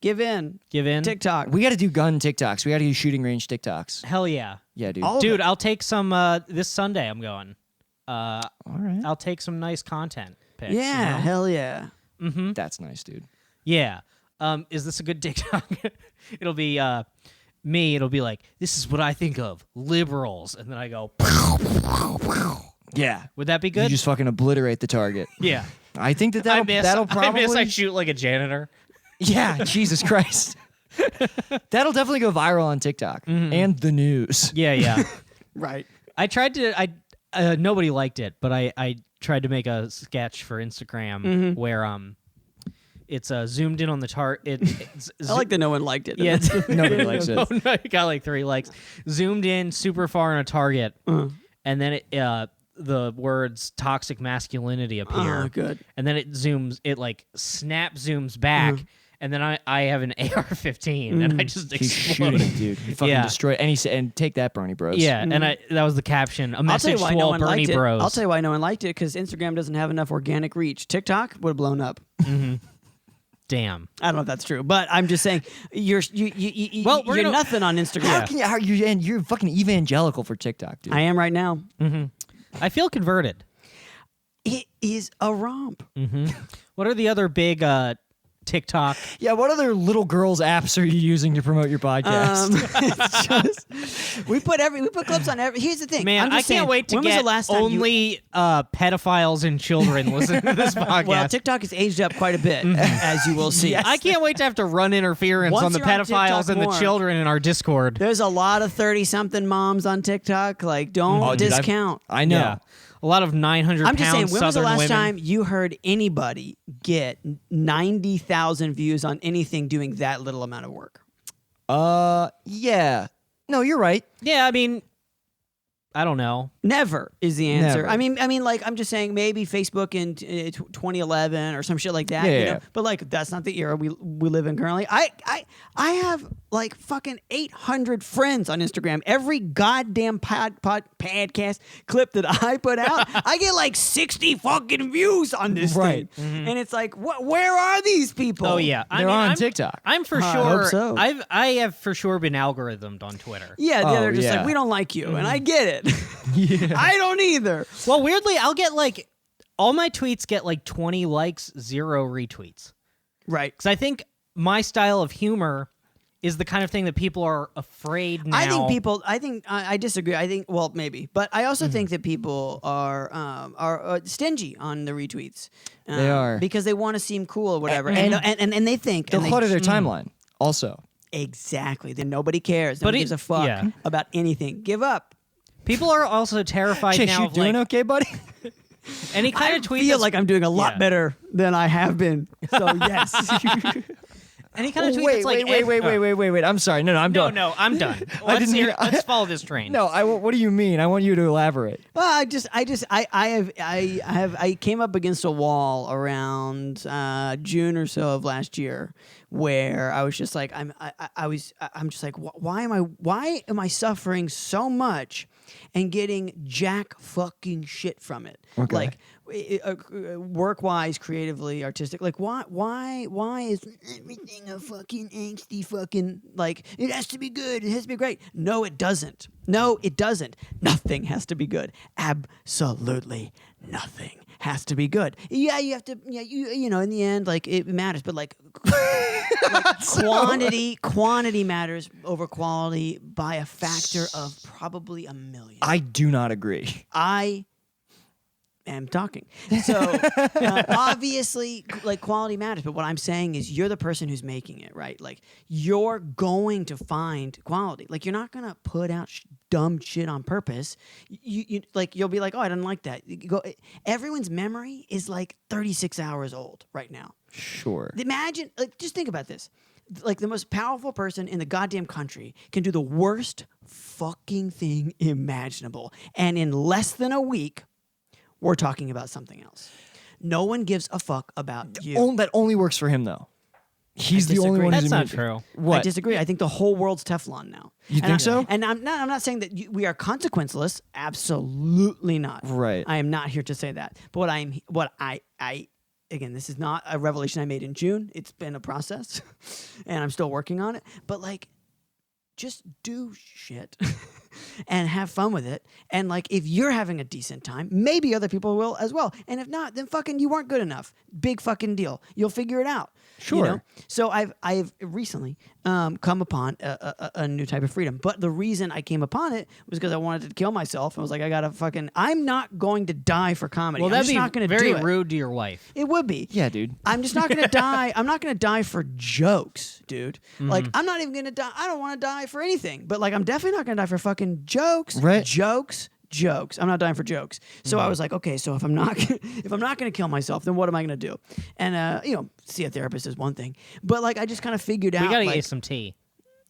Give in. Give in. TikTok. We got to do gun TikToks. We got to do shooting range TikToks. Hell yeah. Yeah, dude. All of Dude, it. I'll take some this Sunday I'm going. All right. I'll take some nice content pics. Yeah. Hell yeah. That's nice, dude. Yeah. Is this a good TikTok? It'll be me. It'll be like, this is what I think of liberals, and then I go, Yeah. would that be good? You just fucking obliterate the target. yeah. I think that'll probably. I shoot like a janitor. Yeah, Jesus Christ. That'll definitely go viral on TikTok and the news. Yeah, yeah. Right. I tried to. Nobody liked it, but I tried to make a sketch for Instagram where it's zoomed in on the I like that no one liked it. Yeah, Nobody likes it. Oh, no, it got like 3 likes. Zoomed in super far on a target, and then the words toxic masculinity appear. Oh, good. And then it like snap zooms back, and then I have an AR-15, and I just He's exploded. shooting, dude. He fucking Yeah. destroy and take that, Bernie Bros. Yeah, and that was the caption. A I'll tell you message why to no all one Bernie liked Bros. it. I'll tell you why no one liked it, because Instagram doesn't have enough organic reach. TikTok would have blown up. Damn. I don't know if that's true, but I'm just saying you're Well, we're you're gonna- nothing on Instagram. How can you? You're fucking evangelical for TikTok, dude. I am right now. I feel converted. It is a romp. What are the other big TikTok? Yeah, what other little girls apps are you using to promote your podcast? It's just we put clips on every. Here's the thing, Man, I'm I just can't saying, wait to when get was the last time only pedophiles and children listen to this podcast. Well, TikTok has aged up quite a bit, as you will see. I can't wait to have to run interference Once on the you're on pedophiles TikTok and the more. children in our Discord. There's a lot of 30-something moms on TikTok. Like, don't Oh, dude, discount. I know. Yeah. A lot of 900 I'm just saying, pound when was the Southern last women. time you heard anybody get 90,000 views on anything doing that little amount of work? Yeah. No, you're right. Yeah, I mean, I don't know. Never is the answer. Never. I mean, like, I'm just saying maybe Facebook in 2011 or some shit like that. Yeah, you yeah. know? But like, that's not the era we live in currently. I have like fucking 800 friends on Instagram. Every goddamn podcast clip that I put out, I get like 60 fucking views on this Right. thing. And it's like, where are these people? Oh yeah, They're on TikTok. I'm for I sure. hope so. I have for sure been algorithmed on Twitter. Yeah, Oh, they're just yeah. like, we don't like you, and I get it. Yeah. I don't either. Well, weirdly, I'll get like all my tweets get like 20 likes, 0 retweets. Right. Because I think my style of humor is the kind of thing that people are afraid now. I think I disagree. I think, well, maybe, but I also think that people are stingy on the retweets. They are. because they want to seem cool or whatever, And- and they think They'll and they- clutter their timeline. Also, exactly. Then nobody cares. But Nobody it- gives a fuck yeah. about anything. Give up. People are also terrified Chish, now you of doing like okay, buddy? any kind I of tweet. feel that's- like I'm doing a lot Yeah. better than I have been. So yes. any kind of tweet wait, that's like wait. I'm sorry. No, I'm done. No, I'm done. I Let's didn't hear. hear- Let's follow this train. No, what do you mean? I want you to elaborate. Well, I came up against a wall around June or so of last year, where I was just like, I'm just like, why am I suffering so much and getting jack fucking shit from it. Okay. Like work-wise, creatively, artistic. Like why is everything a fucking angsty fucking like it has to be good, it has to be great. No, it doesn't. No, it doesn't. Nothing has to be good. Absolutely nothing has to be good. Yeah, you have to. Yeah, you know, in the end, like it matters, but like quantity matters over quality by a factor of probably 1 million. I do not agree. I am talking. So obviously, like quality matters. But what I'm saying is, you're the person who's making it, right? Like you're going to find quality. Like you're not gonna put out dumb shit on purpose. You like you'll be like, oh, I didn't like that. You go. Everyone's memory is like 36 hours old right now. Sure. Imagine, like, just think about this. Like the most powerful person in the goddamn country can do the worst fucking thing imaginable, and in less than a week, we're talking about something else. No one gives a fuck about you. That only works for him, though. He's the only disagree. one who's That's not immune. true. What? I disagree. I think the whole world's Teflon now. You think so? And I'm not saying that we are consequenceless. Absolutely not. Right. I am not here to say that. But what I again, this is not a revelation I made in June. It's been a process, and I'm still working on it. But like, just do shit and have fun with it. And like, if you're having a decent time, maybe other people will as well. And if not, then fucking you weren't good enough. Big fucking deal. You'll figure it out. Sure. You know? So I've recently come upon a new type of freedom. But the reason I came upon it was because I wanted to kill myself. I was like, I'm not going to die for comedy. Well, I'm that'd just be not going to very do it. rude to your wife. It would be. Yeah, dude. I'm just not going to die. I'm not going to die for jokes, dude. Like, I'm not even going to die. I don't want to die for anything. But, like, I'm definitely not going to die for fucking jokes. Right. Jokes. I'm not dying for jokes. So I was like, okay, so if I'm not going to kill myself, then what am I going to do? And, see a therapist is one thing. But, like, I just kind of figured out. We gotta like, get some tea.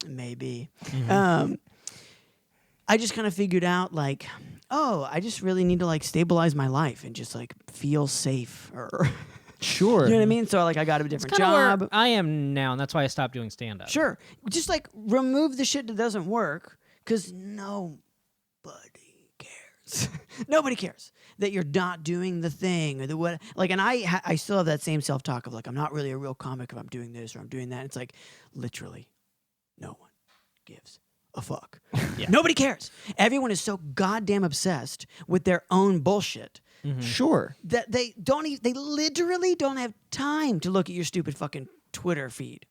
maybe. I just kind of figured out, like, oh, I just really need to, like, stabilize my life and just, like, feel safe or... Sure. You know what I mean? So like I got a different Kinda job. where I am now, and that's why I stopped doing stand-up. Sure. Just like remove the shit that doesn't work because nobody cares. Nobody cares that you're not doing the thing or the what. Like, and I still have that same self-talk of like, I'm not really a real comic if I'm doing this or I'm doing that. It's like literally no one gives a fuck. Nobody cares. Everyone is so goddamn obsessed with their own bullshit. Sure. That they literally don't have time to look at your stupid fucking Twitter feed.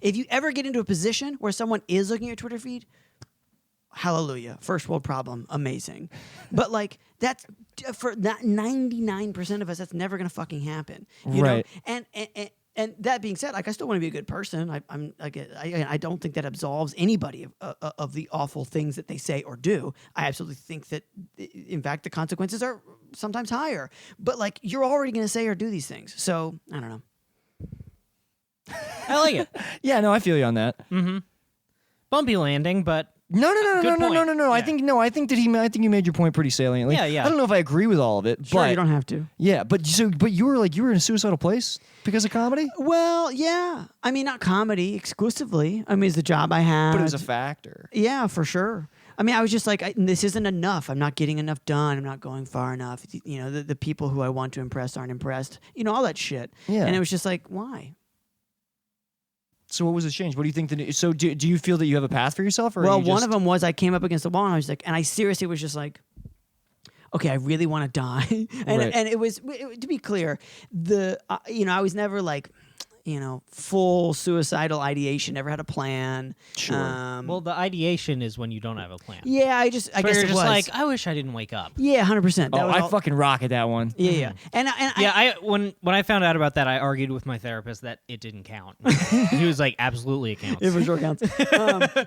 If you ever get into a position where someone is looking at your Twitter feed, hallelujah, first world problem, amazing. But like that's for that 99% of us, that's never gonna fucking happen. You Right. know? And that being said, like I still want to be a good person. I don't think that absolves anybody of the awful things that they say or do. I absolutely think that, in fact, the consequences are sometimes higher. But like, you're already going to say or do these things, so I don't know. I like it. Yeah, no, I feel you on that. Bumpy landing, but No. Good point. I Yeah. think you made your point pretty saliently. Yeah. I don't know if I agree with all of it, Sure, but you don't have to. yeah, but you were in a suicidal place because of comedy, Well, yeah. I mean, not comedy exclusively. I mean, it's the job I had. but it was a factor. Yeah, for sure. I mean, I was just like, this isn't enough. I'm not getting enough done. I'm not going far enough. You know, the people who I want to impress aren't impressed. You know, all that shit. Yeah. And it was just like, why? So what was the change? What do you think? So do you feel that you have a path for yourself? Or Well, you one just, of them was I came up against the wall and I was like, and I seriously was just like, okay, I really want to die. And Right. and it was to be clear, I was never like, full suicidal ideation. Never had a plan. Sure. well, the ideation is when you don't have a plan. Yeah, I guess Where it you're just was like, I wish I didn't wake up. yeah, 100%. Oh, I fucking rock at that one. yeah. And When I found out about that, I argued with my therapist that it didn't count. He was like, absolutely it counts. It for sure counts.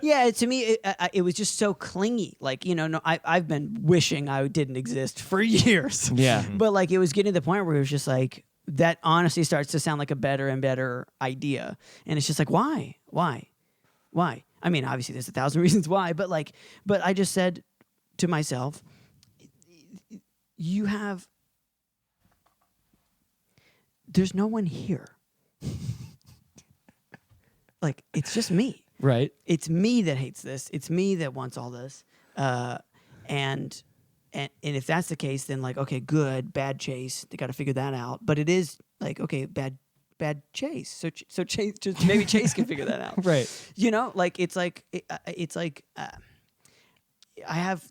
Yeah, to me, it was just so clingy. Like, I've been wishing I didn't exist for years. Yeah. But like, it was getting to the point where it was just like, that honestly starts to sound like a better and better idea. And it's just like, why? I mean, obviously there's 1,000 reasons why, but I just said to myself, there's no one here. Like, it's just me. Right. It's me that hates this. It's me that wants all this. and if that's the case, then like, okay, good, bad chase. They got to figure that out. But it is like, okay, bad chase. So Chase, just maybe Chase can figure that out. Right. You know, like it's like I have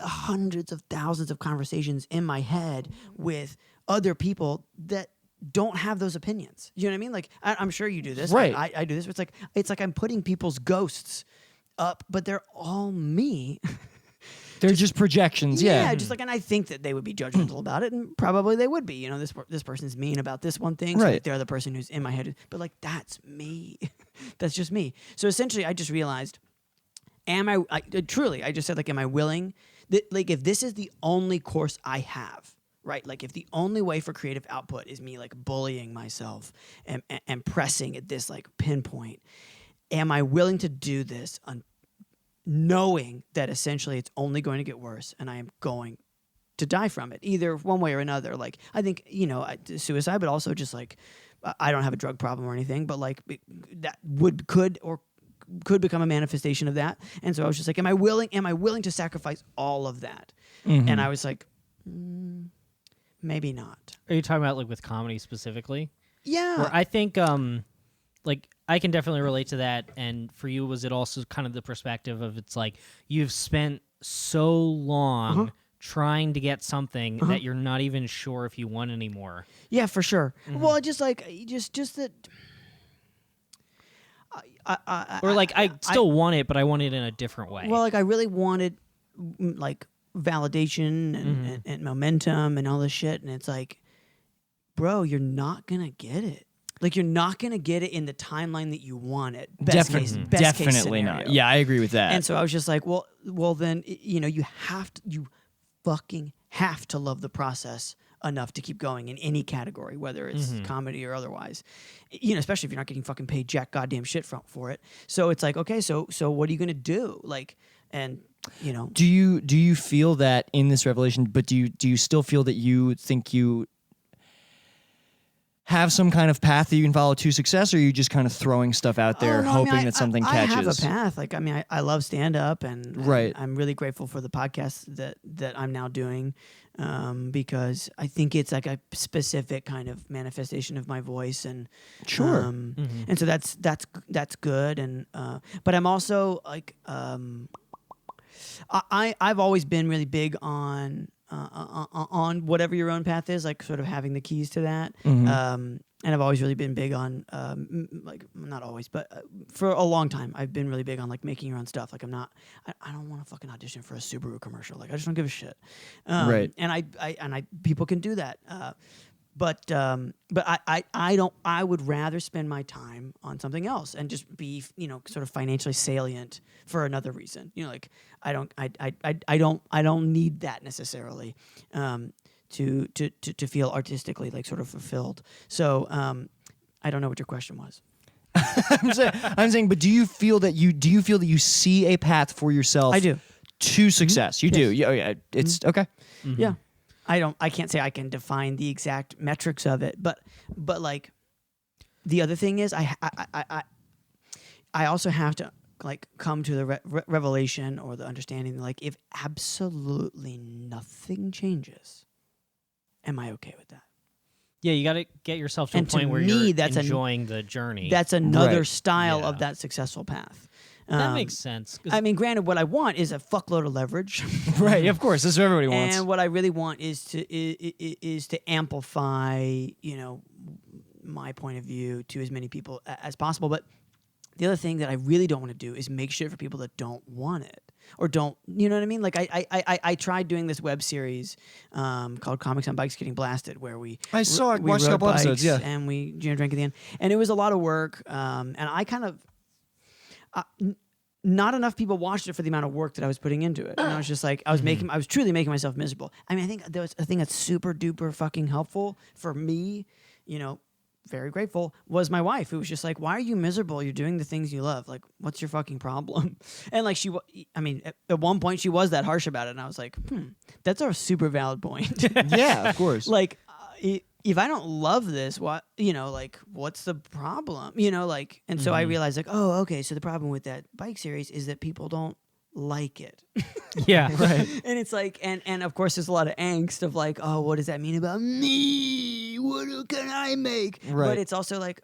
hundreds of thousands of conversations in my head with other people that don't have those opinions. You know what I mean? Like I'm sure you do this. Right. I do this. It's like I'm putting people's ghosts up, but they're all me. They're just projections. Yeah. Just like, and I think that they would be judgmental about it, and probably they would be. You know, this person's mean about this one thing, so Right. like they're the person who's in my head. But like, that's me. That's just me. So essentially, I just realized, I just said, like, am I willing? That, like, if this is the only course I have, right? Like, if the only way for creative output is me like bullying myself and pressing at this like pinpoint, am I willing to do this knowing that essentially it's only going to get worse and I am going to die from it, either one way or another? Like, I think, you know, suicide, but also just like, I don't have a drug problem or anything, but like that could become a manifestation of that. And so I was just like, am I willing to sacrifice all of that? Mm-hmm. And I was like, maybe not. Are you talking about like with comedy specifically? Yeah. Where I think like I can definitely relate to that. And for you, was it also kind of the perspective of it's like you've spent so long trying to get something that you're not even sure if you want anymore? Yeah, for sure. Well, just like just that. Or like I still want it, but I want it in a different way. Well, like I really wanted like validation and momentum and all this shit, and it's like, bro, you're not gonna get it. Like, you're not gonna get it in the timeline that you want it. Best case Definitely not. scenario. Yeah, I agree with that. And so I was just like, well, then you know, you fucking have to love the process enough to keep going in any category, whether it's comedy or otherwise. You know, especially if you're not getting fucking paid jack goddamn shit for it. So it's like, okay, so what are you gonna do? Like, and you know, do you feel that in this revelation? But do you still feel that you think you have some kind of path that you can follow to success, or are you just kind of throwing stuff out there, hoping that something catches? I have a path. Like, I mean, I love stand-up, and Right. I'm really grateful for the podcast that I'm now doing, because I think it's like a specific kind of manifestation of my voice, and Sure. and so that's good, and but I'm also like, I've always been really big on whatever your own path is, like sort of having the keys to that. And I've always really been big on, like, not always, but for a long time, I've been really big on like making your own stuff. Like, I don't want to fucking audition for a Subaru commercial. Like, I just don't give a shit. Right. And I people can do that. But I don't. I would rather spend my time on something else and just be, you know, sort of financially salient for another reason. You know, like I don't need that necessarily to feel artistically like sort of fulfilled. So I don't know what your question was. I'm saying, but do you feel that you see a path for yourself? I do. To success. You do. Yes. Yeah. It's okay. Yeah. I can't say I can define the exact metrics of it, but like the other thing is I also have to like come to the revelation or the understanding that, like, if absolutely nothing changes, am I okay with that? Yeah, you got to get yourself to And a to point where me, you're that's enjoying the journey. That's another Right. style Yeah. of that successful path. That makes sense. 'Cause I mean, granted, what I want is a fuckload of leverage. Right. Of course. That's what everybody wants. And what I really want is to amplify, you know, my point of view to as many people as possible. But the other thing that I really don't want to do is make shit for people that don't want it or don't, you know what I mean? Like I tried doing this web series called Comics on Bikes Getting Blasted, where we watched a rode couple episodes, bikes yeah. and we drank at the end, and it was a lot of work. And I kind of. Not enough people watched it for the amount of work that I was putting into it. And I was just like, I was truly making myself miserable. I mean, I think there was a thing that's super duper fucking helpful for me, you know, very grateful, was my wife, who was just like, why are you miserable? You're doing the things you love. Like, what's your fucking problem? And like, at one point she was that harsh about it. And I was like, that's a super valid point. Yeah, of course. Like, if I don't love this, what, you know, like, what's the problem? You know, like, and so I realized, like, oh, okay, so the problem with that bike series is that people don't like it. Yeah. Right. And it's like, and of course, there's a lot of angst of like, oh, what does that mean about me? What can I make? Right. But it's also like,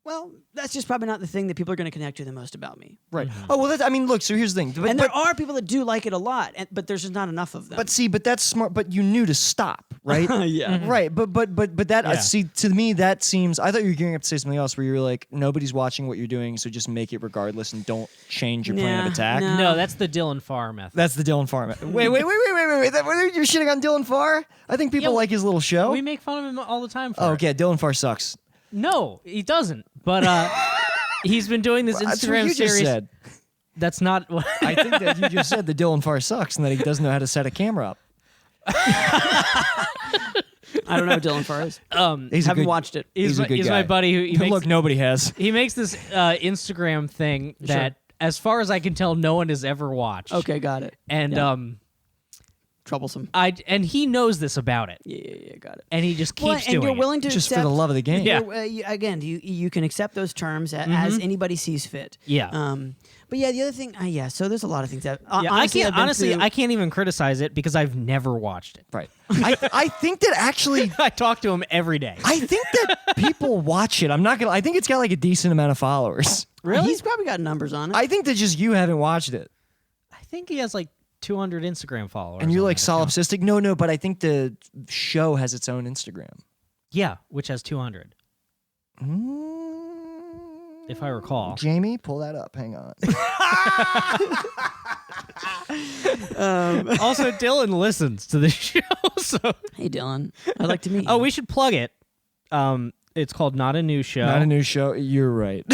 well, that's just probably not the thing that people are going to connect to the most about me. Right. Oh well. I mean, look. So here's the thing. But, And there are people that do like it a lot, but there's just not enough of them. but that's smart. But you knew to stop, right? Yeah. Right. But that Yeah. see, to me that seems. I thought you were gearing up to say something else where you were like, nobody's watching what you're doing, so just make it regardless and don't change your plan of Nah, attack. no. No, that's the Dylan Farr method. That's the Dylan Farr. Wait. You're shitting on Dylan Farr? I think people Yeah, like his little show. We make fun of him all the time for Oh, it. okay. Dylan Farr sucks. No, he doesn't. But he's been doing this That's what Instagram you series. just said. That's not what I think that you just said that Dylan Farr sucks and that he doesn't know how to set a camera up. I don't know who Dylan Farr is. He's a Haven't good- watched it. He's a good he's guy. my buddy who he makes, Look, nobody has. he makes this Instagram thing that, as far as I can tell, no one has ever watched. Okay, got it. And Yeah. Troublesome. and he knows this about it, Yeah, got it. and he just Well, keeps and doing you're it. willing to Just for accept, the love of the game. Yeah. Again, you can accept those terms as anybody sees fit. Yeah. But yeah, the other thing, so there's a lot of things that Yeah, honestly, I've been through- I can't even criticize it because I've never watched it. Right. I think that actually, I talk to him every day. I think that people watch it. I'm not gonna. I think it's got like a decent amount of followers. He's probably got numbers on it. I think that just you haven't watched it, I think he has like 200 Instagram followers. and you're on like that account. solipsistic. No, but I think the show has its own Instagram. Yeah, which has 200, if I recall. Jamie, pull that up. Hang on. Also, Dylan listens to the show, so Hey, Dylan, I'd like to meet you. oh, we should plug it. It's called Not a New Show. Not a new show. You're right.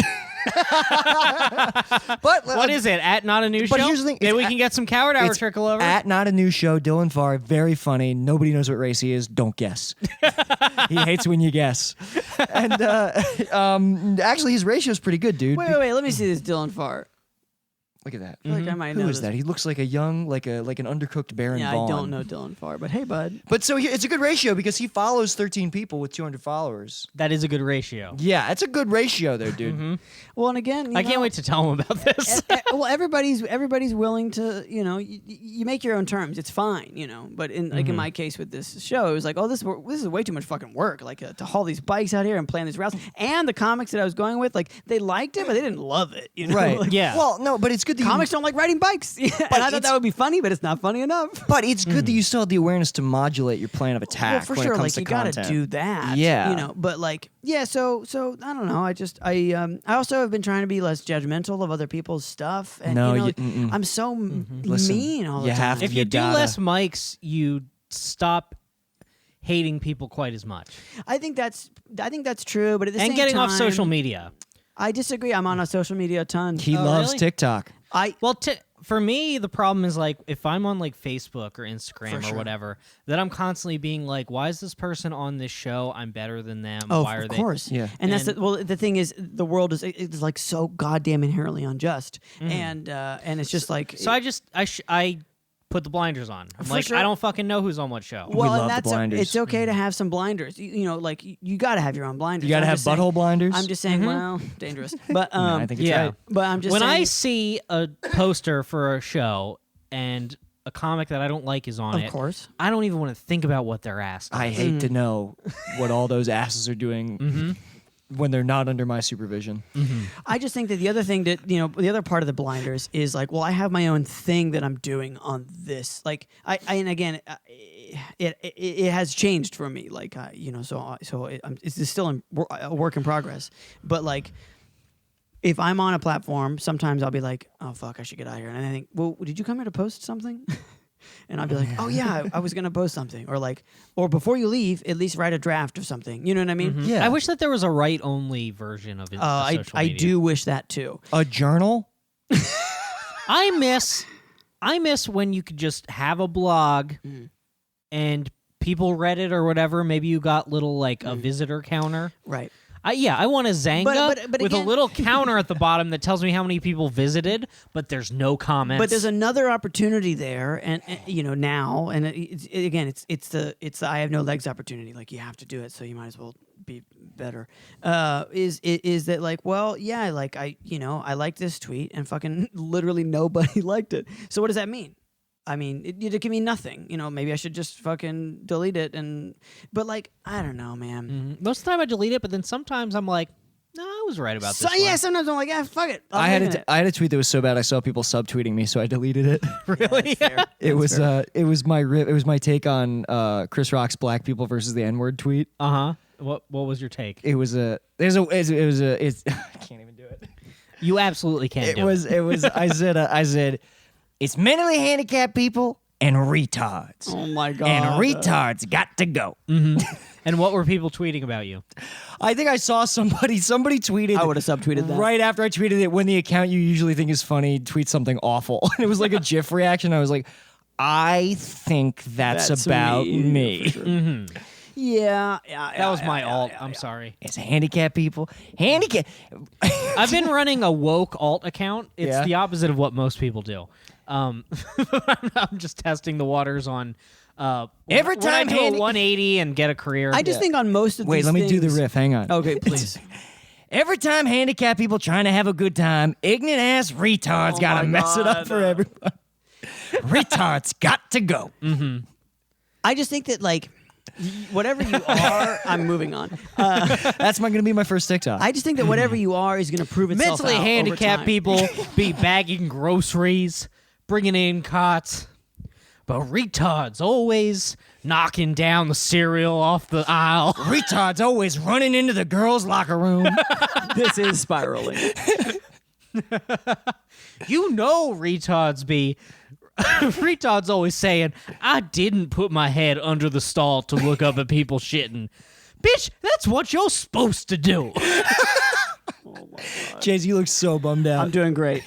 But What is it? At Not a New Show? But here's the thing, Maybe it's we at- can get some coward hour It's trickle over. At Not a New Show, Dylan Farr, very funny. Nobody knows what race he is. Don't guess. He hates when you guess. And actually, his ratio is pretty good, dude. Wait. Let me see this Dylan Farr. Look at that. I feel like I might know Who is this. that? He looks like a young, like an undercooked Baron Yeah, Vaughn. I don't know Dylan Farr, but hey, bud. But so it's a good ratio because he follows 13 people with 200 followers. That is a good ratio. Yeah, it's a good ratio there, dude. Well, and again, I can't wait to tell him about this. Well, everybody's willing to, you make your own terms. It's fine, But in my case with this show, it was like, oh, this is way too much fucking work. Like to haul these bikes out here and plan these routes. And the comics that I was going with, like they liked it, but they didn't love it. Right. Like, Yeah. Well, no, but it's good that comics don't like riding bikes. And I thought it's- that would be funny, but it's not funny enough. But it's good that you still have the awareness to modulate your plan of attack Well, for when sure, it comes like to you gotta content. do that. Yeah. But like, yeah. So I don't know. I also have been trying to be less judgmental of other people's stuff. And No, like, mm-mm. I'm so Listen, mean all the you time. have to- If you do gotta- less mics, you stop hating people quite as much. I think that's true. But at the And same getting time, off social media. I disagree. I'm on a social media a ton. He Oh, loves really? TikTok. Well, for me, the problem is like if I'm on like Facebook or Instagram or sure. whatever, that I'm constantly being like, why is this person on this show? I'm better than them. Oh, why are of they? course. Yeah. And that's And- the thing is the world is like so goddamn inherently unjust, and it's just like So I put the blinders on. I'm For like, sure. I don't fucking know who's on what show. well, love and the that's blinders. it's okay to have some blinders. Like you got to have your own blinders. You got to I'm have just saying- butthole blinders. I'm just saying, well, dangerous, but I think it's yeah. right. but I'm just When saying, I see a poster for a show and a comic that I don't like is on of it, course, I don't even want to think about what they're asked. I hate to know what all those asses are doing when they're not under my supervision. I just think that the other thing that the other part of the blinders is like, well, I have my own thing that I'm doing on this. Like and again, it has changed for me. Like it's still a work in progress. But like, if I'm on a platform, sometimes I'll be like, oh fuck, I should get out of here. And I think, well, did you come here to post something? And I'll be like, oh yeah, I was gonna post something, or before you leave, at least write a draft of something. You know what I mean? Yeah. I wish that there was a write-only version of it. I do wish that too. A journal? I miss when you could just have a blog and people read it or whatever. Maybe you got little like a visitor counter. Right. I want a Zanga but with a again- little counter at the bottom that tells me how many people visited, but there's no comments. But there's another opportunity there, and now, and it's the I have no legs opportunity. Like you have to do it, so you might as well be better. Is that like, well, yeah, like I liked this tweet, and fucking literally nobody liked it. So what does that mean? I mean, it can mean nothing. Maybe I should just fucking delete it. But like, I don't know, man. Most of the time I delete it, but then sometimes I'm like, no, I was right about this. Yeah, one. sometimes I'm like, fuck it. I had a tweet that was so bad I saw people subtweeting me, so I deleted it. Really? It was my take on Chris Rock's Black People versus the N-word tweet. What was your take? It was I can't even do it. You absolutely can't. I said it's mentally handicapped people and retards. Oh my god. And retards got to go. And what were people tweeting about you? I think I saw somebody tweeted. I would have subtweeted that. Right after I tweeted it, when the account you usually think is funny tweets something awful. And it was like a GIF reaction. I was like, I think that's about me. For sure. Yeah, That was my alt. I'm sorry. It's handicapped people. I've been running a woke alt account. It's the opposite of what most people do. I'm just testing the waters on Every when I time do a 180 and get a career. I just think on most of Wait, these let me do the things- riff. Hang on. Okay, please. Every time handicapped people trying to have a good time, ignorant ass retards gotta mess it up for everybody. Retards got to go. I just think that like whatever you are, I'm moving on. That's gonna be my first TikTok. I just think that whatever you are is going to prove itself mentally out over handicapped time. people be bagging groceries, bringing in cots, but retards always knocking down the cereal off the aisle. Retards always running into the girls' locker room. This is spiraling. Retards be. Retards always saying, I didn't put my head under the stall to look up at people shitting. Bitch, that's what you're supposed to do. Chase, you look so bummed out. I'm doing great.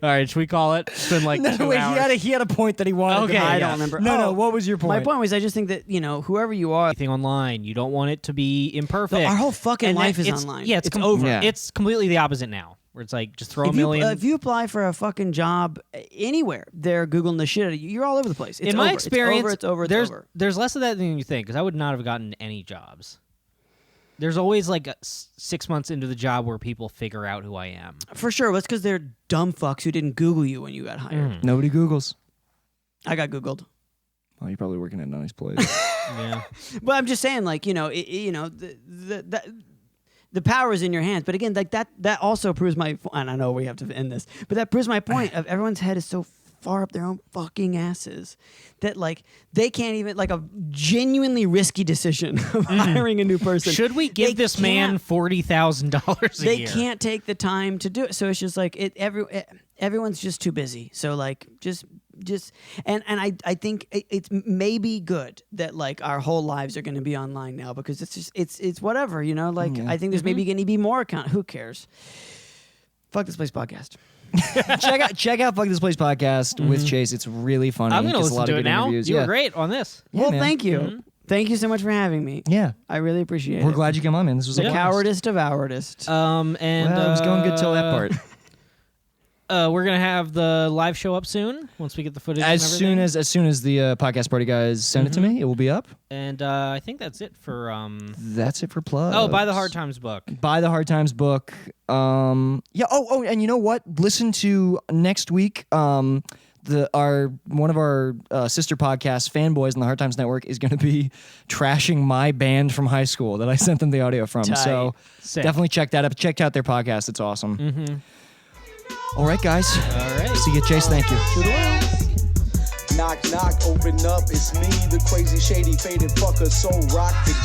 All right, should we call it? It's been like 2 wait, hours. he had a point that he wanted. Okay, to I make. don't remember. No, Oh, what was your point? My point was, I just think that whoever you are, Anything online, you don't want it to be imperfect. our whole fucking And life is it's- online. Yeah, it's over. Yeah. It's completely the opposite now, where it's like just throw a If million. you apply for a fucking job anywhere, they're googling the shit out of you. You're all over the place. It's In my over. experience, it's over. there's less of that than you think, because I would not have gotten any jobs. There's always like 6 months into the job where people figure out who I am. For sure. That's because they're dumb fucks who didn't Google you when you got hired. Nobody Googles. I got Googled. Well, you're probably working at a nice place. Yeah. But I'm just saying, like, the power is in your hands. But again, like that also proves my, and I know we have to end this, but that proves my point of everyone's head is so far up their own fucking asses that like they can't even, like, a genuinely risky decision of hiring a new person. Should we give They this man can't- $40,000 a They year? can't take the time to do it. So it's just like everyone's just too busy. So like just and I think it's maybe good that like our whole lives are going to be online now, because it's just it's whatever, like I think there's maybe going to be more account. Who cares? Fuck This Place podcast. check out Fuck This Place podcast with Chase. It's really funny. I'm going to Gets a listen lot to of it good now. interviews. You Yeah. were great on this. Well, man. thank you. Thank you so much for having me. Yeah, I really appreciate we're it. glad you came on, man. This was The a blast. cowardest of howardest. And Well, it was going good till that part. We're gonna have the live show up soon once we get the footage. As and soon everything. as the podcast party guys send it to me, it will be up. And I think that's it for. That's it for plugs. Oh, buy the Hard Times book. Buy the Hard Times book. Yeah. Oh, and you know what? Listen to next week. One of our sister podcasts, Fanboys on the Hard Times Network, is going to be trashing my band from high school that I sent them the audio from. Tight. So Sick. definitely check that out. Check out their podcast. It's awesome. Mm-hmm. All right, guys. All right. See you, Chase. Thank you. Knock, knock, open up, it's me, the crazy, shady, faded fucker, so rock the G.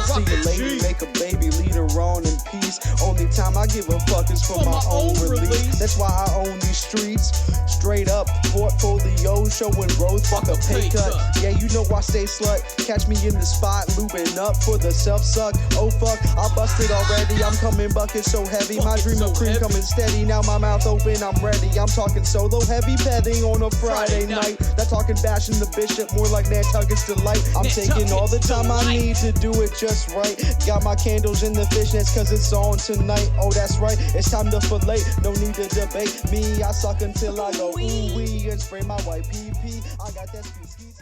See a lady, make a baby, lead her on in peace. peace. Only time I give a fuck is for my own release. That's why I own these streets. Straight up, portfolio showing growth, fuck a pay cut. Yeah, you know I stay slut. Catch me in the spot, looping up for the self-suck. Oh fuck, I busted already. I'm coming bucket so heavy. My dream of cream coming steady. Now my mouth open, I'm ready. I'm talking solo heavy petting on a Friday night. Not talking bashing the bishop, more like Nantucket's delight. I'm taking all the time I need to do it just right. Got my candles in the fishnets cause it's on tonight. Oh, that's right, it's time to fillet. No need to debate me. I suck until I go ooh wee and spray my white pee. I got that ski.